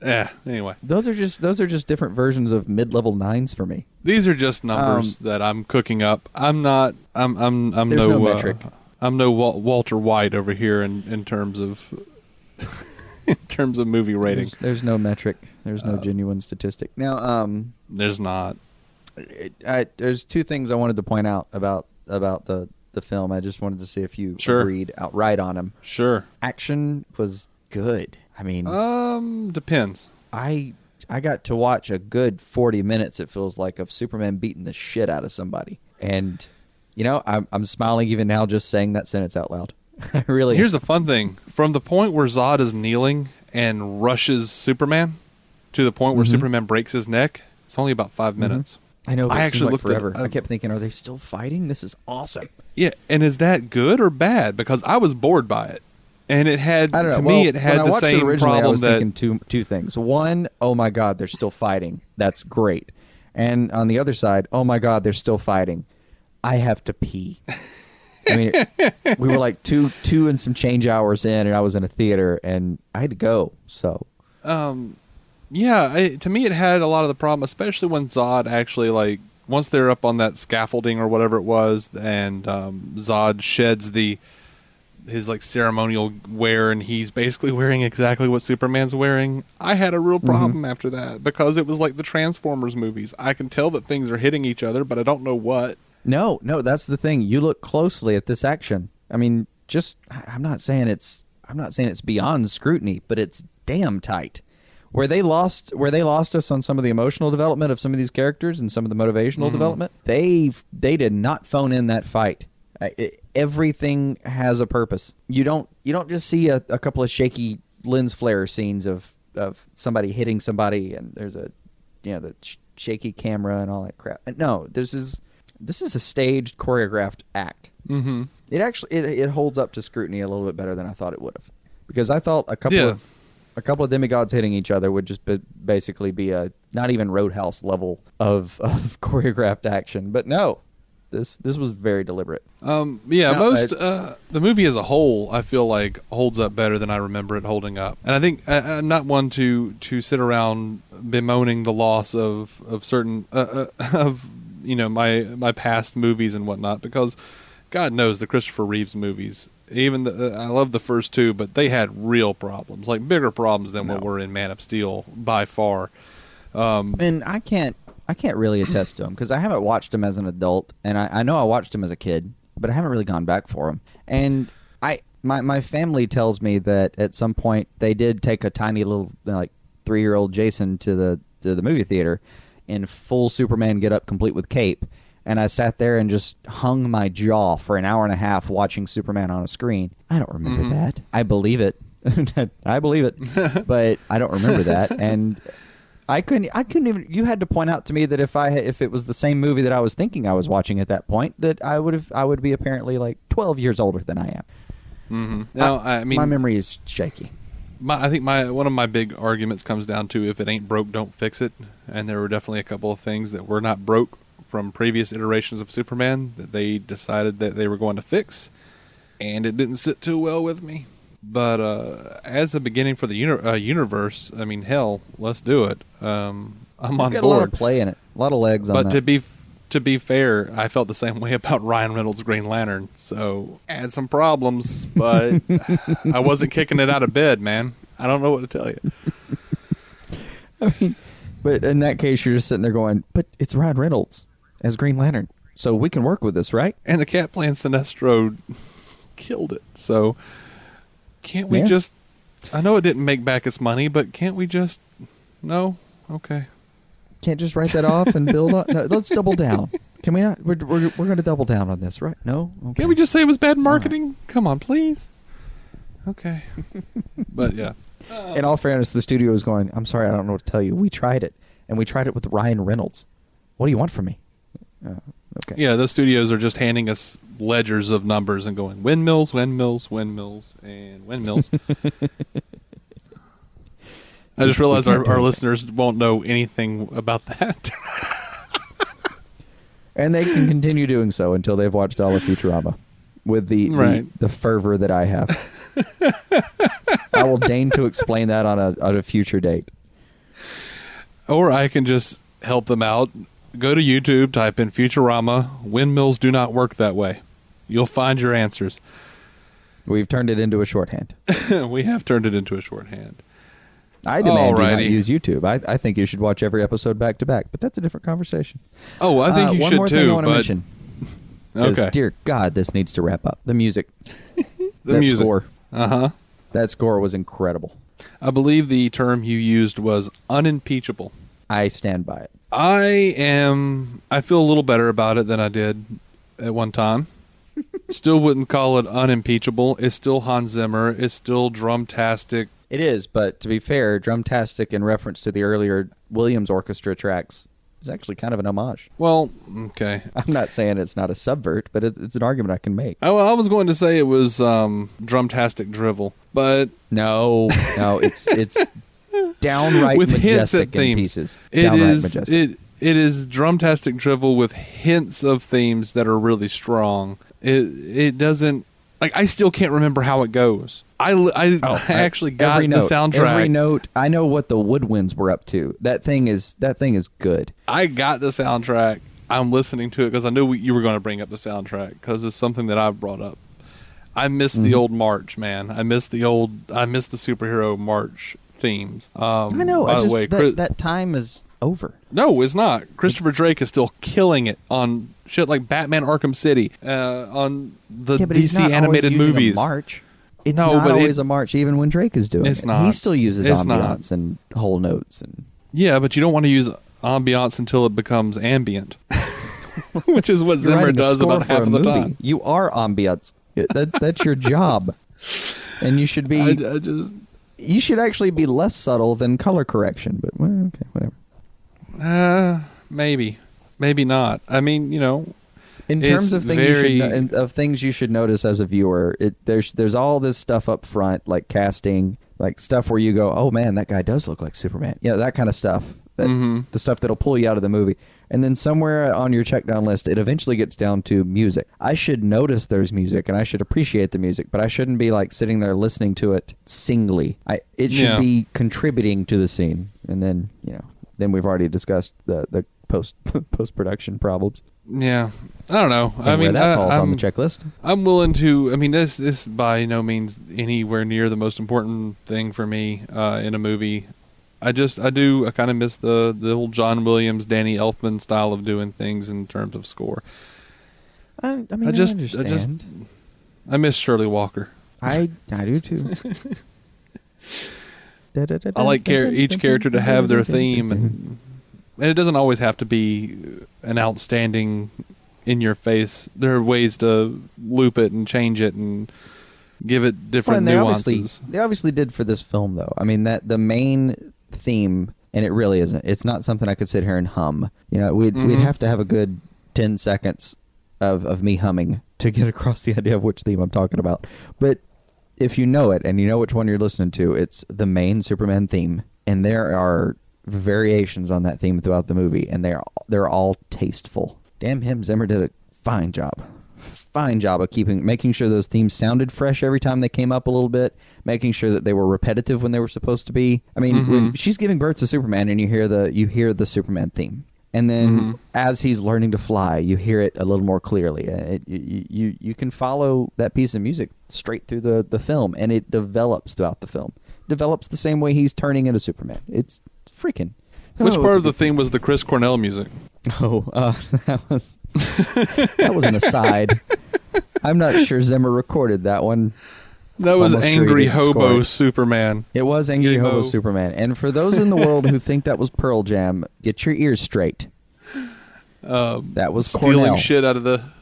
Anyway, those are just different versions of mid-level 9s for me. These are just numbers that I'm cooking up. I'm not. I'm no metric. I'm no Walter White over here in terms of in terms of movie ratings. There's no metric. There's no genuine statistic. Now, there's not. There's 2 things I wanted to point out about the film. I just wanted to see if you agreed outright on them. Sure. Action was good. I mean, depends. I got to watch a good 40 minutes, it feels like, of Superman beating the shit out of somebody. And, I'm smiling even now just saying that sentence out loud. Really. Here's the fun thing. From the point where Zod is kneeling and rushes Superman to the point where Superman breaks his neck, it's only about 5 minutes. I know, but I it actually seemed like looked forever. at I kept thinking, are they still fighting? This is awesome. Yeah, and is that good or bad? Because I was bored by it. And it had, to me, it had the same problem I was that... thinking two things. One, oh my God, they're still fighting. That's great. And on the other side, oh my God, they're still fighting. I have to pee. I mean, we were like two and some change hours in, and I was in a theater, and I had to go, so... Yeah, to me it had a lot of the problem, especially when Zod actually, once they're up on that scaffolding or whatever it was, and Zod sheds his ceremonial wear, and he's basically wearing exactly what Superman's wearing. I had a real problem after that, because it was like the Transformers movies. I can tell that things are hitting each other, but I don't know what. No, that's the thing. You look closely at this action. I mean, I'm not saying it's beyond scrutiny, but it's damn tight. Where they lost us on some of the emotional development of some of these characters and some of the motivational development, they did not phone in that fight. Everything has a purpose. You don't just see a couple of shaky lens flare scenes of somebody hitting somebody, and there's the shaky camera and all that crap. No, this is a staged, choreographed act. Mm-hmm. It actually it holds up to scrutiny a little bit better than I thought it would have, because I thought a couple of demigods hitting each other would just basically be a not even Roadhouse level of choreographed action. But no, this was very deliberate. The movie as a whole, I feel like, holds up better than I remember it holding up. And I think I'm not one to sit around bemoaning the loss of certain my past movies and whatnot, because God knows the Christopher Reeves movies, even I love the first 2, but they had real problems, like bigger problems than what were in Man of Steel by far. And I can't really attest to them, because I haven't watched them as an adult, and I know I watched them as a kid, but I haven't really gone back for them. And my family tells me that at some point they did take a tiny little 3-year-old Jason to the movie theater in full Superman get-up, complete with cape. And I sat there and just hung my jaw for an hour and a half watching Superman on a screen. I don't remember that. I believe it. I believe it. But I don't remember that. And I couldn't even. You had to point out to me that if it was the same movie that I was thinking I was watching at that point, that I would be apparently 12 years older than I am. Mm-hmm. Now, I mean, my memory is shaky. I think one of my big arguments comes down to, if it ain't broke, don't fix it. And there were definitely a couple of things that were not broke from previous iterations of Superman that they decided that they were going to fix, and it didn't sit too well with me. But as a beginning for the universe, I mean, hell, let's do it. I'm on got board. a lot of play in it, a lot of legs on But that. to be fair, I felt the same way about Ryan Reynolds' Green Lantern. So had some problems, but I wasn't kicking it out of bed, man. I don't know what to tell you. I mean, but in that case, you're just sitting there going, "But it's Ryan Reynolds as Green Lantern, so we can work with this, right?" And the cat playing Sinestro killed it. So can't we just? I know it didn't make back its money, but can't we just? No, okay. Can't just write that off and build up. No, let's double down. Can we not? We're going to double down on this, right? No. Okay. Can't we just say it was bad marketing? Right. Come on, please. Okay. But yeah. In all fairness, the studio is going, "I'm sorry, I don't know what to tell you. We tried it, and we tried it with Ryan Reynolds. What do you want from me?" Okay. Yeah, those studios are just handing us ledgers of numbers and going, windmills, windmills, windmills, and windmills. I just realized our listeners won't know anything about that. And they can continue doing so until they've watched all of Futurama with the fervor that I have. I will deign to explain that on a future date. Or I can just help them out. Go to YouTube, type in Futurama. Windmills do not work that way. You'll find your answers. We've turned it into a shorthand. We have turned it into a shorthand. I demand you not use YouTube. I think you should watch every episode back to back, but that's a different conversation. Oh, I think you one should more too. Thing I want to mention. Okay. Dear God, this needs to wrap up. The music. The music. Score. Uh-huh. That score was incredible. I believe the term you used was unimpeachable. I stand by it. I feel a little better about it than I did at one time. Still wouldn't call it unimpeachable. It's still Hans Zimmer. It's still drumtastic. It is, but to be fair, drumtastic in reference to the earlier Williams Orchestra tracks is actually kind of an homage. Well, okay. I'm not saying it's not a subvert, but it's an argument I can make. I was going to say it was drumtastic drivel, but no, it's downright with majestic hints at in themes. pieces. It is drumtastic drivel with hints of themes that are really strong. It doesn't, like, I still can't remember how it goes. I actually got the soundtrack. Every note. I know what the woodwinds were up to. That thing is good. I got the soundtrack. I'm listening to it because I knew you were going to bring up the soundtrack because it's something that I've brought up. I miss the old march, man. I miss the superhero march themes. I know. By the way, that time is over. No, it's not. Christopher Drake is still killing it on shit like Batman Arkham City, on the DC animated movies. March. It's not always a march, even when Drake is doing it. Not. He still uses ambiance and whole notes. Yeah, but you don't want to use ambiance until it becomes ambient, which is what Zimmer does about half of the time. You are ambiance. That's your job. And you should be... You should actually be less subtle than color correction, but okay, whatever. Maybe not. I mean, in terms of things of things you should notice as a viewer, there's all this stuff up front, like casting, like stuff where you go, "Oh man, that guy does look like Superman." Yeah, that kind of stuff. The stuff that'll pull you out of the movie. And then somewhere on your check-down list, it eventually gets down to music. I should notice there's music, and I should appreciate the music, but I shouldn't be like sitting there listening to it singly. It should be contributing to the scene. And then, then we've already discussed the post-production problems. Yeah. I don't know. I mean, that falls on the checklist. I'm willing to. I mean, this by no means anywhere near the most important thing for me in a movie. I kind of miss the old John Williams, Danny Elfman style of doing things in terms of score. I understand. I miss Shirley Walker. I do too. I like each character to have their theme, and it doesn't always have to be an outstanding in your face. There are ways to loop it and change it and give it different nuances. They obviously did for this film, though. I mean, that the main theme, and it really isn't. It's not something I could sit here and hum. We'd have to have a good 10 seconds of me humming to get across the idea of which theme I'm talking about. But if you know it and you know which one you're listening to, it's the main Superman theme, and there are variations on that theme throughout the movie, and they're all tasteful. Damn him, Zimmer did a fine job. fine job of making sure those themes sounded fresh every time they came up a little bit, making sure that they were repetitive when they were supposed to be. I mean, when she's giving birth to Superman, and you hear the Superman theme, and then as he's learning to fly, you hear it a little more clearly. You can follow that piece of music straight through the film, and it develops throughout the film. Develops the same way he's turning into Superman. It's freaking. Which part of the theme was the Chris Cornell music? That was an aside. I'm not sure Zimmer recorded that one. That was Angry Hobo Superman. It was Angry Hobo Superman. And for those in the world who think that was Pearl Jam, get your ears straight. That was Cornell.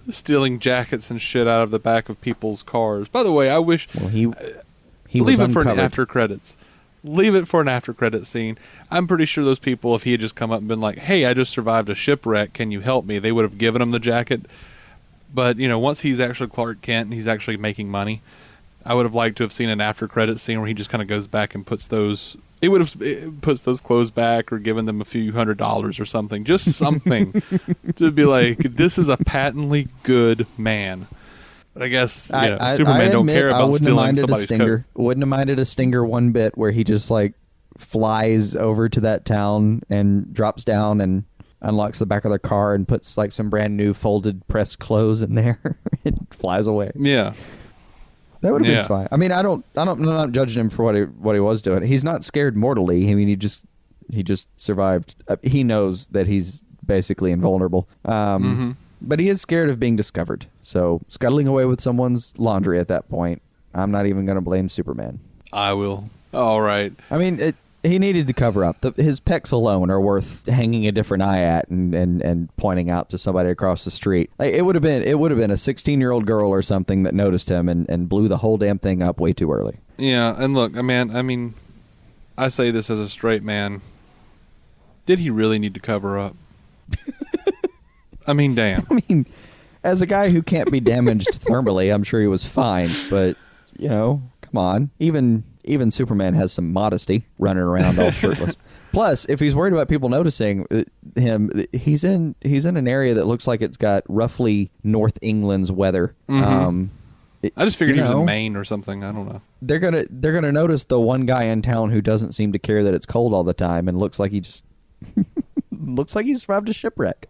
Stealing jackets and shit out of the back of people's cars. By the way, I wish he leave was it for an uncovered. after credits. Leave it for an after credit scene. I'm pretty sure those people, if he had just come up and been like, "Hey, I just survived a shipwreck. Can you help me?" They would have given him the jacket. But, once he's actually Clark Kent and he's actually making money, I would have liked to have seen an after credit scene where he just kind of goes back and puts those clothes back or given them a few $100s or something. Just something to be like, this is a patently good man. But I guess Superman don't care about stealing somebody's coat. Wouldn't have minded a stinger one bit where he just flies over to that town and drops down and unlocks the back of their car and puts some brand new folded pressed clothes in there and flies away. Yeah. That would have been fine. I mean, I'm not judging him for what he was doing. He's not scared mortally. I mean, he just survived. He knows that he's basically invulnerable. But he is scared of being discovered. So scuttling away with someone's laundry at that point, I'm not even going to blame Superman. I will. All right. I mean, he needed to cover up. His pecs alone are worth hanging a different eye at and pointing out to somebody across the street. It would have been a 16-year-old girl or something that noticed him and blew the whole damn thing up way too early. Yeah, and look, man, I say this as a straight man. Did he really need to cover up? I mean, damn. I mean, as a guy who can't be damaged thermally, I'm sure he was fine. But, come on. Even Superman has some modesty, running around all shirtless. Plus, if he's worried about people noticing him, he's in an area that looks like it's got roughly North England's weather. I just figured he was in Maine or something. I don't know. They're gonna notice the one guy in town who doesn't seem to care that it's cold all the time and looks like he just looks like he survived a shipwreck.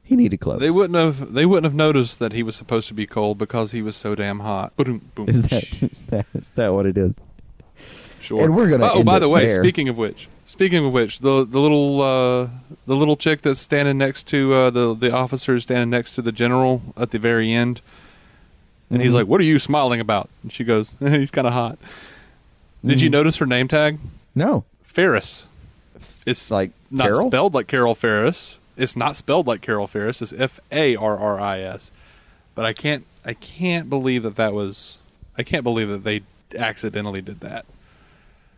He needed clothes. They wouldn't have noticed that he was supposed to be cold because he was so damn hot. Boom, boom. Is that what it is? Sure. And we're gonna. Oh, by the way, speaking of which, the little chick that's standing next to the officer standing next to the general at the very end, and he's like, "What are you smiling about?" And she goes, "He's kind of hot." Did you notice her name tag? No. Ferris. It's like not Carol? spelled like Carol Ferris. It's not spelled like Carol Ferris. It's Farris. But I can't believe that was. I can't believe that they accidentally did that.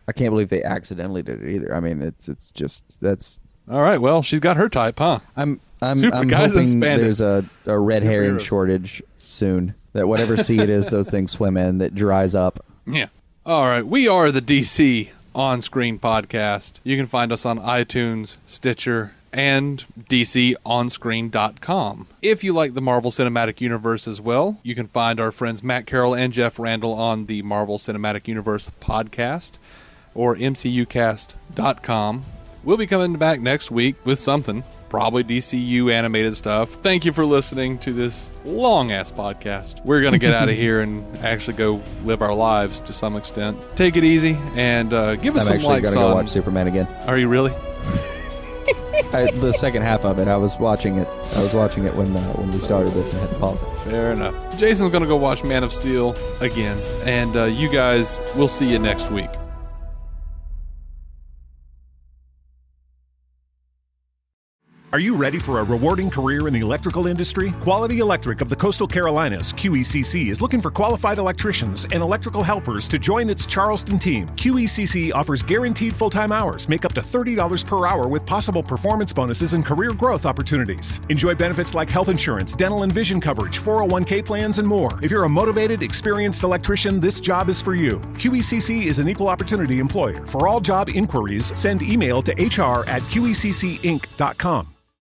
I can't believe they accidentally did it either. I mean, it's just that's. All right. Well, she's got her type, huh? I'm hoping there's a red herring shortage soon. That whatever sea it is, those things swim in, that dries up. Yeah. All right. We are the DC On-Screen Podcast. You can find us on iTunes, Stitcher, and DCOnScreen.com. If you like the Marvel Cinematic Universe as well, you can find our friends Matt Carroll and Jeff Randall on the Marvel Cinematic Universe podcast or MCUcast.com. We'll be coming back next week with something, probably DCU animated stuff. Thank you for listening to this long-ass podcast. We're going to get out of here and actually go live our lives to some extent. Take it easy and give us some likes on... I'm actually going to go watch Superman again. Are you really? The second half of it, I was watching it when we started this and had to pause it. Fair enough. Jason's going to go watch Man of Steel again. And you guys, we'll see you next week. Are you ready for a rewarding career in the electrical industry? Quality Electric of the Coastal Carolinas, QECC, is looking for qualified electricians and electrical helpers to join its Charleston team. QECC offers guaranteed full-time hours, make up to $30 per hour with possible performance bonuses and career growth opportunities. Enjoy benefits like health insurance, dental and vision coverage, 401k plans, and more. If you're a motivated, experienced electrician, this job is for you. QECC is an equal opportunity employer. For all job inquiries, send email to hr@qeccinc.com.